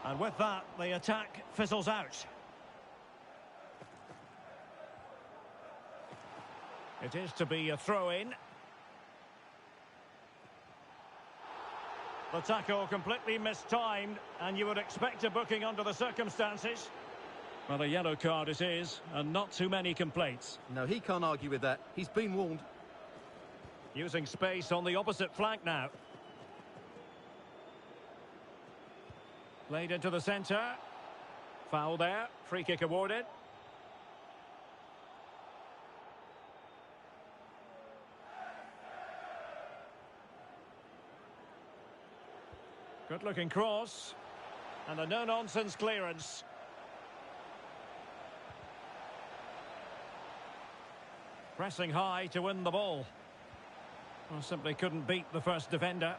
And with that, the attack fizzles out. It is to be a throw-in. The tackle completely mistimed, and you would expect a booking under the circumstances. Well, a yellow card it is, and not too many complaints. No, he can't argue with that. He's been warned. Using space on the opposite flank now. Played into the centre. Foul there. Free kick awarded. Good looking cross. And a no-nonsense clearance. Pressing high to win the ball. Well, simply couldn't beat the first defender.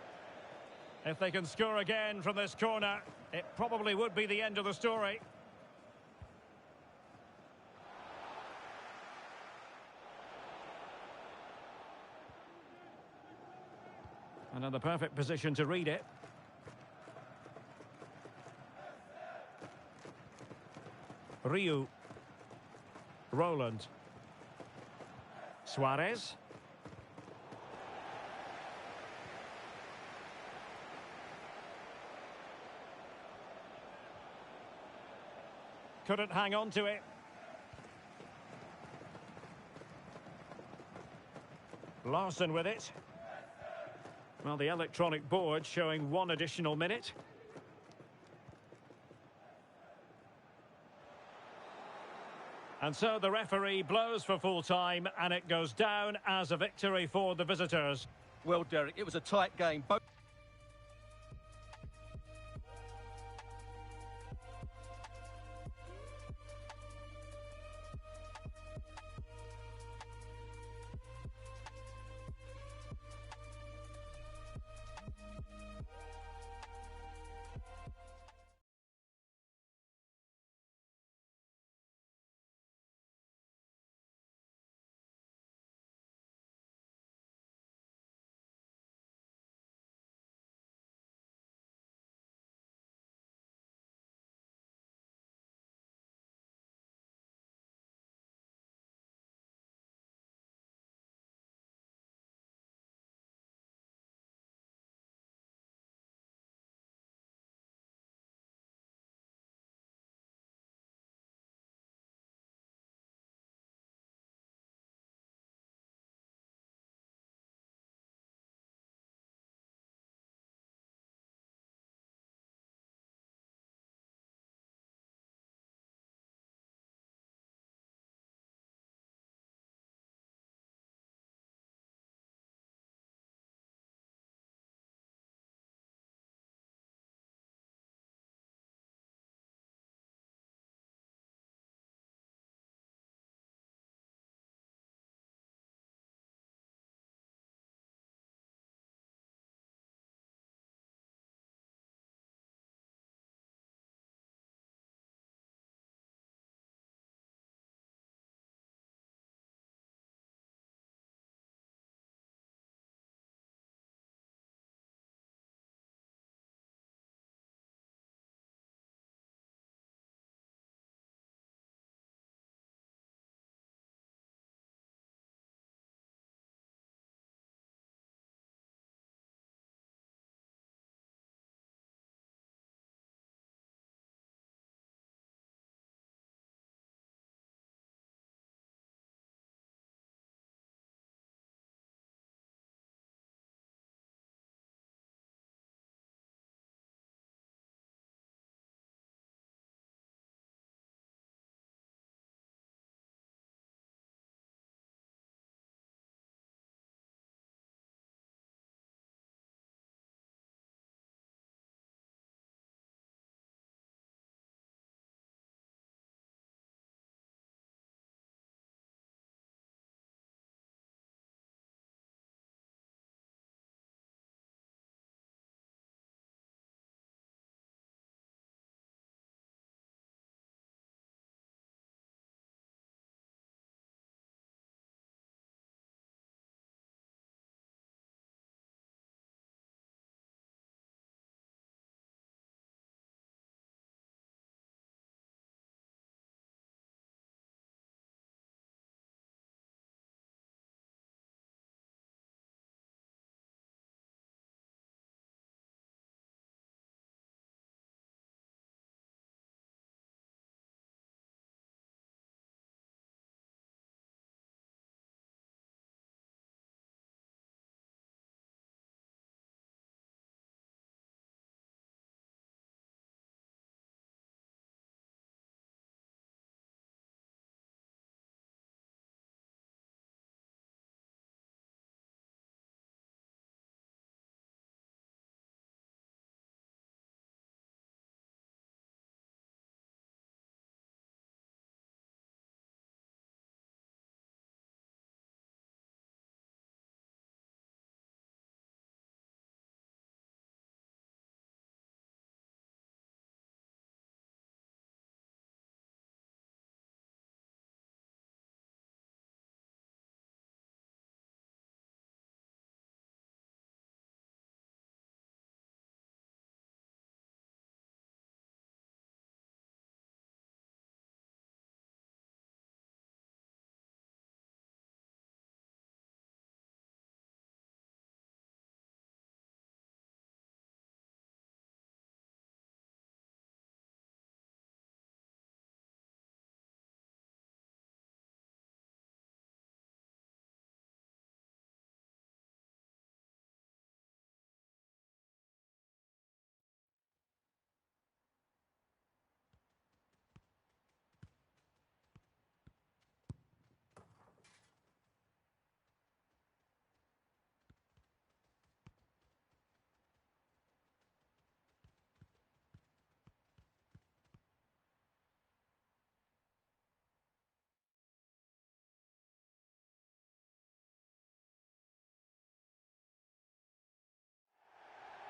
If they can score again from this corner, it probably would be the end of the story. Another perfect position to read it. Riluh. Roland. Suarez. Couldn't hang on to it. Larsson with it. Well, the electronic board showing one additional minute. And so the referee blows for full time, and it goes down as a victory for the visitors. Well, Derek, it was a tight game.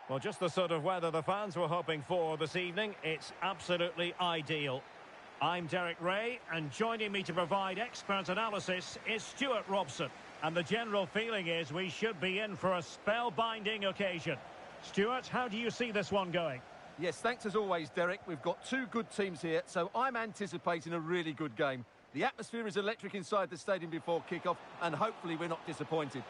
Well, just the sort of weather the fans were hoping for this evening. It's absolutely ideal. I'm Derek Ray, and joining me to provide expert analysis is Stuart Robson. And the general feeling is we should be in for a spellbinding occasion. Stuart, how do you see this one going? Yes, thanks as always, Derek. We've got two good teams here, so I'm anticipating a really good game. The atmosphere is electric inside the stadium before kick-off, and hopefully we're not disappointed.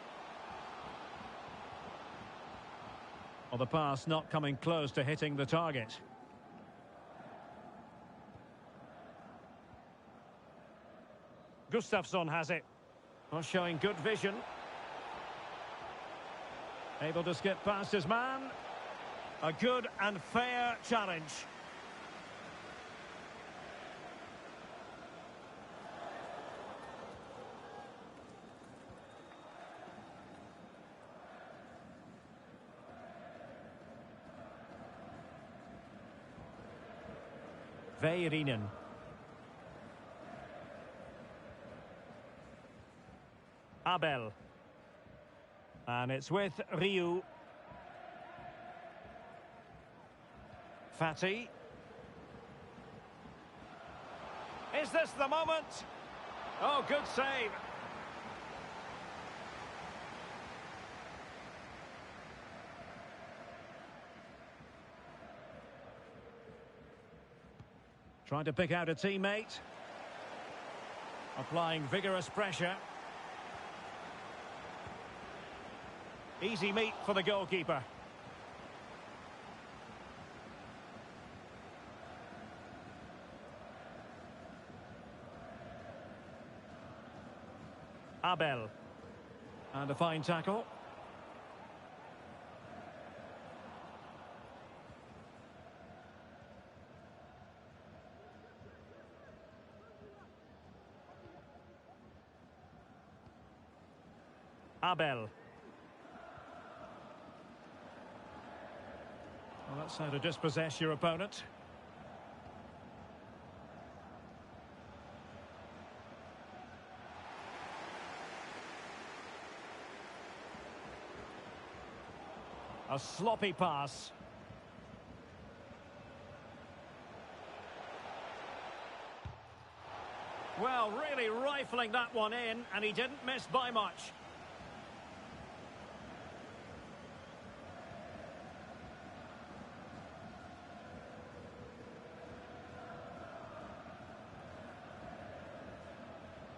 Well, the pass not coming close to hitting the target. Gustafsson has it. Well, showing good vision. Able to skip past his man. A good and fair challenge. Veirinen. Abel. And it's with Riluh. Fatty. Is this the moment? Oh, good save. Trying to pick out a teammate. Applying vigorous pressure. Easy meat for the goalkeeper. Abel. And a fine tackle. Abel. Well, that's how to dispossess your opponent. A sloppy pass. Well, really rifling that one in, and he didn't miss by much.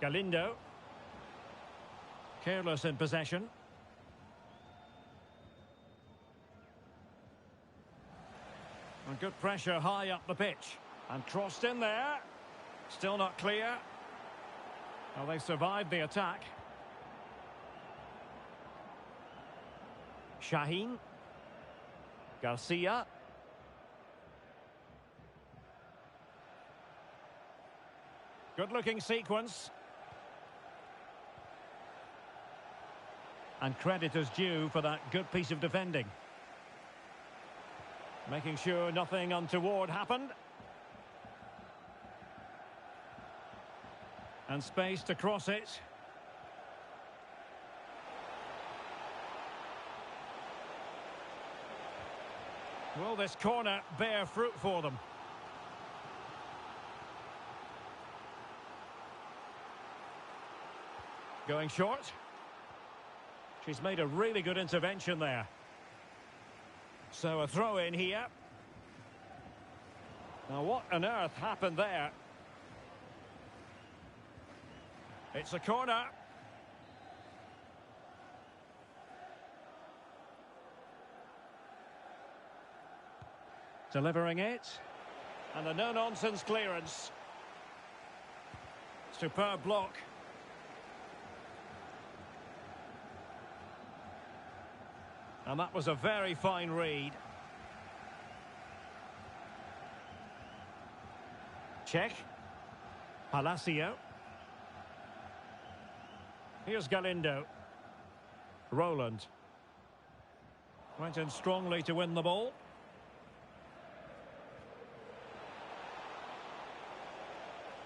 Galindo. Careless in possession. And good pressure high up the pitch. And crossed in there. Still not clear. Well, they survived the attack. Shaheen. Garcia. Good-looking sequence. And credit is due for that good piece of defending. Making sure nothing untoward happened. And space to cross it. Will this corner bear fruit for them? Going short. She's made a really good intervention there. So a throw in here. Now what on earth happened there? It's a corner. Delivering it. And a no-nonsense clearance. Superb block. And that was a very fine read. Check. Palacio. Here's Galindo. Roland. Went in strongly to win the ball.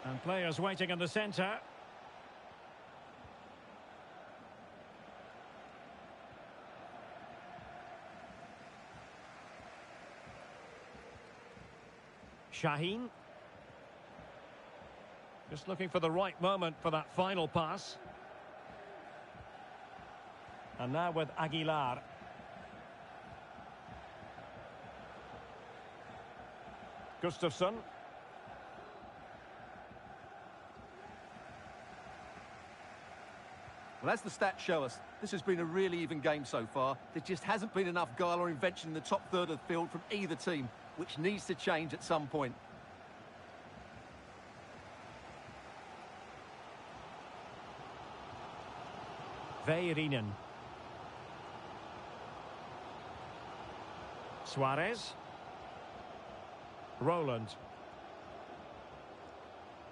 And players waiting in the centre. Shaheen. Just looking for the right moment for that final pass. And now with Aguilar. Gustafsson. Well, as the stats show us, this has been a really even game so far. There just hasn't been enough guile or invention in the top third of the field from either team, which needs to change at some point. Veyrinen. Suarez. Roland.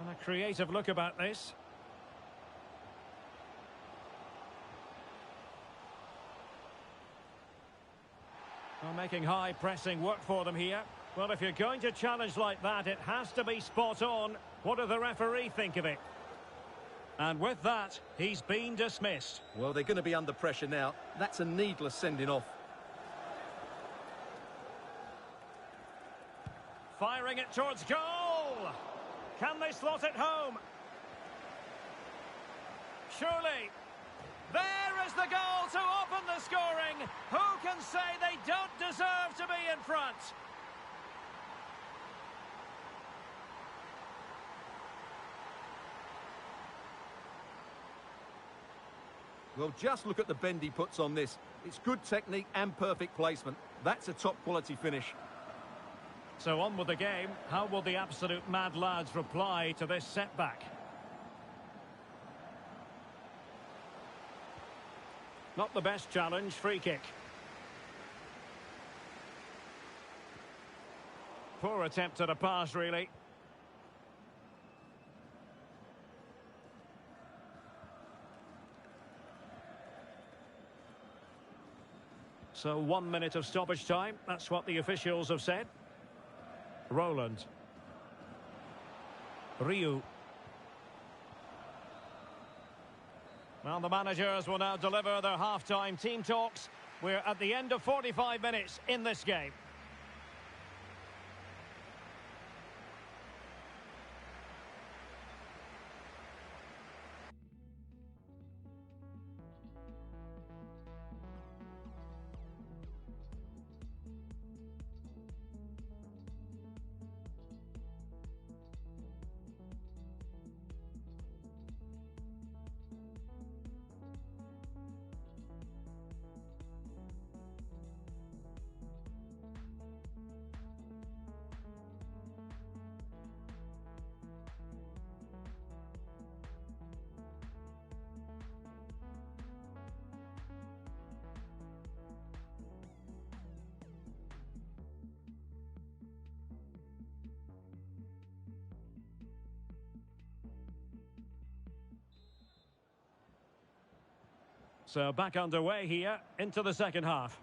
And a creative look about this. Well, making high pressing work for them here. Well, if you're going to challenge like that, it has to be spot on. What does the referee think of it? And with that, he's been dismissed. Well, they're going to be under pressure now. That's a needless sending off. Firing it towards goal. Can they slot it home? Surely. There is the goal to open the scoring. Who can say they don't deserve to be in front? Well, just look at the bend he puts on this. It's good technique and perfect placement. That's a top quality finish. So on with the game. How will the absolute mad lads reply to this setback? Not the best challenge, free kick. Poor attempt at a pass, really. So 1 minute of stoppage time. That's what the officials have said. Roland. Riluh. Well, the managers will now deliver their half-time team talks. We're at the end of 45 minutes in this game. So back underway here into the second half.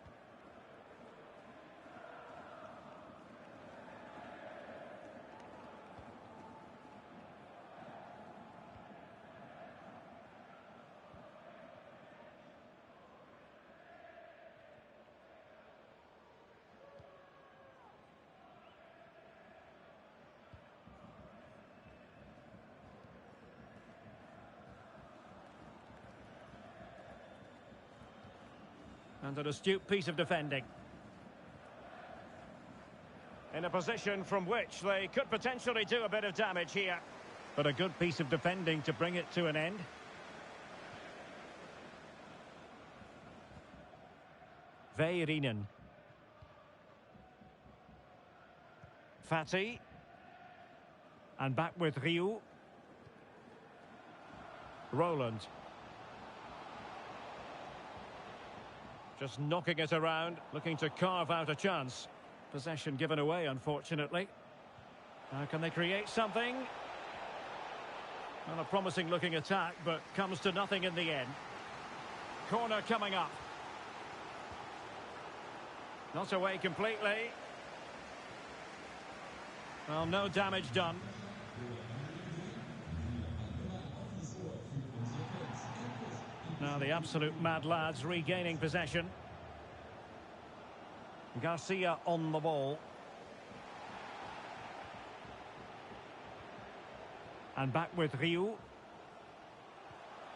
And an astute piece of defending. In a position from which they could potentially do a bit of damage here. But a good piece of defending to bring it to an end. Veyrinen. Fatty. And back with Riluh. Roland. Just knocking it around, looking to carve out a chance. Possession given away, unfortunately. Now, can they create something? Well, a promising looking attack, but comes to nothing in the end. Corner coming up. Not away completely. Well, no damage done. Now the absolute mad lads regaining possession. Garcia on the ball. And back with Riluh.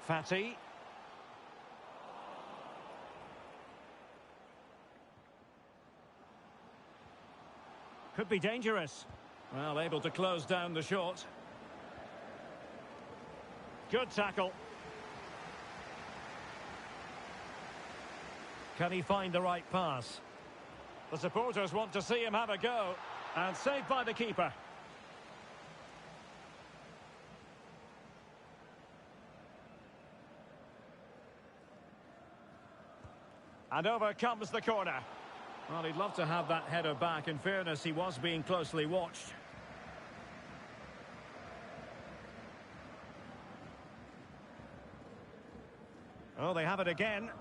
Fatty. Could be dangerous. Well, able to close down the shot. Good tackle. Can he find the right pass? The supporters want to see him have a go. And saved by the keeper. And over comes the corner. Well, he'd love to have that header back. In fairness, he was being closely watched. Oh, they have it again.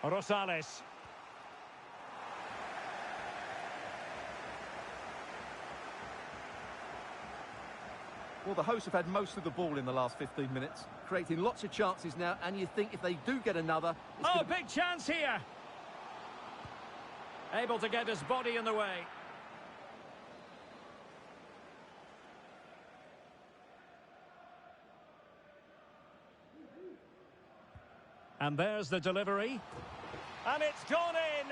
Rosales. Well, the hosts have had most of the ball in the last 15 minutes, creating lots of chances now, and you think if they do get another... Oh, big chance here! Able to get his body in the way. And there's the delivery. And it's gone in!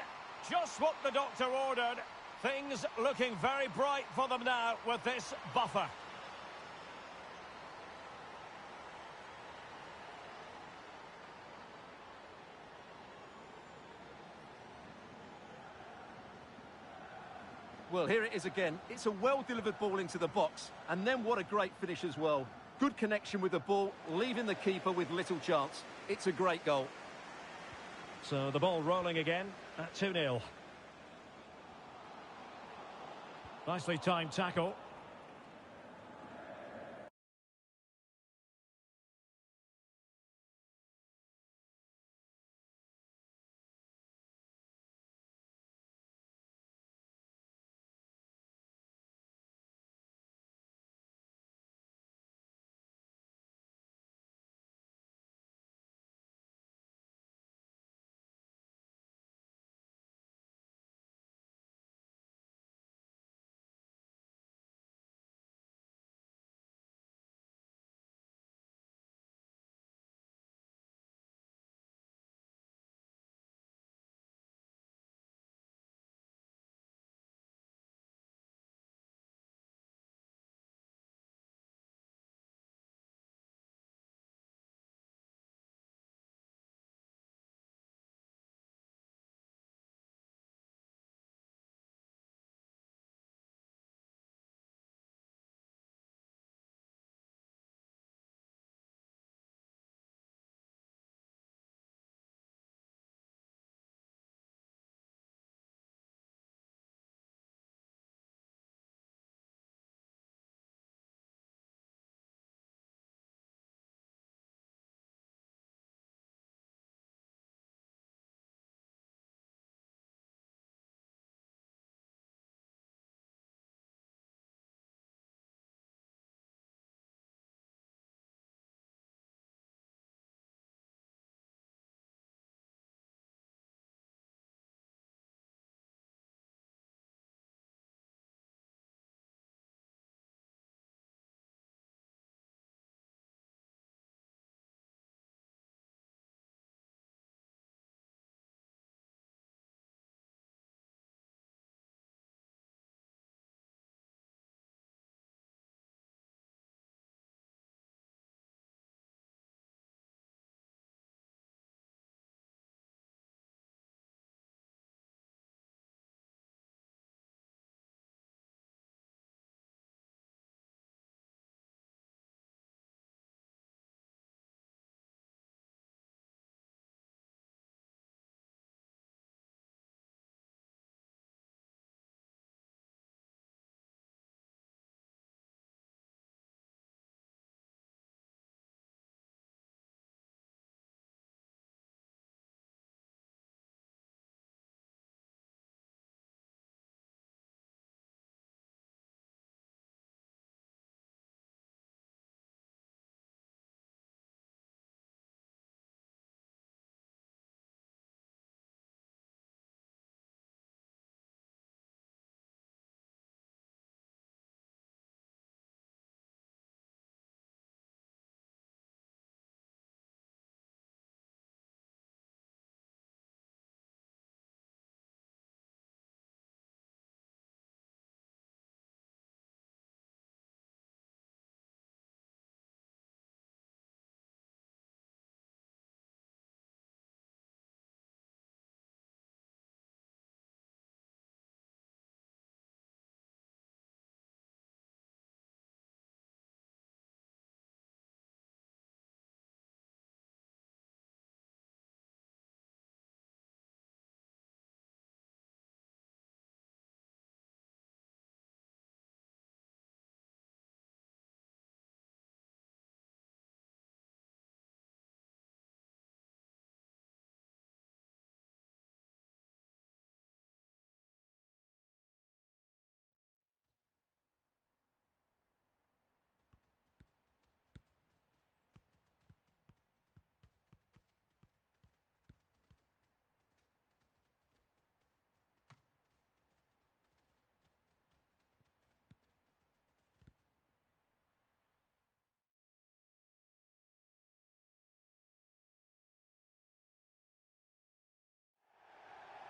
Just what the doctor ordered. Things looking very bright for them now with this buffer. Well, here it is again. It's a well-delivered ball into the box. And then what a great finish as well. Good connection with the ball, leaving the keeper with little chance. It's a great goal. So the ball rolling again at 2-0. Nicely timed tackle.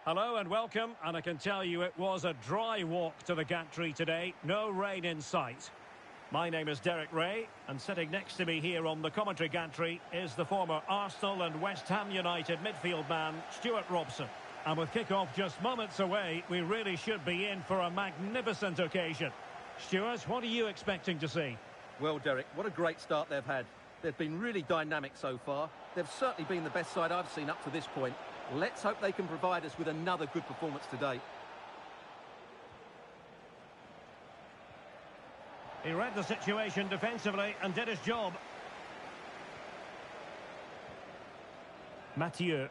Hello and welcome, and I can tell you it was a dry walk to the gantry today. No rain in sight. My name is Derek Ray, and sitting next to me here on the commentary gantry is the former Arsenal and West Ham United midfield man, Stuart Robson. And with kick-off just moments away, we really should be in for a magnificent occasion. Stuart, what are you expecting to see? Well, Derek, what a great start they've had. They've been really dynamic so far. They've certainly been the best side I've seen up to this point. Let's hope they can provide us with another good performance today. He read the situation defensively and did his job. Mathieu.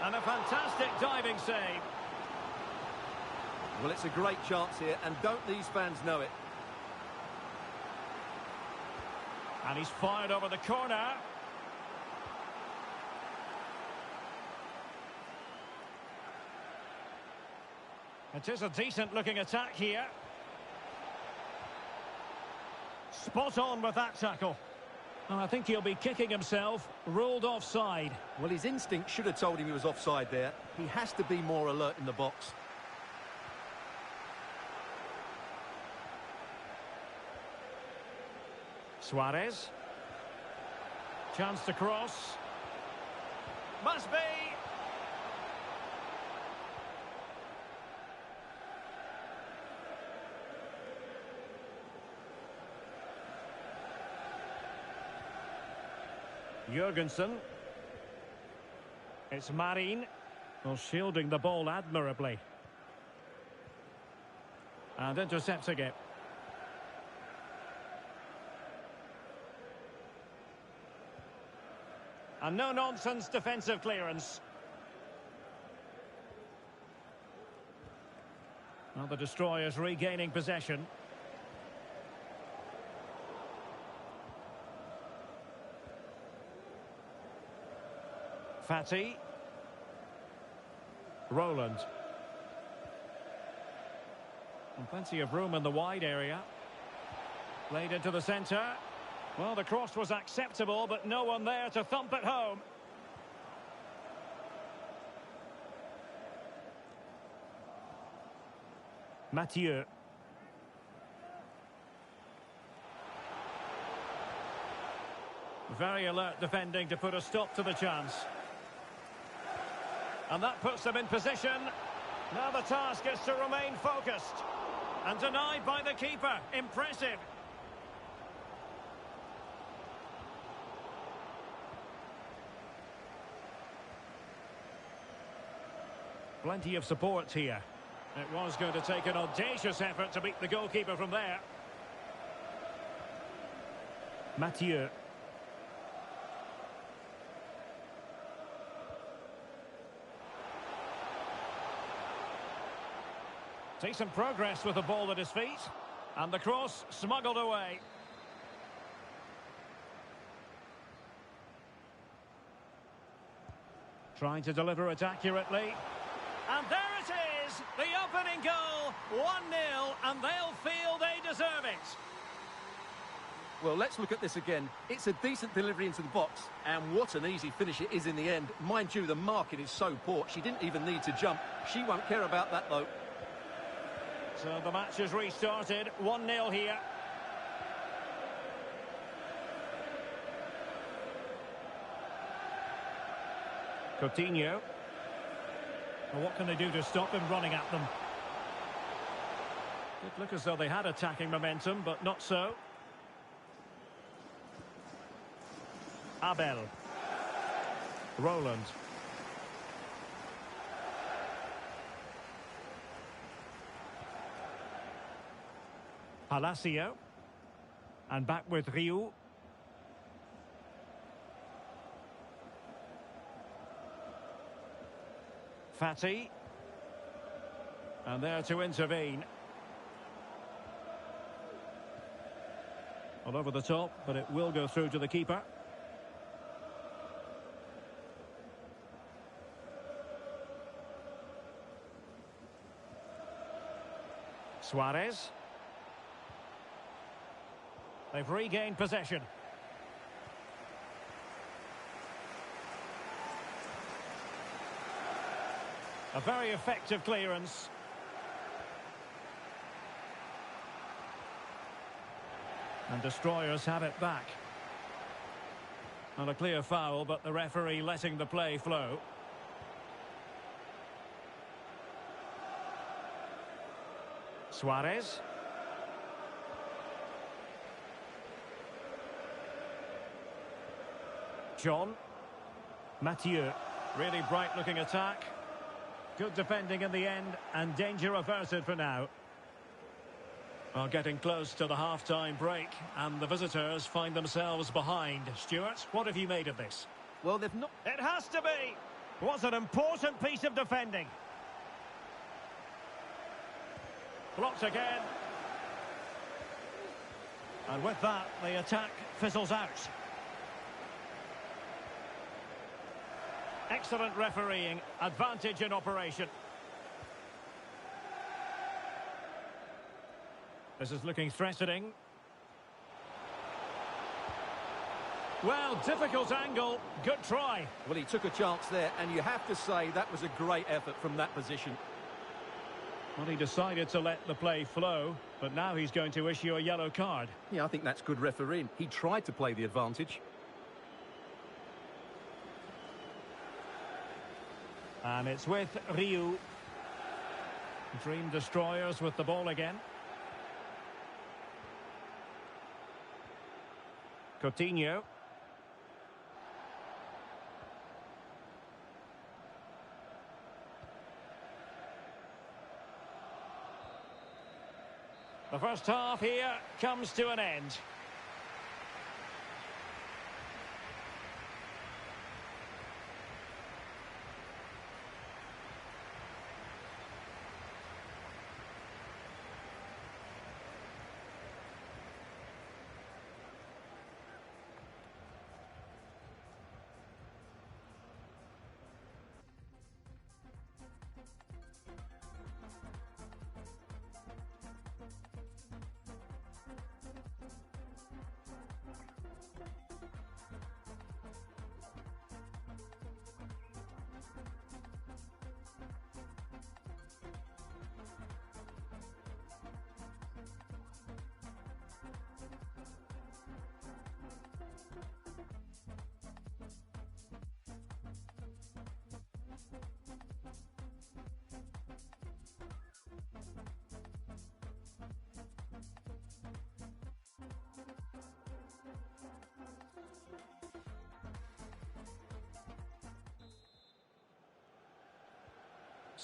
And a fantastic diving save. Well, it's a great chance here, and don't these fans know it? And he's fired over the corner. It is a decent-looking attack here. Spot on with that tackle. And I think he'll be kicking himself, ruled offside. Well, his instinct should have told him he was offside there. He has to be more alert in the box. Suarez. Chance to cross. Must be. Jurgensen. It's Marin. Well, shielding the ball admirably. And intercepting it. And no-nonsense defensive clearance. Well, the destroyer's regaining possession. Fatty. Roland. And plenty of room in the wide area. Played into the centre. Well, the cross was acceptable, but no one there to thump it home. Mathieu. Very alert defending to put a stop to the chance. And that puts them in position. Now the task is to remain focused. And denied by the keeper. Impressive. Plenty of support here. It was going to take an audacious effort to beat the goalkeeper from there. Mathieu. Decent progress with the ball at his feet. And the cross smuggled away. Trying to deliver it accurately. And there it is, the opening goal, 1-0, and they'll feel they deserve it. Well, let's look at this again. It's a decent delivery into the box, and what an easy finish it is in the end. Mind you, the marking is so poor, she didn't even need to jump. She won't care about that, though. So the match has restarted, 1-0 here. Coutinho. Well, what can they do to stop him running at them? Did look as though they had attacking momentum, but not so. Abel. Roland. Palacio. And back with Riluh. Fatty. And there to intervene. All over the top, but it will go through to the keeper. Suarez. They've regained possession. A very effective clearance. And Destroyers have it back. Not a clear foul, but the referee letting the play flow. Suarez. John. Mathieu. Really bright-looking attack. Good defending in the end, and danger averted for now. Well, getting close to the half-time break, and the visitors find themselves behind. Stuart, what have you made of this? Well, they've not... It has to be! Was an important piece of defending. Blocked again. And with that, the attack fizzles out. Excellent refereeing, advantage in operation. This is looking threatening. Well, difficult angle. Good try. Well, he took a chance there, and you have to say that was a great effort from that position. Well, he decided to let the play flow, but now he's going to issue a yellow card. Yeah, I think that's good refereeing. He tried to play the advantage. And it's with Riluh. Dream Destroyers with the ball again. Coutinho. The first half here comes to an end.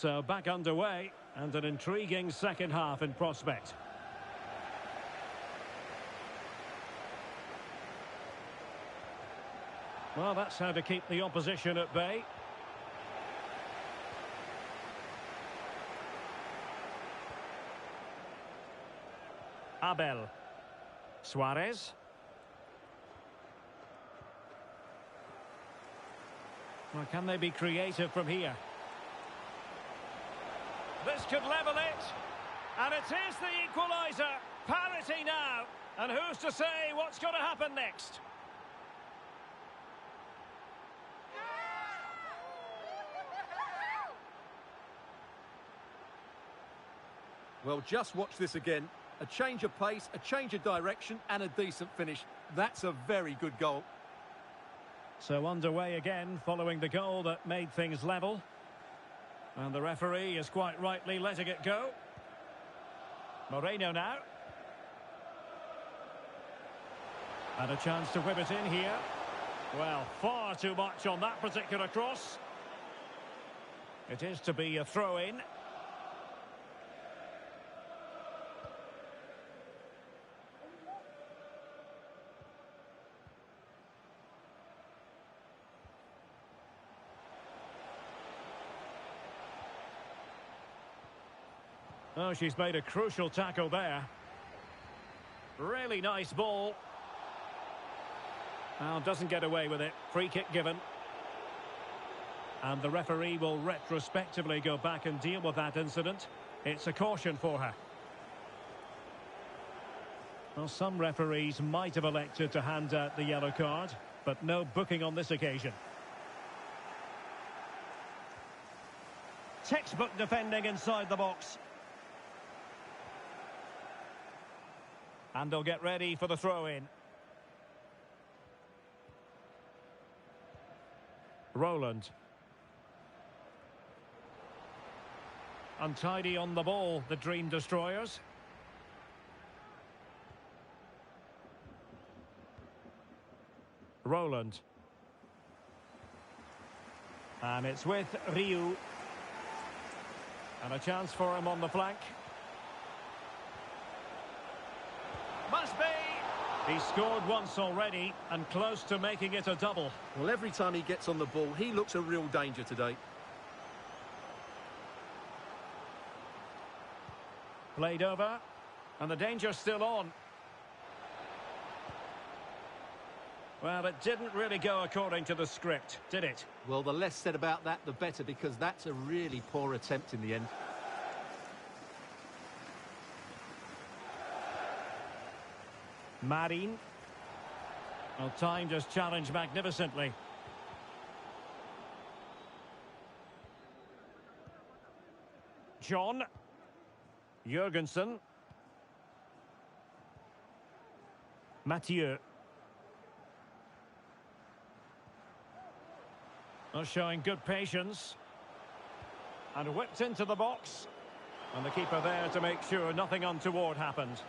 So back underway, and an intriguing second half in prospect. Well, that's how to keep the opposition at bay. Abel. Suarez. Well, can they be creative from here? This could level it, and it is the equaliser. Parity now, and who's to say what's going to happen next? Well, just watch this again. A change of pace, a change of direction, and a decent finish. That's a very good goal. So underway again, following the goal that made things level. And the referee is quite rightly letting it go. Moreno now. And a chance to whip it in here. Well, far too much on that particular cross. It is to be a throw-in. Oh, she's made a crucial tackle there. Really nice ball. Well, doesn't get away with it. Free kick given. And the referee will retrospectively go back and deal with that incident. It's a caution for her. Well, some referees might have elected to hand out the yellow card, but no booking on this occasion. textbook defending inside the box. And they'll get ready for the throw-in. Roland. Untidy on the ball, the Dream Destroyers. Roland. And it's with Riluh. And a chance for him on the flank. Must be! He scored once already and close to making it a double. Well, every time he gets on the ball, he looks a real danger today. Played over. And the danger's still on. Well, it didn't really go according to the script, did it? Well, the less said about that, the better, because that's a really poor attempt in the end. Marin. Well, timed his challenge magnificently. John. Jurgensen. Mathieu. Well, showing good patience. And whipped into the box. And the keeper there to make sure nothing untoward happened.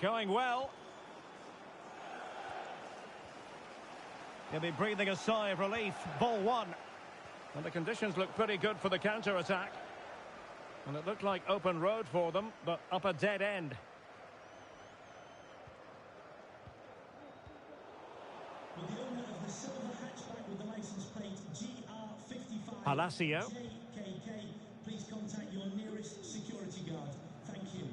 Going well. He'll be breathing a sigh of relief. Ball one. And the conditions look pretty good for the counter-attack. And it looked like open road for them, but up a dead end. With the owner of the silver hatchback with the license plate GR55 Palacio. JKK, please contact your nearest security guard. Thank you.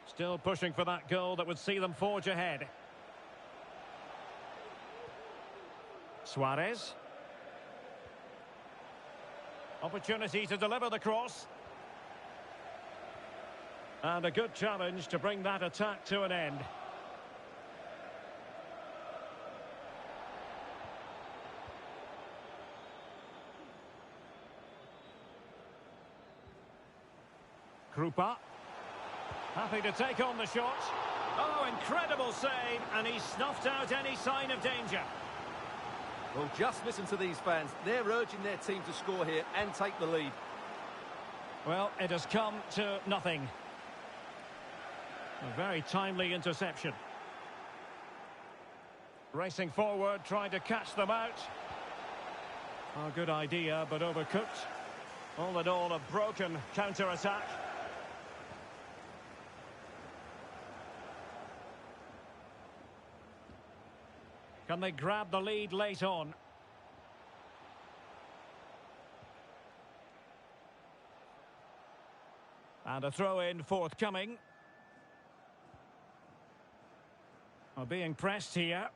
Still pushing for that goal that would see them forge ahead. Suarez. Opportunity to deliver the cross. And a good challenge to bring that attack to an end. Krupa. Happy to take on the shot. Oh, incredible save, and he snuffed out any sign of danger. Well, just listen to these fans. They're urging their team to score here and take the lead. Well, it has come to nothing. A very timely interception. Racing forward, trying to catch them out. Oh, good idea, but overcooked. All in all, a broken counter-attack. Can they grab the lead late on? And a throw-in forthcoming. Well, being pressed here.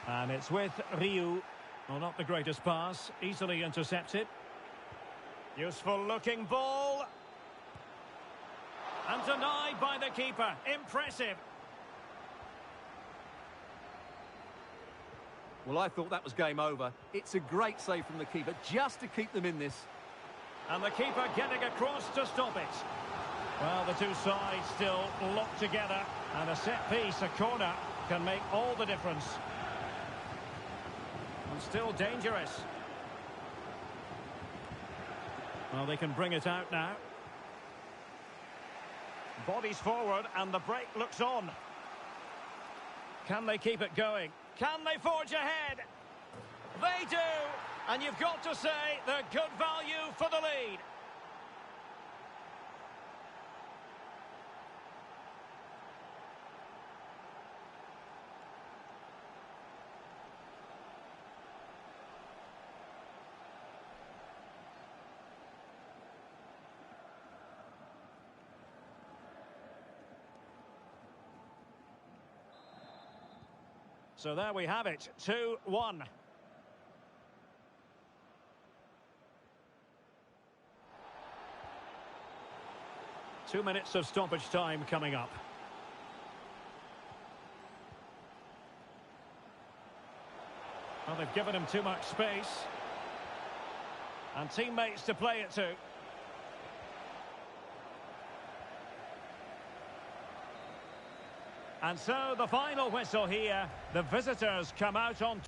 And it's with Riluh. Well, not the greatest pass. Easily intercepted. Useful looking ball. And denied by the keeper. Impressive. Well, I thought that was game over. It's a great save from the keeper just to keep them in this. And the keeper getting across to stop it. Well, the two sides still locked together. And a set piece, a corner, can make all the difference. And still dangerous. Well, they can bring it out now. Bodies forward and the break looks on. Can they keep it going? Can they forge ahead? They do! And you've got to say they're good value for the lead. So there we have it, 2-1. Two minutes of stoppage time coming up. Well, they've given him too much space. And teammates to play it to. And so the final whistle here. The visitors come out on.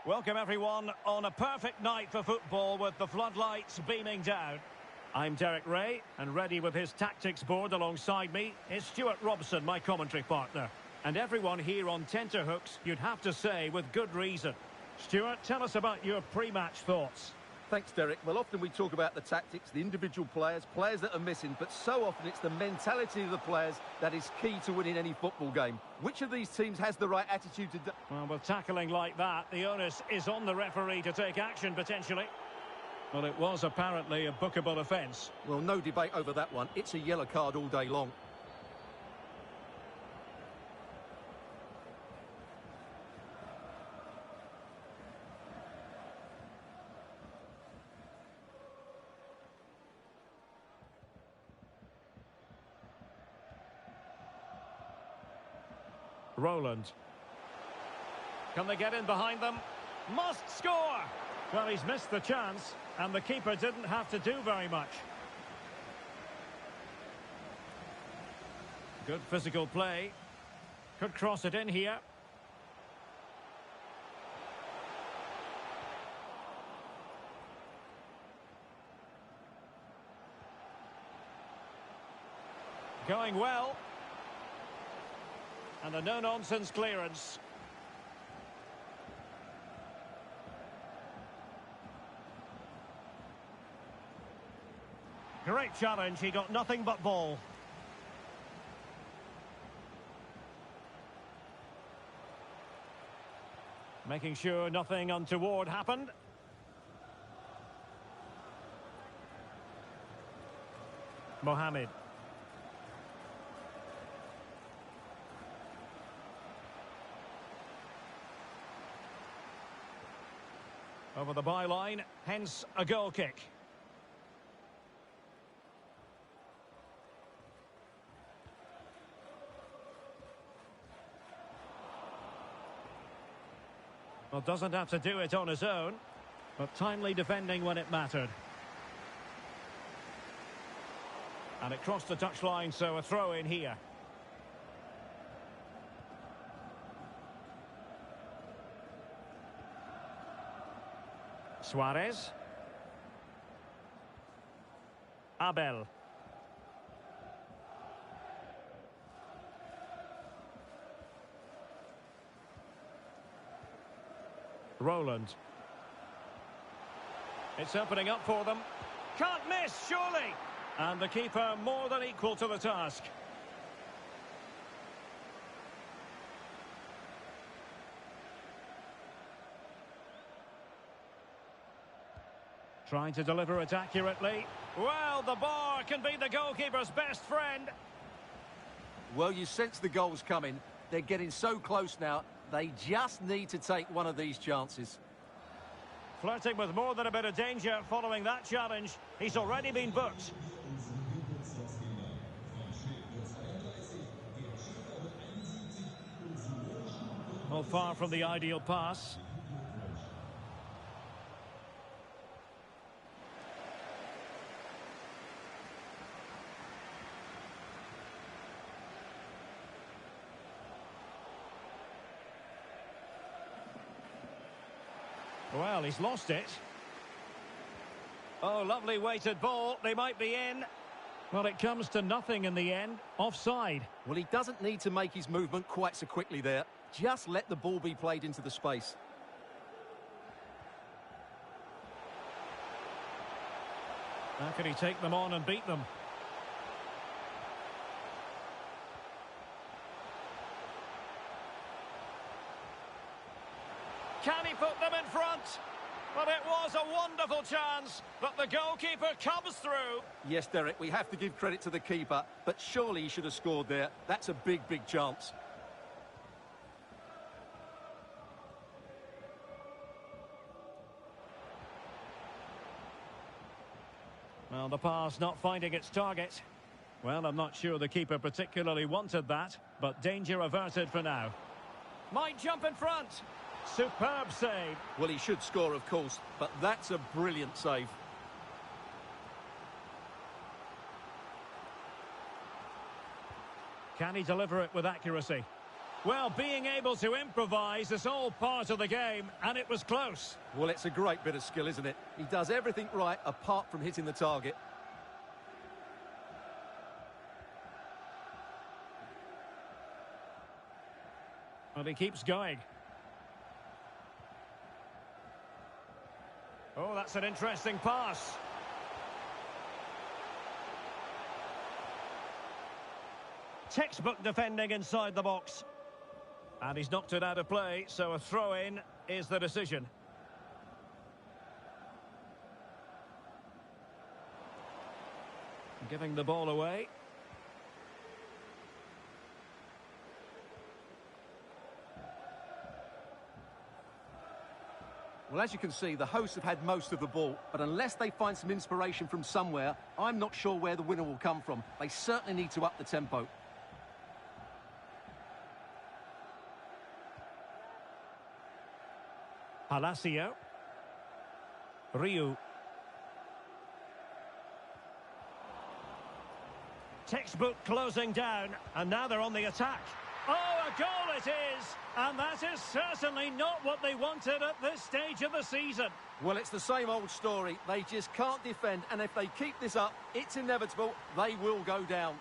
Welcome everyone on a perfect night for football with the floodlights beaming down. I'm Derek Ray, and ready with his tactics board alongside me is Stuart Robson, my commentary partner. And everyone here on tenterhooks, you'd have to say, with good reason. Stuart, tell us about your pre-match thoughts. Thanks, Derek. Well, often we talk about the tactics, the individual players that are missing, but so often it's the mentality of the players that is key to winning any football game. Which of these teams has the right attitude to... Well, with tackling like that, the onus is on the referee to take action, potentially. Well, it was apparently a bookable offence. Well, no debate over that one. It's a yellow card all day long. Roland. Can they get in behind them? Must score! Well, he's missed the chance, and the keeper didn't have to do very much. Good physical play. Could cross it in here. Going well. And a no-nonsense clearance. Great challenge, he got nothing but ball. Making sure nothing untoward happened. Mohamed. Over the byline, hence a goal kick. Well, doesn't have to do it on his own, but timely defending when it mattered. And it crossed the touchline, so a throw in here. Suarez. Abel. Roland. It's opening up for them. Can't miss, surely. And the keeper more than equal to the task. Trying to deliver it accurately. Well, the bar can be the goalkeeper's best friend. Well, you sense the goal's coming. They're getting so close now. They just need to take one of these chances. Flirting with more than a bit of danger following that challenge. He's already been booked. Well, far from the ideal pass. Well, he's lost it. Oh, lovely weighted ball. They might be in. Well, it comes to nothing in the end. Offside. Well, he doesn't need to make his movement quite so quickly there. Just let the ball be played into the space. How can he take them on and beat them? Can he put them in front? Well, it was a wonderful chance, but the goalkeeper comes through. Yes, Derek, we have to give credit to the keeper, but surely he should have scored there. That's a big, big chance. Well, the pass not finding its target. Well, I'm not sure the keeper particularly wanted that, but danger averted for now. Might jump in front. Superb save. Well, he should score, of course, but that's a brilliant save. Can he deliver it with accuracy? Well, being able to improvise is all part of the game, and it was close. Well, it's a great bit of skill, isn't it? He does everything right apart from hitting the target. And he keeps going. Oh, that's an interesting pass. Textbook defending inside the box. And he's knocked it out of play, so a throw-in is the decision. Giving the ball away. Well, as you can see, the hosts have had most of the ball, but unless they find some inspiration from somewhere, I'm not sure where the winner will come from. They certainly need to up the tempo. Palacio. Riluh. Textbook closing down, and now they're on the attack. Oh, a goal it is! And that is certainly not what they wanted at this stage of the season. Well, it's the same old story. They just can't defend, and if they keep this up, it's inevitable. They will go down.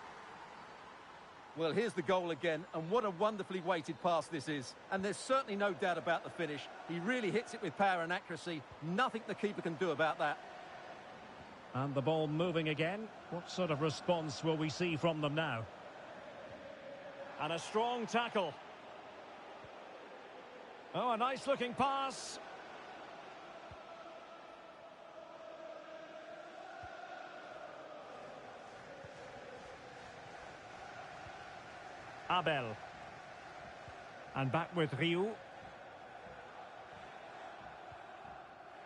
Well, here's the goal again, and what a wonderfully weighted pass this is. And there's certainly no doubt about the finish. He really hits it with power and accuracy. Nothing the keeper can do about that. And the ball moving again. What sort of response will we see from them now? And a strong tackle. Oh, a nice-looking pass. Abel. And back with Riluh.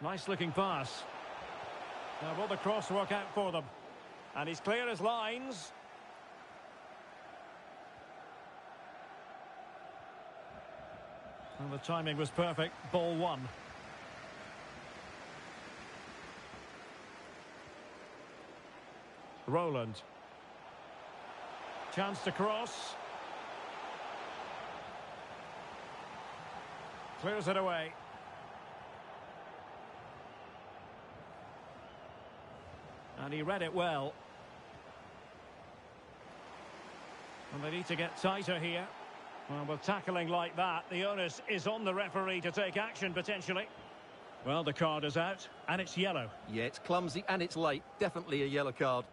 Nice-looking pass. Now, will the cross work out for them? And he's clear as lines. And the timing was perfect. Ball one. Roland. Chance to cross. Clears it away. And he read it well. And they need to get tighter here. Well, with tackling like that, the onus is on the referee to take action, potentially. Well, the card is out, and it's yellow. Yeah, it's clumsy and it's late. Definitely a yellow card.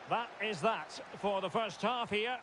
That is that for the first half here.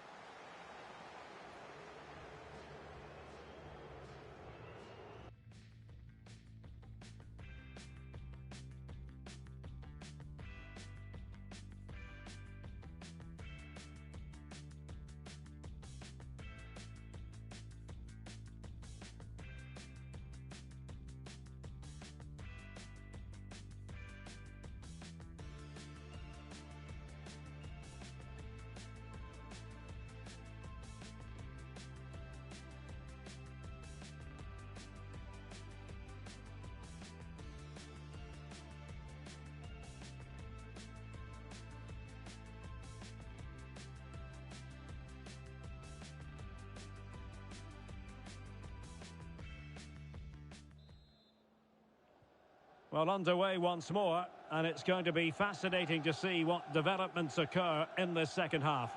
Well, underway once more, and it's going to be fascinating to see what developments occur in this second half.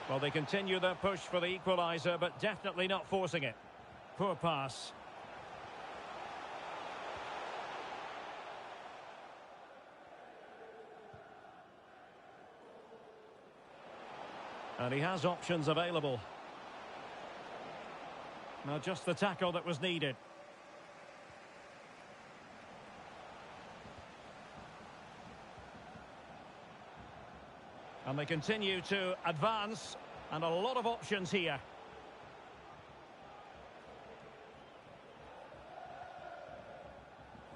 Well, they continue their push for the equaliser, but definitely not forcing it. Poor pass. And he has options available. Now just the tackle that was needed. And they continue to advance, and a lot of options here.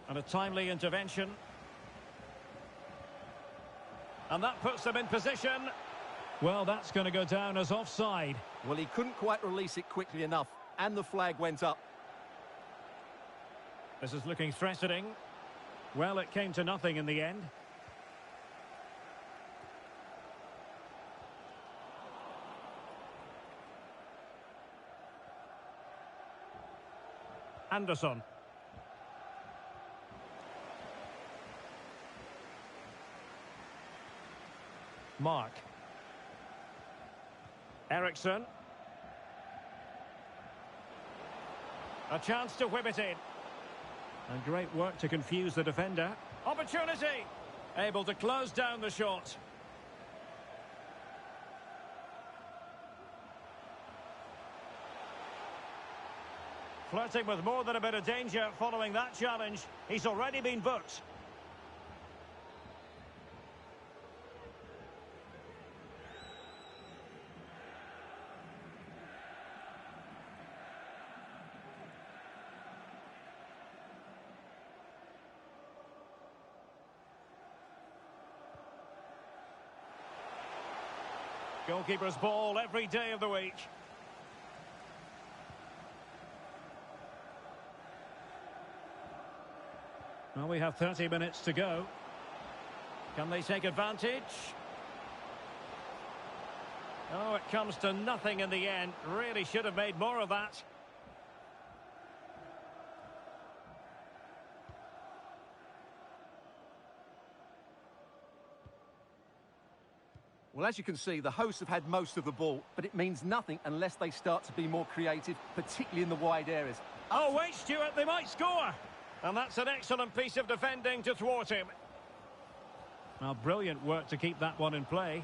And a timely intervention. And that puts them in position. Well, that's going to go down as offside. Well, he couldn't quite release it quickly enough, and the flag went up. This is looking threatening. Well, it came to nothing in the end. Anderson. Mark. Eriksson. A chance to whip it in. And great work to confuse the defender. Opportunity! Able to close down the shot. Flirting with more than a bit of danger following that challenge. He's already been booked. Goalkeeper's ball every day of the week. Well, we have 30 minutes to go. Can they take advantage? Oh, it comes to nothing in the end. Really should have made more of that. Well, as you can see, the hosts have had most of the ball, but it means nothing unless they start to be more creative, particularly in the wide areas. Oh, wait, Stuart, they might score. And that's an excellent piece of defending to thwart him. Well, brilliant work to keep that one in play.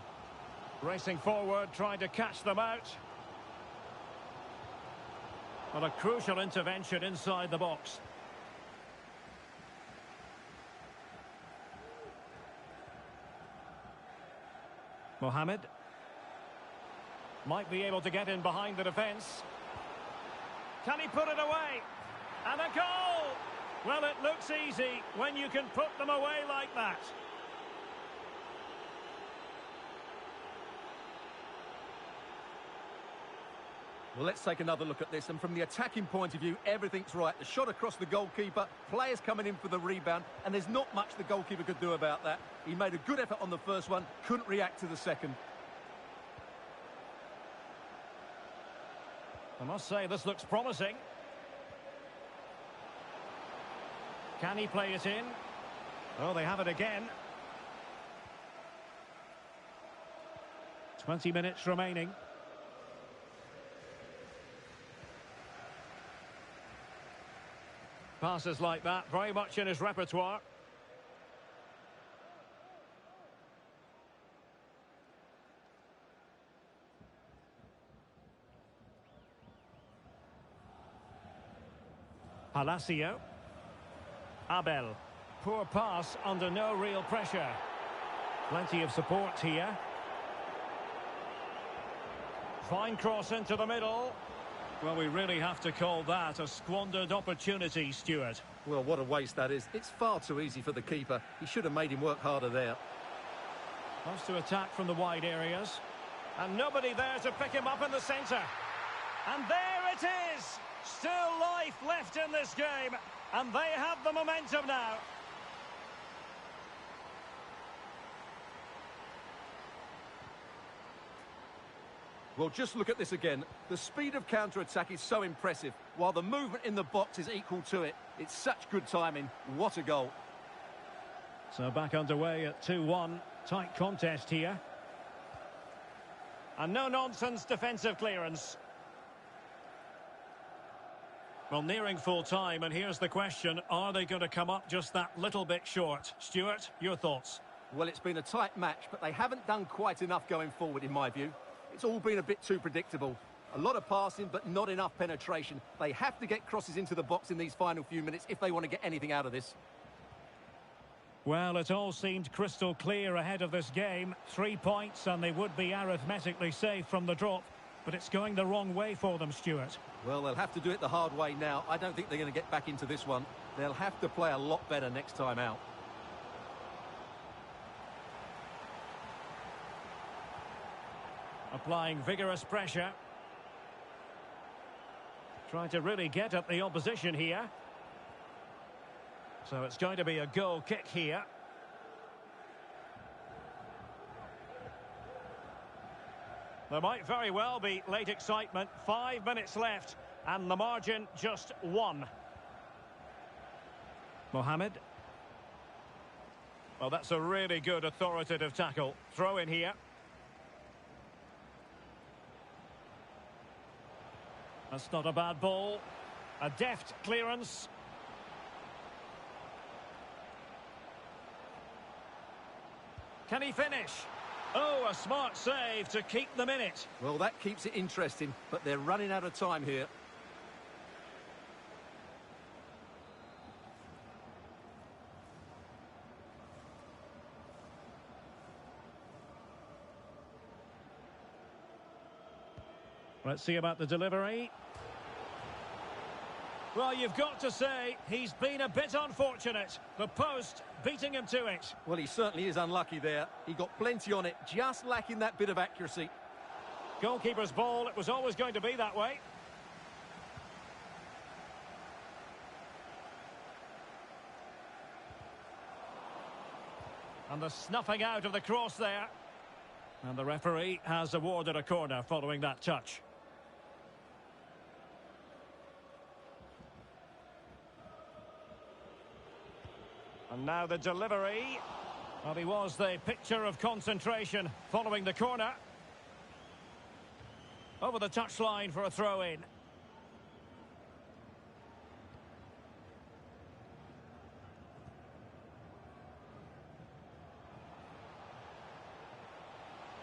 Racing forward, trying to catch them out. Well, a crucial intervention inside the box. Mohamed. Might be able to get in behind the defence. Can he put it away? And a goal! Well, it looks easy when you can put them away like that. Well, let's take another look at this. And from the attacking point of view, everything's right. The shot across the goalkeeper, players coming in for the rebound, and there's not much the goalkeeper could do about that. He made a good effort on the first one, couldn't react to the second. I must say, this looks promising. Can he play it in? Oh, they have it again. 20 minutes remaining. Passes like that, very much in his repertoire. Palacio. Abel. Poor pass under no real pressure. Plenty of support here. Fine cross into the middle. Well, we really have to call that a squandered opportunity, Stuart. Well, what a waste that is. It's far too easy for the keeper. He should have made him work harder there. Wants to attack from the wide areas. And nobody there to pick him up in the centre. And there it is! Still life left in this game. And they have the momentum now. Well, just look at this again. The speed of counter-attack is so impressive, while the movement in the box is equal to it. It's such good timing. What a goal. So back underway at 2-1. Tight contest here. And no-nonsense defensive clearance. Well, nearing full time, and here's the question. Are they going to come up just that little bit short? Stuart, your thoughts? Well, it's been a tight match, but they haven't done quite enough going forward, in my view. It's all been a bit too predictable. A lot of passing, but not enough penetration. They have to get crosses into the box in these final few minutes if they want to get anything out of this. Well, it all seemed crystal clear ahead of this game. 3 points, and they would be arithmetically safe from the drop. But it's going the wrong way for them, Stuart. Well, they'll have to do it the hard way now. I don't think they're going to get back into this one. They'll have to play a lot better next time out. Applying vigorous pressure. Trying to really get at the opposition here. So it's going to be a goal kick here. There might very well be late excitement. 5 minutes left, and the margin just 1. Mohamed. Well, that's a really good authoritative tackle. Throw in here. That's not a bad ball. A deft clearance. Can he finish? Oh, a smart save to keep them in it. Well, that keeps it interesting, but they're running out of time here. Let's see about the delivery. Well, you've got to say, he's been a bit unfortunate. The post beating him to it. Well, he certainly is unlucky there. He got plenty on it, just lacking that bit of accuracy. Goalkeeper's ball, it was always going to be that way. And the snuffing out of the cross there. And the referee has awarded a corner following that touch. And now the delivery. Well, he was the picture of concentration following the corner. Over the touchline for a throw-in.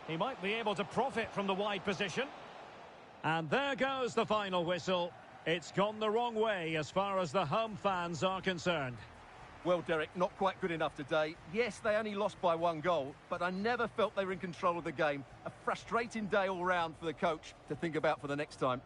He might be able to profit from the wide position. And there goes the final whistle. It's gone the wrong way as far as the home fans are concerned. Well, Derek, not quite good enough today. Yes, they only lost by 1 goal, but I never felt they were in control of the game. A frustrating day all round for the coach to think about for the next time.